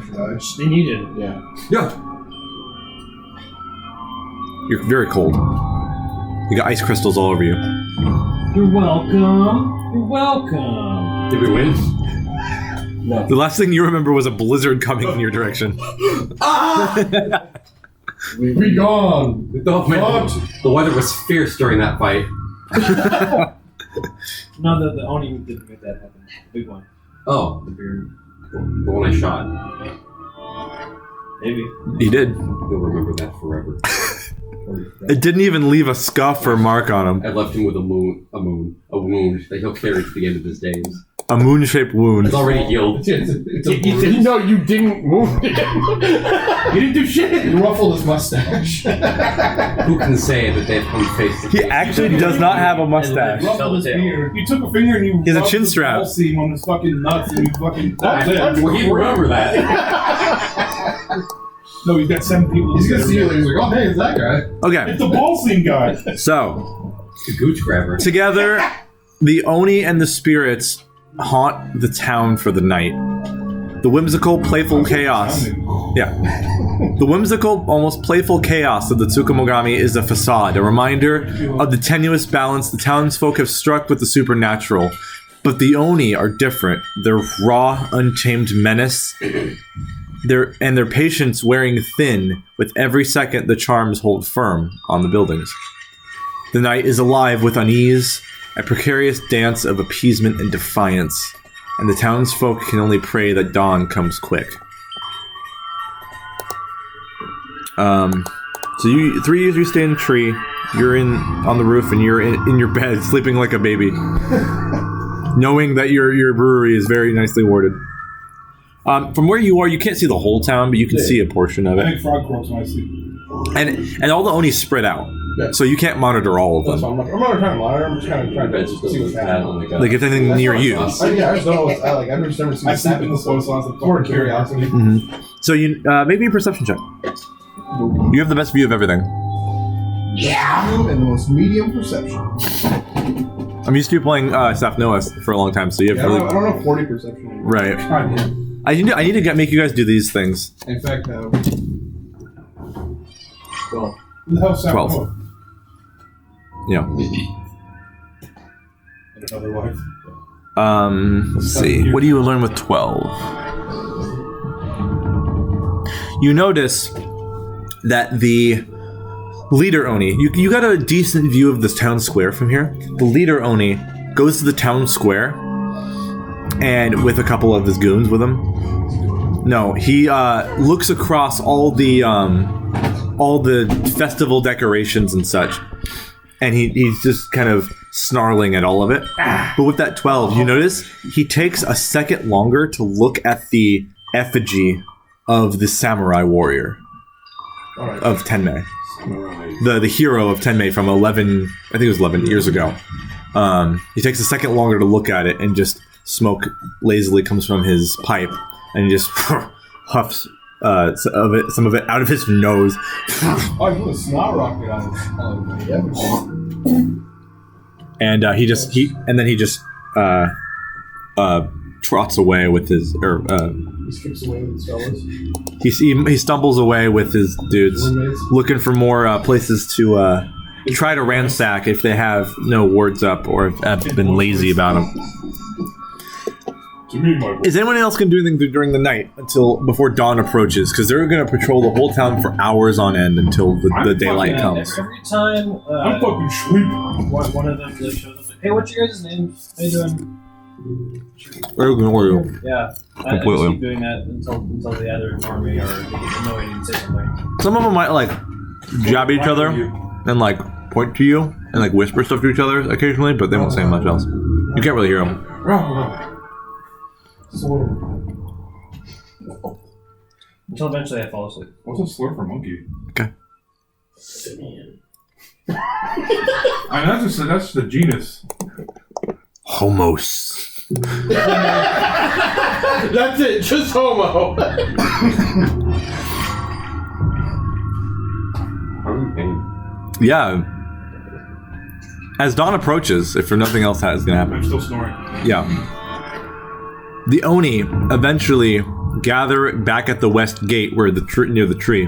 They needed. Yeah. Yeah. You're very cold. You got ice crystals all over you. You're welcome. You're welcome. Did we win? No. The last thing you remember was a blizzard coming in your direction. Be gone. The weather was fierce during that fight. No, the Oni didn't make that happen. The big one. Oh, The beard. the one I shot. Maybe. He did. You'll remember that forever. It didn't even leave a scuff or mark on him. I left him with a wound that he'll carry to the end of his days. A moon-shaped wound. It's already healed. It's a No, you didn't move it. You didn't do shit. You ruffled his mustache. Who can say that they've come face to He face? actually does not have a mustache. Ruffled his beard. You took a finger and you He has a rubbed chin the strap. ball seam on his fucking nuts and you fucking. Well, he remember that. No, he's got 7 people. He's gonna see you. He's like, oh, hey, it's that guy. Okay, It's the ball seam guy. so The gooch grabber. together, the Oni and the spirits haunt the town for the night. The whimsical, playful chaos. Yeah. The whimsical, almost playful chaos of the Tsukumogami is a facade, a reminder of the tenuous balance the townsfolk have struck with the supernatural. But the Oni are different. Their raw, untamed menace, their patience wearing thin with every second the charms hold firm on the buildings. The night is alive with unease, a precarious dance of appeasement and defiance, and the townsfolk can only pray that dawn comes quick. So you stay in a tree, you're on the roof, and you're in your bed, sleeping like a baby, knowing that your brewery is very nicely warded. From where you are, you can't see the whole town, but you can see a portion of I it. think frog croaks when I sleep. And all the Onis spread out. Yeah. So you can't monitor all of That's them. fine. I'm not trying to monitor. I'm just kind of trying It to just see doesn't what's add happening. on the Like if anything near you. Yeah, I just don't know what's. I've just never seen. I sleep in the soil, so I was For curiosity. So you maybe a perception check. You have the best view of everything. Yeah. And the most medium perception. I'm used to playing Saf Noah for a long time, so you have Yeah, really I don't know 40 perception. Anymore. right. God, yeah. I need to make you guys do these things. In fact, Who the hell's Sam 12. Noah? Yeah. And another wife. Let's see. What do you learn with 12? You notice that the leader Oni, you got a decent view of this town square from here. The leader Oni goes to the town square and with a couple of his goons with him. No, he looks across all the festival decorations and such. And he's just kind of snarling at all of it. But with that 12, you notice he takes a second longer to look at the effigy of the samurai warrior of Tenmei. The hero of Tenmei from 11, I think it was 11 years ago. He takes a second longer to look at it, and just smoke lazily comes from his pipe, and he just huffs some of it out of his nose. oh, you put a snot rocket on it. And he just trots away with his He skips away with his fellas. he stumbles away with his dudes, Roommates. looking for more places to try to ransack if they have no wards up or have been lazy about them. To me, my boy. Is anyone else going to do anything during the night before dawn approaches? Because they're going to patrol the whole town for hours on end until the daylight comes. Every time I'm fucking sleeping. one of them really shows up, like, hey, what's your guys' names? How you doing? They're ignore you. Yeah, I just Completely. keep doing that until they either ignore me or they get annoyed and say something. Some of them might like jab each other and like point to you and like whisper stuff to each other occasionally, but they won't say much else. You can't really hear them. Until eventually I fall asleep. What's a slur for monkey? Okay. I mean, that's the genus. Homos. That's it, just homo. Yeah. As dawn approaches, if nothing else is going to happen. I'm still snoring. Yeah. The Oni eventually gather back at the west gate where near the tree.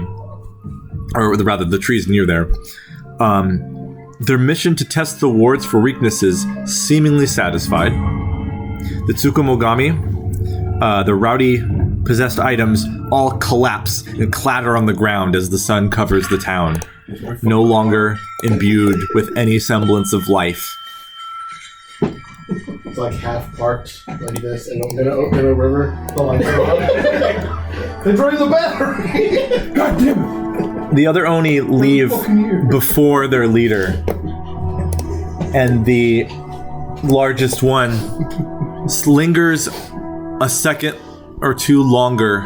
Or rather, the tree's near there. Their mission to test the wards for weaknesses seemingly satisfied. The Tsukumogami, the rowdy possessed items, all collapse and clatter on the ground as the sun covers the town, no longer imbued with any semblance of life. It's like half parked like this in a river. The lights are on. They drain the battery. God damn it! The other Oni leave before their leader, and the largest one lingers a second or two longer,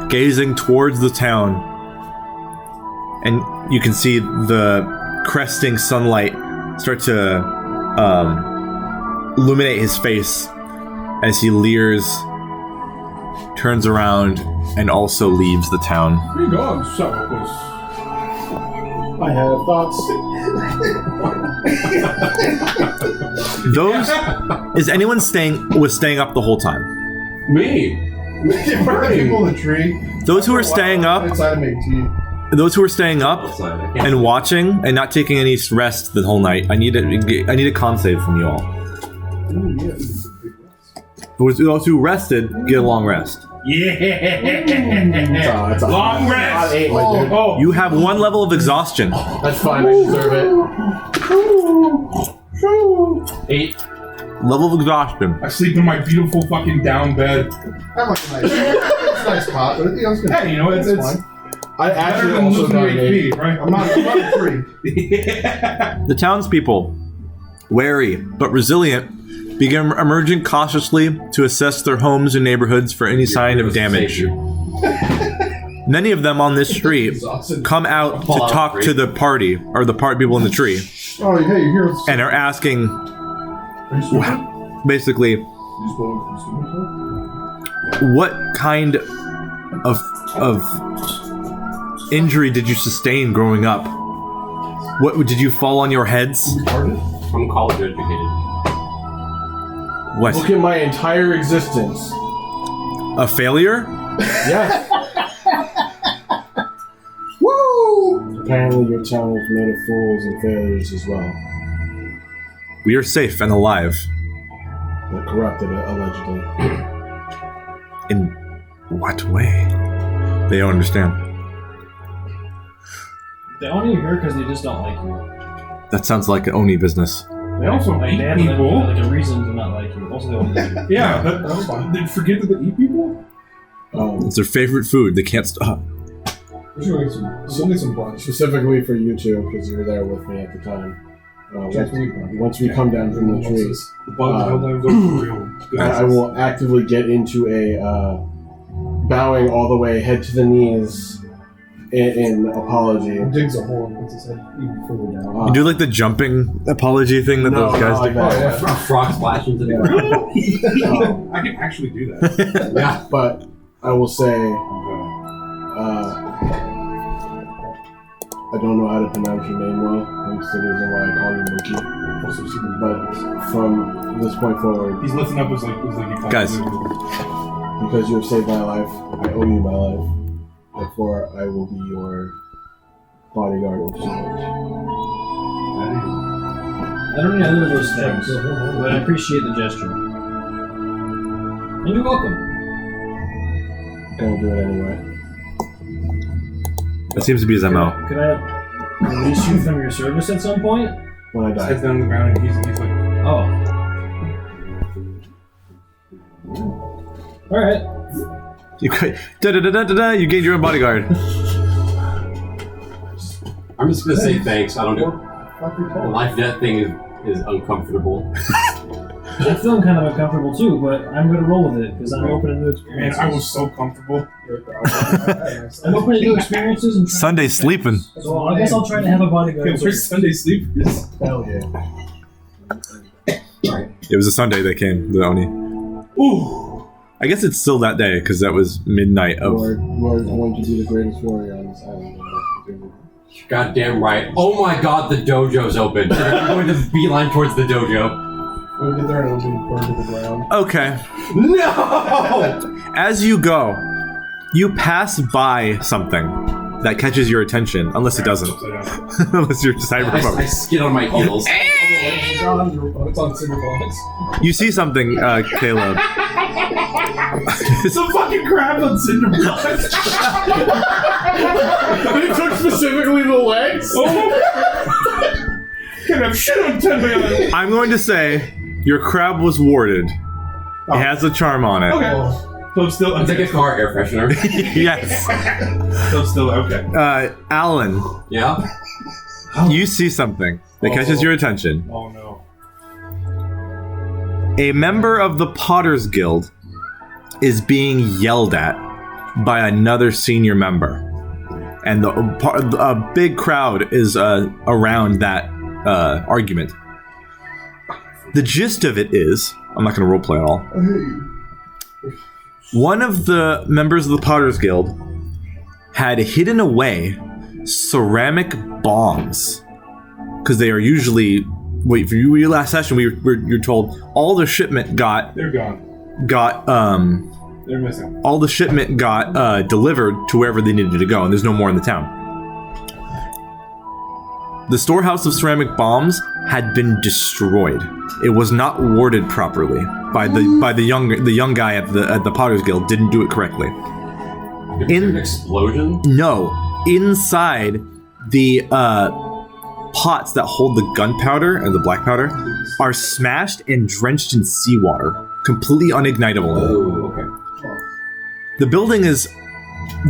gazing towards the town, and you can see the cresting sunlight start to illuminate his face as he leers, turns around, and also leaves the town. Where you going, son of a puss? I have thoughts. Is anyone staying up the whole time? Me. People in the tree. Those who are staying up, Inside to make tea. those who are staying up Outside, I can't- and watching and not taking any rest the whole night, I need a con save from you all. Ooh, yeah. Those who rested get a long rest. It's a Long rest. hot 8, my dude. Oh, You have one level of exhaustion. That's fine. I deserve it. 8. Level of exhaustion. I sleep in my beautiful fucking down bed. I like a nice, it's a nice pot, but it's gonna. Hey, you know, it's fine. I better actually than also losing got your an 8. HP, right? I'm not a tree. The townspeople, wary but resilient, begin emerging cautiously to assess their homes and neighborhoods for any sign of damage. Many of them on this street come out to talk to the party, or the party people in the tree, Oh, hey, you're here. and are asking, Are you swimming? basically, You just going from swimming pool? what kind of injury did you sustain growing up? What did you fall on your heads? Retarded? I'm college educated. What? Look at my entire existence. A failure? Yes. Woo! Apparently your town is made of fools and failures as well. We are safe and alive. But corrupted, allegedly. In what way? They don't understand. They only are here because they just don't like you. That sounds like Oni business. They also Like, eat they have people. like a reason to not like you. Also, they only eat you. Yeah, that's fine. They forget that they eat people? It's their favorite food. They can't stop. We should make some brunch. Specifically for you two, because you were there with me at the time. Once we come down from the trees, The bugs sometimes are real. I will actively get into a bowing all the way, head to the knees, in apology. Digs a hole and puts his head even further down. You do like the jumping apology thing that No, those guys not do? like that. Oh, yeah. A frog splash into the Yeah. ground. I can actually do that. Yeah. But I will say, I don't know how to pronounce your name well. That's the reason why I call you Mookie. But from this point forward, He's lifting up his like you Guys. because you have saved my life, I owe you my life. Therefore, I will be your bodyguard of sorts. I don't know either of those things, but I appreciate the gesture. And you're welcome. I'm gonna do it anyway. That seems to be his MO. Could I release you from your service at some point? When I die. Heads down on the ground and he's like, Oh. Alright. You you gained your own bodyguard. I'm just gonna say thanks. I don't do the life death thing is uncomfortable. I feel kind of uncomfortable too, but I'm gonna roll with it because I'm open to new man, experiences. I was so comfortable. I'm open to new experiences and Sunday's sleeping. So I guess I'll try to have a bodyguard. Okay, where's Sunday sleepers? Hell yeah. It was a Sunday that came, the Oni. Ooh. I guess it's still that day, because that was midnight of... We're going to be the greatest warrior on this island. Goddamn right. Oh my god, the dojo's open. I'm going to beeline towards the dojo. When we get there, it'll be burned to the ground. Okay. No! As you go, you pass by something that catches your attention, unless it doesn't. Unless you're cyber I focused. skid on my heels. It's on cinder blocks. You see something, Caleb. It's a fucking crab on cinder blocks. They took specifically the legs? Can have shit on 10 million. I'm going to say your crab was warded. It has a charm on it. Okay. So I'm still. It's like a car air freshener. Yes. So I'm still okay. Alan, Yeah? you see something that catches your attention. Oh no. A member of the Potter's Guild is being yelled at by another senior member. And a big crowd is around that argument. The gist of it is, I'm not going to roleplay at all. One of the members of the Potter's Guild had hidden away ceramic bombs. Because they are usually... Wait, for your last session, you're told all the shipment They're gone. They're missing. all the shipment got delivered to wherever they needed to go, and there's no more in the town. The storehouse of ceramic bombs had been destroyed. It was not warded properly by the young guy at the Potter's Guild. Didn't do it correctly. An explosion? No, inside the pots that hold the gunpowder and the black powder are smashed and drenched in seawater, completely unignitable. Oh, okay. The building is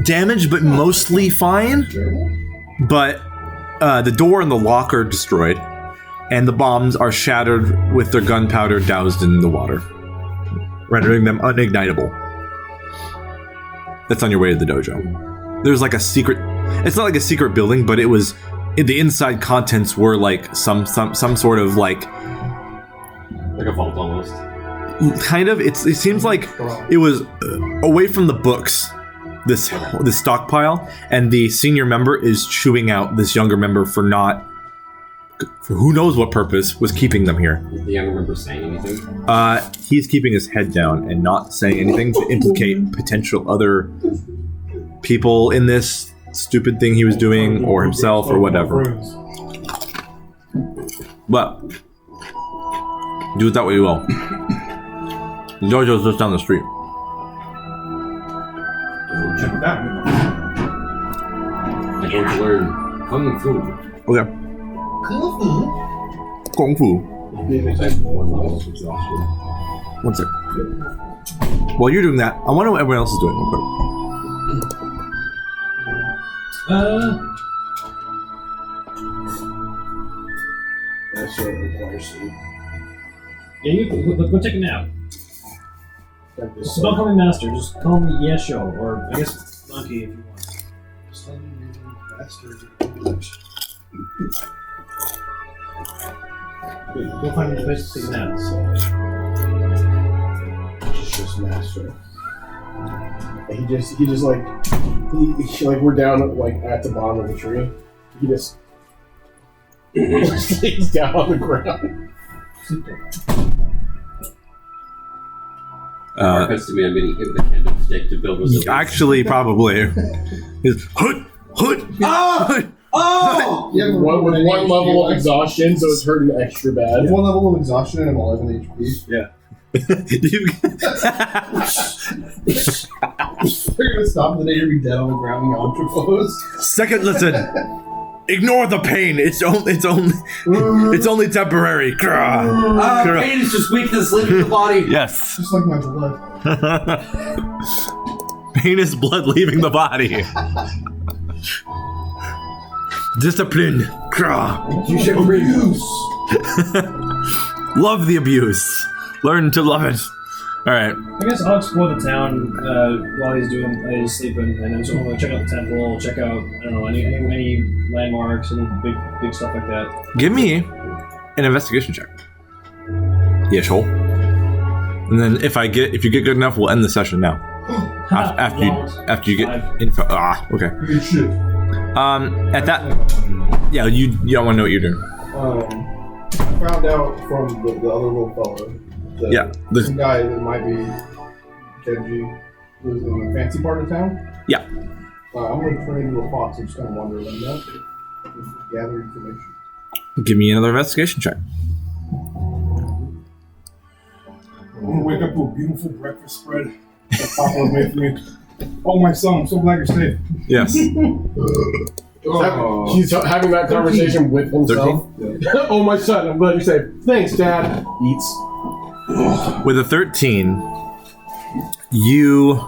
damaged, but mostly fine. But the door and the lock are destroyed, and the bombs are shattered with their gunpowder doused in the water, rendering them unignitable. That's on your way to the dojo. there's like a secret. It's not like a secret building, but it was. The inside contents were like some sort of like a vault almost. Kind of. It seems like it was away from the books. This stockpile, and the senior member is chewing out this younger member for who knows what purpose was keeping them here. Is the younger member saying anything? He's keeping his head down and not saying anything to implicate potential other people in this stupid thing he was doing, or himself, or whatever. But do it that way you will. Jojo's just down the street. Check it out. I'm going to learn Kung Fu. Okay. Kung Fu. One sec. While you're doing that, I wonder what everyone else is doing real quick. That's what requires sleep. Yeah, you go take a nap. It's not call me master, just call me Yesho, or I guess Monkey if you want. Go find me a place to take a nap. Just master. He just like we're down like at the bottom of the tree. He just lays down on the ground. Has to be a mini hit with a candlestick to build resilience. Actually, probably. He's hood. Oh! Yeah, with one level of exhaustion, so it's hurting extra bad. One level of exhaustion and 11 HP. You- They're gonna stop the day you're gonna be dead on the ground in the ultra pose. Second, listen. Ignore the pain. It's only temporary. Grah. Pain is just weakness leaving the body. Yes. Just like my blood. Pain is blood leaving the body. Discipline. Grah. You should abuse. Love the abuse. Learn to love it. All right. I guess I'll explore the town while he's sleeping, and then so we'll check out the temple, check out I don't know any landmarks, any big stuff like that. Give me an investigation check. Yes, hole. And then if you get good enough, we'll end the session now. After you get info. Okay. Good shit. At that, yeah, you don't want to know what you're doing. I found out from the other little fella that some guy that might be Genji lives in the fancy part of town. Yeah. I'm going to turn into a fox and just kind of wander around that. Just gather information. Give me another investigation check. I'm gonna wake up to a beautiful breakfast spread that Papa made for me. Oh, my son, I'm so glad you're safe. Yes. He's having that conversation with himself. Oh, my son, I'm glad you're safe. Thanks, Dad. Eats. With a 13, you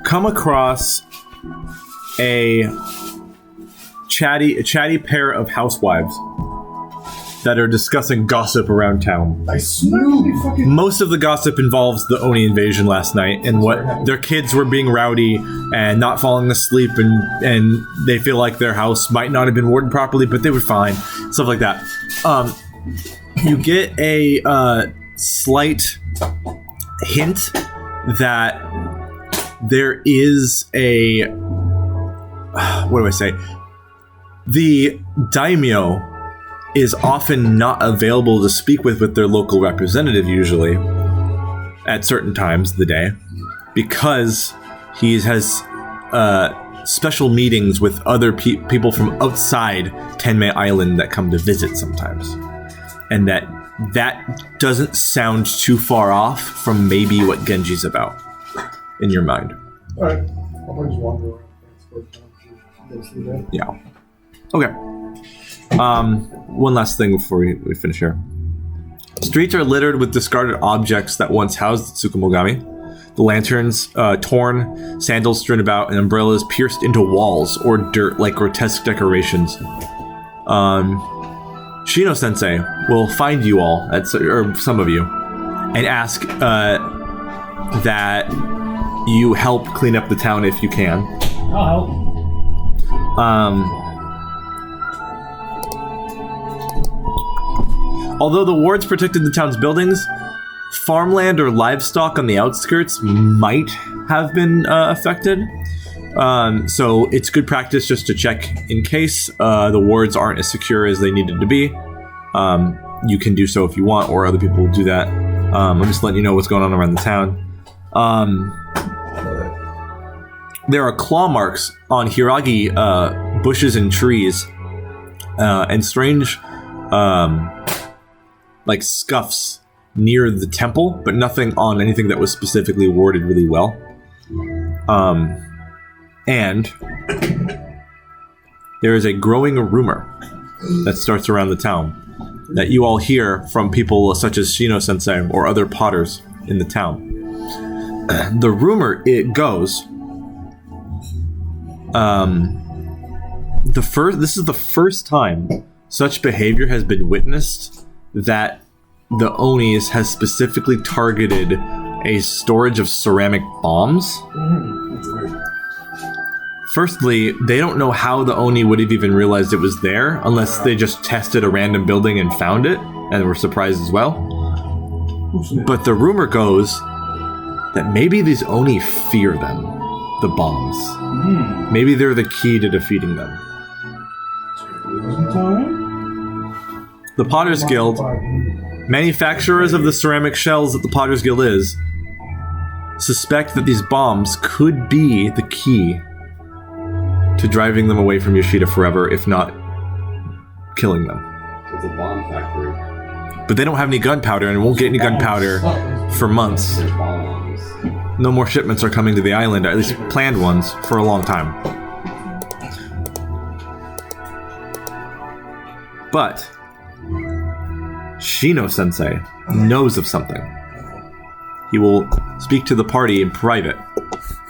come across a chatty pair of housewives that are discussing gossip around town. I knew fucking. Most of the gossip involves the Oni invasion last night and what their kids were being rowdy and not falling asleep, and they feel like their house might not have been warded properly, but they were fine. Stuff like that. You get a slight hint that there is a what do I say? The daimyo is often not available to speak with their local representative usually at certain times of the day because he has special meetings with other people from outside Tenmei Island that come to visit sometimes. And that doesn't sound too far off from maybe what Genji's about in your mind. Alright. I'll probably just wander around. Most of the day. Yeah. Okay. One last thing before we finish here. Streets are littered with discarded objects that once housed Tsukumogami. The lanterns torn, sandals strewn about, and umbrellas pierced into walls or dirt like grotesque decorations. Shino-sensei will find you all, or some of you, and ask that you help clean up the town if you can. I'll help. Although the wards protected the town's buildings, farmland or livestock on the outskirts might have been affected. So it's good practice just to check in case the wards aren't as secure as they needed to be. You can do so if you want, or other people will do that. I'm just letting you know what's going on around the town. There are claw marks on Hiragi bushes and trees, and strange like scuffs near the temple, but nothing on anything that was specifically warded really well. And there is a growing rumor that starts around the town that you all hear from people such as Shino-sensei or other potters in the town. The rumor, it goes, this is the first time such behavior has been witnessed that the Onis has specifically targeted a storage of ceramic bombs. Firstly, they don't know how the Oni would have even realized it was there unless they just tested a random building and found it and were surprised as well. But the rumor goes that maybe these Oni fear them, the bombs. Maybe they're the key to defeating them. The Potter's Guild, manufacturers of the ceramic shells that the Potter's Guild is, suspect that these bombs could be the key to driving them away from Yoshida forever, if not killing them. It's a bomb factory. But they don't have any gunpowder and won't get any gunpowder for months. There's bombs. No more shipments are coming to the island, or at least planned ones, for a long time. But Shino-sensei knows of something. He will speak to the party in private.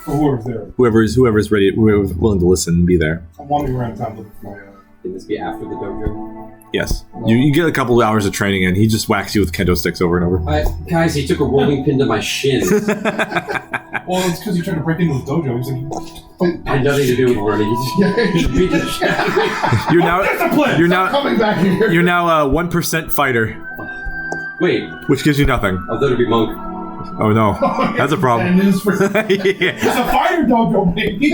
Whoever's there. Whoever's ready, whoever's willing to listen and be there. I'm wandering around town looking for my. Can this be after the dojo? Yes. You get a couple of hours of training in. He just whacks you with kendo sticks over and over. Guys, he took a rolling pin to my shin. Well, it's because he tried to break into the dojo. He's like, Had nothing to do with running. He beat the shit out of me. Coming back here. You're now a 1% fighter, Wait, which gives you nothing. I thought it'd be monk. Oh no, that's a problem. And it's for Yeah. it's a fire dojo, baby.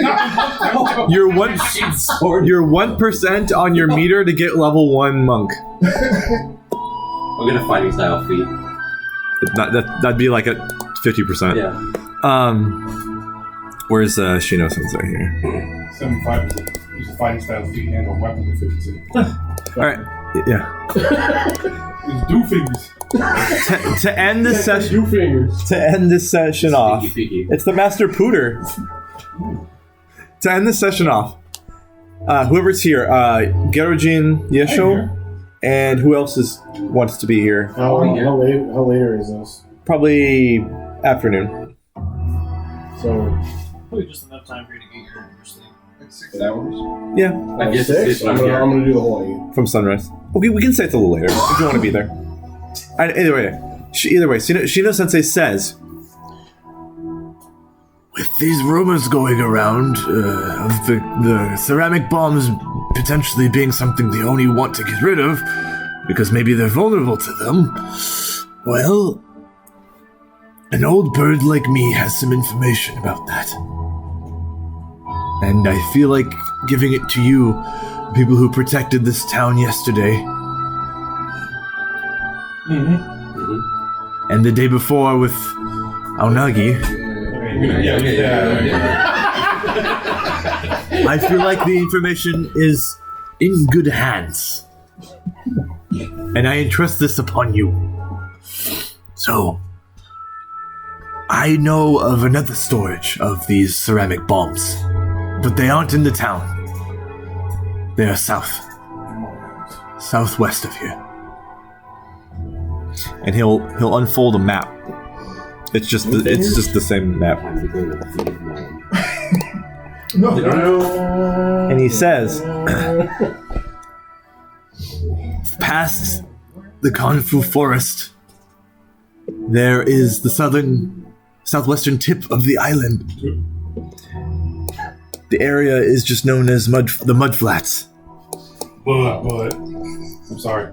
You're 1% on your meter to get level 1 monk. I'm gonna fighting style feet. That'd be like a 50%. Yeah. Where's Shino-sensei here? 75 is a fighting style feat and a weapon of 52. Alright, yeah. It's do fingers. To end this session, Two fingers. to end this session off, Peeky. it's the Master Pooter. To end this session off, whoever's here, Gerojin Yesho, and who else wants to be here? How later is this? Probably afternoon. So, Probably just enough time for you to get your sleep. 6 hours. Yeah, I guess 6? it's I'm gonna do the whole 8. from sunrise. Okay, we can say it's a little later if you want to be there. Either way, Shino-sensei says, With these rumors going around of the ceramic bombs potentially being something they only want to get rid of because maybe they're vulnerable to them, well, an old bird like me has some information about that. And I feel like giving it to you, people who protected this town yesterday. And the day before with Aonagi. I feel like the information is in good hands. And I entrust this upon you. So, I know of another storage of these ceramic bombs, but they aren't in the town. They are southwest of here. and he'll unfold a map. It's just the same map. Time to go to the feet of man. And he says, past the Kanfu forest, there is the southern southwestern tip of the island. The area is just known as the Mud Flats. But I'm sorry.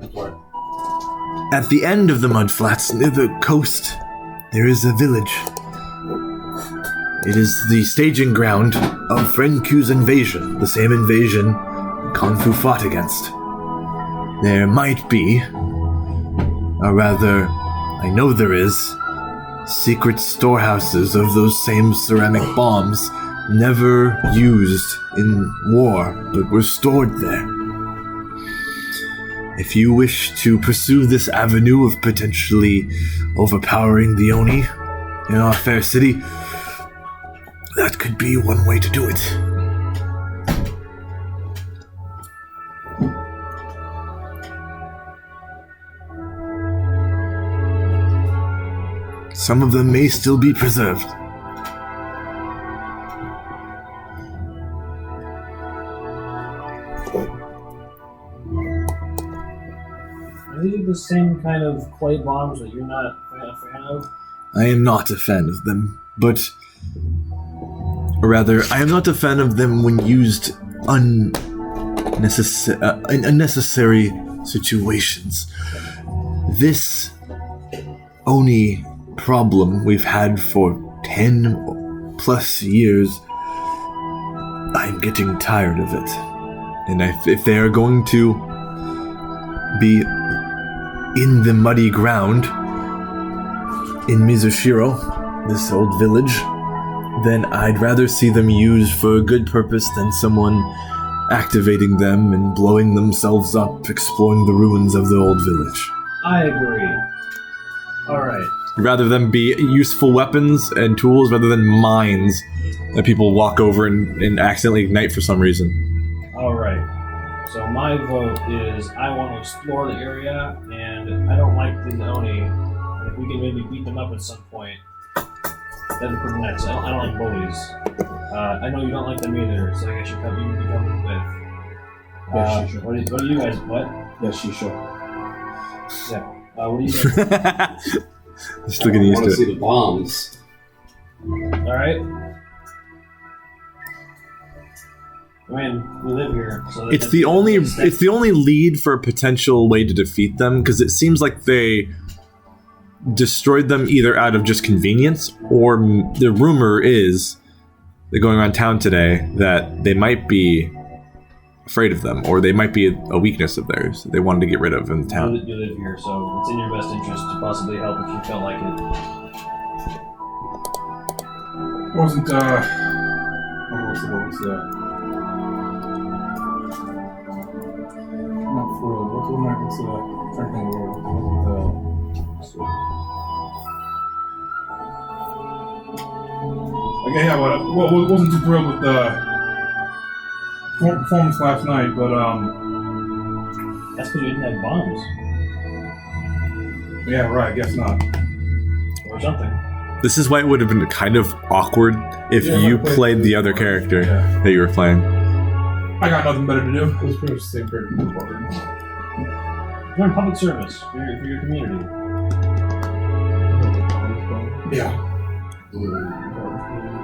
At the end of the Mud Flats, near the coast, there is a village. It is the staging ground of Frenku's invasion, the same invasion Kanfu fought against. There might be, or rather, I know there is, secret storehouses of those same ceramic bombs never used in war, but were stored there. If you wish to pursue this avenue of potentially overpowering the Oni in our fair city, that could be one way to do it. Some of them may still be preserved. Are these the same kind of clay bombs that you're not a fan of? I am not a fan of them, but... Or rather, I am not a fan of them when used in unnecessary situations. This Oni problem we've had for 10 plus years, I'm getting tired of it. And if they are going to be in the muddy ground in Mizushiro, this old village, then I'd rather see them used for a good purpose than someone activating them and blowing themselves up, exploring the ruins of the old village. I agree. Alright. Rather than be useful weapons and tools rather than mines that people walk over and accidentally ignite for some reason. Alright. So my vote is I want to explore the area, and I don't like the Oni. And if we can maybe beat them up at some point, that'd be pretty nice. I don't like bullies. I know you don't like them either, so I guess you can be coming with. Yeah, sure. What do you guys? What? Yeah, sure. Yeah. What do you guys? Still getting used I to want to see it. the bombs. All right. I mean, we live here, so It's the only lead for a potential way to defeat them, because it seems like they destroyed them either out of just convenience, or the rumor is they're going around town today that they might be afraid of them, or they might be a weakness of theirs that they wanted to get rid of in the town. You live here, so it's in your best interest to possibly help if you felt like it. Wasn't what was not foiled. What's the trying to think of the word. Okay, yeah, but wasn't too thrilled with the performance last night, but That's because you didn't have bombs yeah, right. Guess not. or something. This is why it would have been kind of awkward if Yeah, you I played played the the- other character Yeah. that you were playing. I got nothing better to do. It was pretty much the same character before. You're in public service for your community. Yeah.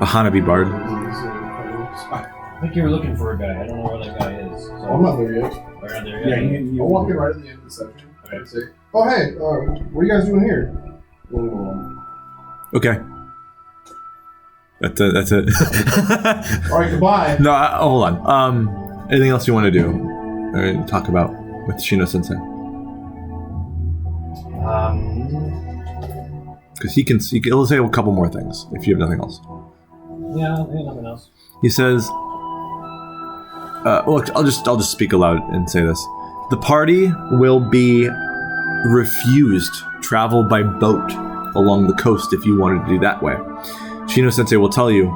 A Hanabi bard. I think you were looking for a guy. I don't know where that guy is. So I'm not there yet. we're not there Yeah. yet. You I'll walk in right at the end of the section. And say, "Oh hey, what are you guys doing here?" Okay. That's it. All right, goodbye. No, hold on. Anything else you want to do or talk about with Shino Sensei? Because he'll say a couple more things if you have nothing else. Yeah, I think nothing else. He says, "Look, I'll just speak aloud and say this: the party will be refused travel by boat along the coast if you wanted to do that way. Shino Sensei will tell you,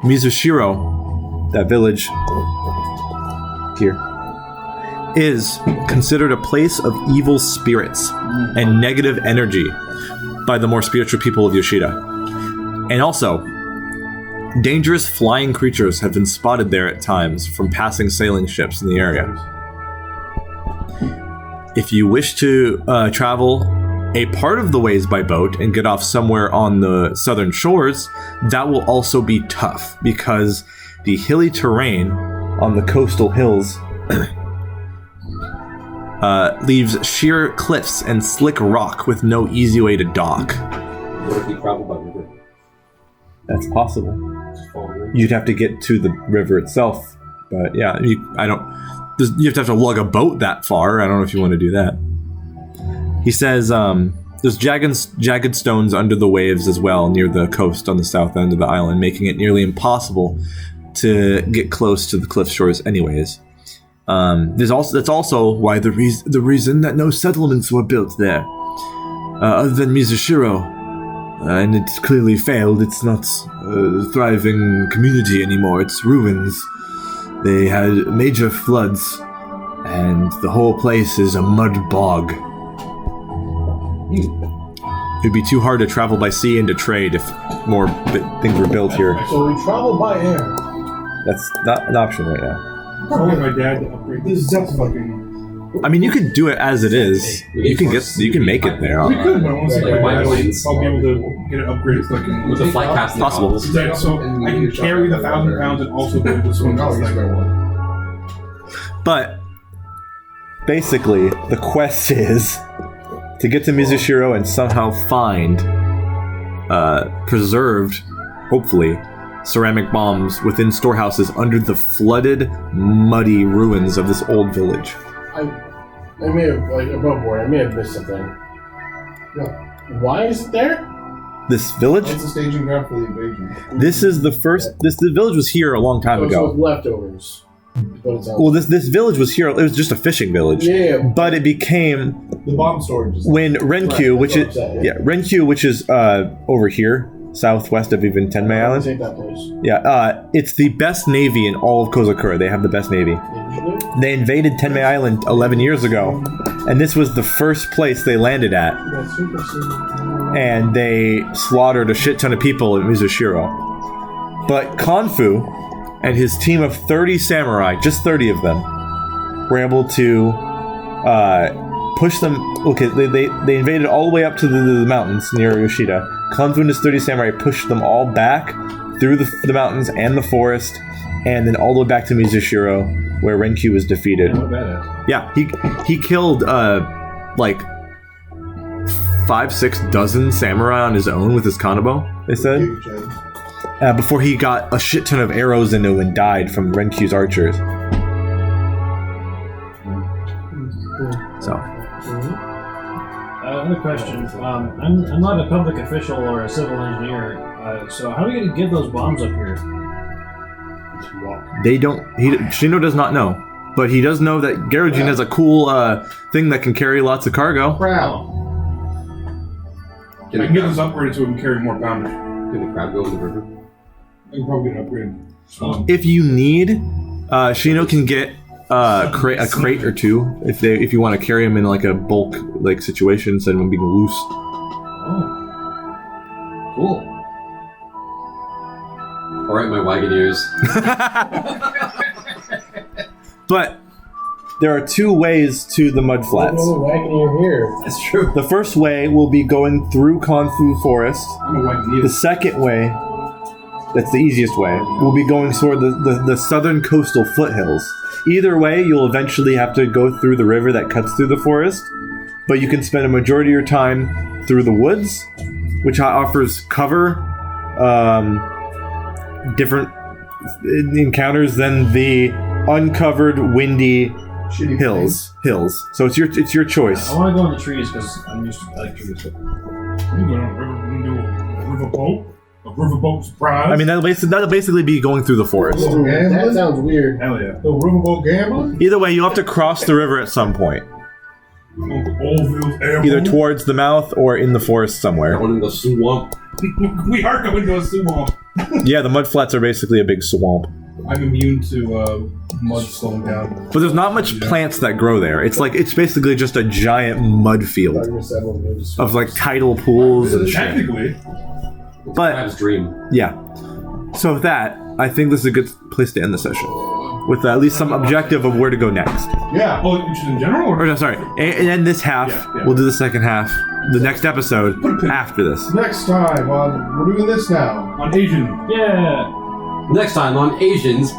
Mizushiro, that village here, is considered a place of evil spirits and negative energy by the more spiritual people of Yoshida. And also, dangerous flying creatures have been spotted there at times from passing sailing ships in the area. If you wish to travel a part of the ways by boat and get off somewhere on the southern shores, that will also be tough because the hilly terrain on the coastal hills leaves sheer cliffs and slick rock with no easy way to dock. What if we travel by river? That's possible. You'd have to get to the river itself, but yeah, you have to lug a boat that far. I don't know if you want to do that. He says there's jagged stones under the waves as well near the coast on the south end of the island, making it nearly impossible to get close to the cliff shores anyways. That's also why the reason that no settlements were built there, other than Mizushiro, and it's clearly failed. It's not a thriving community anymore. It's ruins. They had major floods, and the whole place is a mud bog. It'd be too hard to travel by sea and to trade if more things were built here. So we travel by air. That's not an option right now. I want my dad to upgrade this. That's fucking. I mean, you can do it as it is. You can make it there. We could, but I want to see Like my dad. biplanes. I'll be able to get it upgraded so I can. With the flight path Possible. So I can carry the 1,000 pounds and also go to swim. But basically, the quest is to get to Mizushiro and somehow find preserved, hopefully, ceramic bombs within storehouses under the flooded, muddy ruins of this old village. I may have, above board, I may have missed something. No. Why is it there? This village? It's a staging ground for the invasion. This is the first. The village was here a long time So ago. it's leftovers. But it's Well, this village was here. It was just a fishing village. yeah. But it became The bomb storage is when Renkyu, which is Renkyu, which is over here, southwest of even Tenmei Island. Take that place. Yeah, it's the best navy in all of Kozakura. They have the best navy. They invaded Tenmei Island 11 years ago, and this was the first place they landed at. And they slaughtered a shit ton of people in Mizushiro. But Kanfu and his team of 30 samurai, just 30 of them, were able to push them. Okay, they invaded all the way up to the mountains near Yoshida. Kanfu and his 30 samurai pushed them all back through the mountains and the forest, and then all the way back to Mizushiro, where Renkyu was defeated. Yeah, he killed like 5-6 dozen samurai on his own with his kanabo, they said. Before he got a shit ton of arrows into him and died from Renkyu's archers. So. Another question. I'm not a public official or a civil engineer, so how are we going to get those bombs up here? They don't. Shino does not know, but he does know that Garajin has a cool thing that can carry lots of cargo. Crap. I can get this upgraded so we can carry more poundage. Can the crab go in the river? I can probably get it upgraded. If you need, Shino can get a crate or two if you want to carry them in like a bulk situation instead of them being loose. Oh. Cool. All right, my Wagoneers. But there are two ways to the mud flats. Oh, Wagoneer here. That's true. The first way will be going through Kanfu Forest. I'm a Wagoneer. The second way, that's the easiest way, will be going toward the southern coastal foothills. Either way, you'll eventually have to go through the river that cuts through the forest, but you can spend a majority of your time through the woods, which offers cover, different encounters than the uncovered, windy hills. So it's your choice. I want to go in the trees because I'm used to trees. We can go down the river. We can do a riverboat. A riverboat surprise. I mean, that'll basically be going through the forest. That sounds weird. Hell yeah. The riverboat gambling? Either way, you'll have to cross the river at some point, Uncle Oldville's airboat. either towards the mouth or in the forest somewhere. Going in the swamp. We are going to a swamp. Yeah, the mud flats are basically a big swamp. I'm immune to mud slowing down. But there's not much plants that grow there. It's basically just a giant mud field of like tidal pools and shit. Technically. But Crab's dream. yeah. So with that, I think this is a good place to end the session. with at least some objective of where to go next. Yeah. Oh, just in general? Or no, sorry. And then this half, Yeah. we'll do the second half, the next episode after this. Next time on, we're doing this now. On Asian. Yeah. Next time on Asians.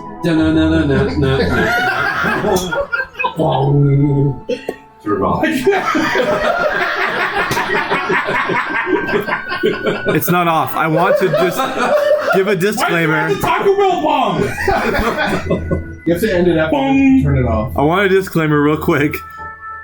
It's not off. I want to just give a disclaimer. The Taco Bell bomb! You have to end it after Boom. you turn it off. I want a disclaimer real quick.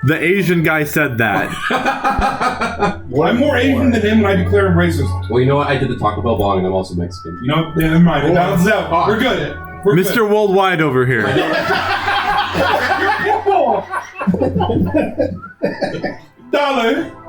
The Asian guy said that. I'm more Asian than him, and I declare him racist. Well, you know what? I did the Taco Bell bong, and I'm also Mexican. You know, never mind. It balances out. We're good. We're Mr. Worldwide over here. Good. Dollar.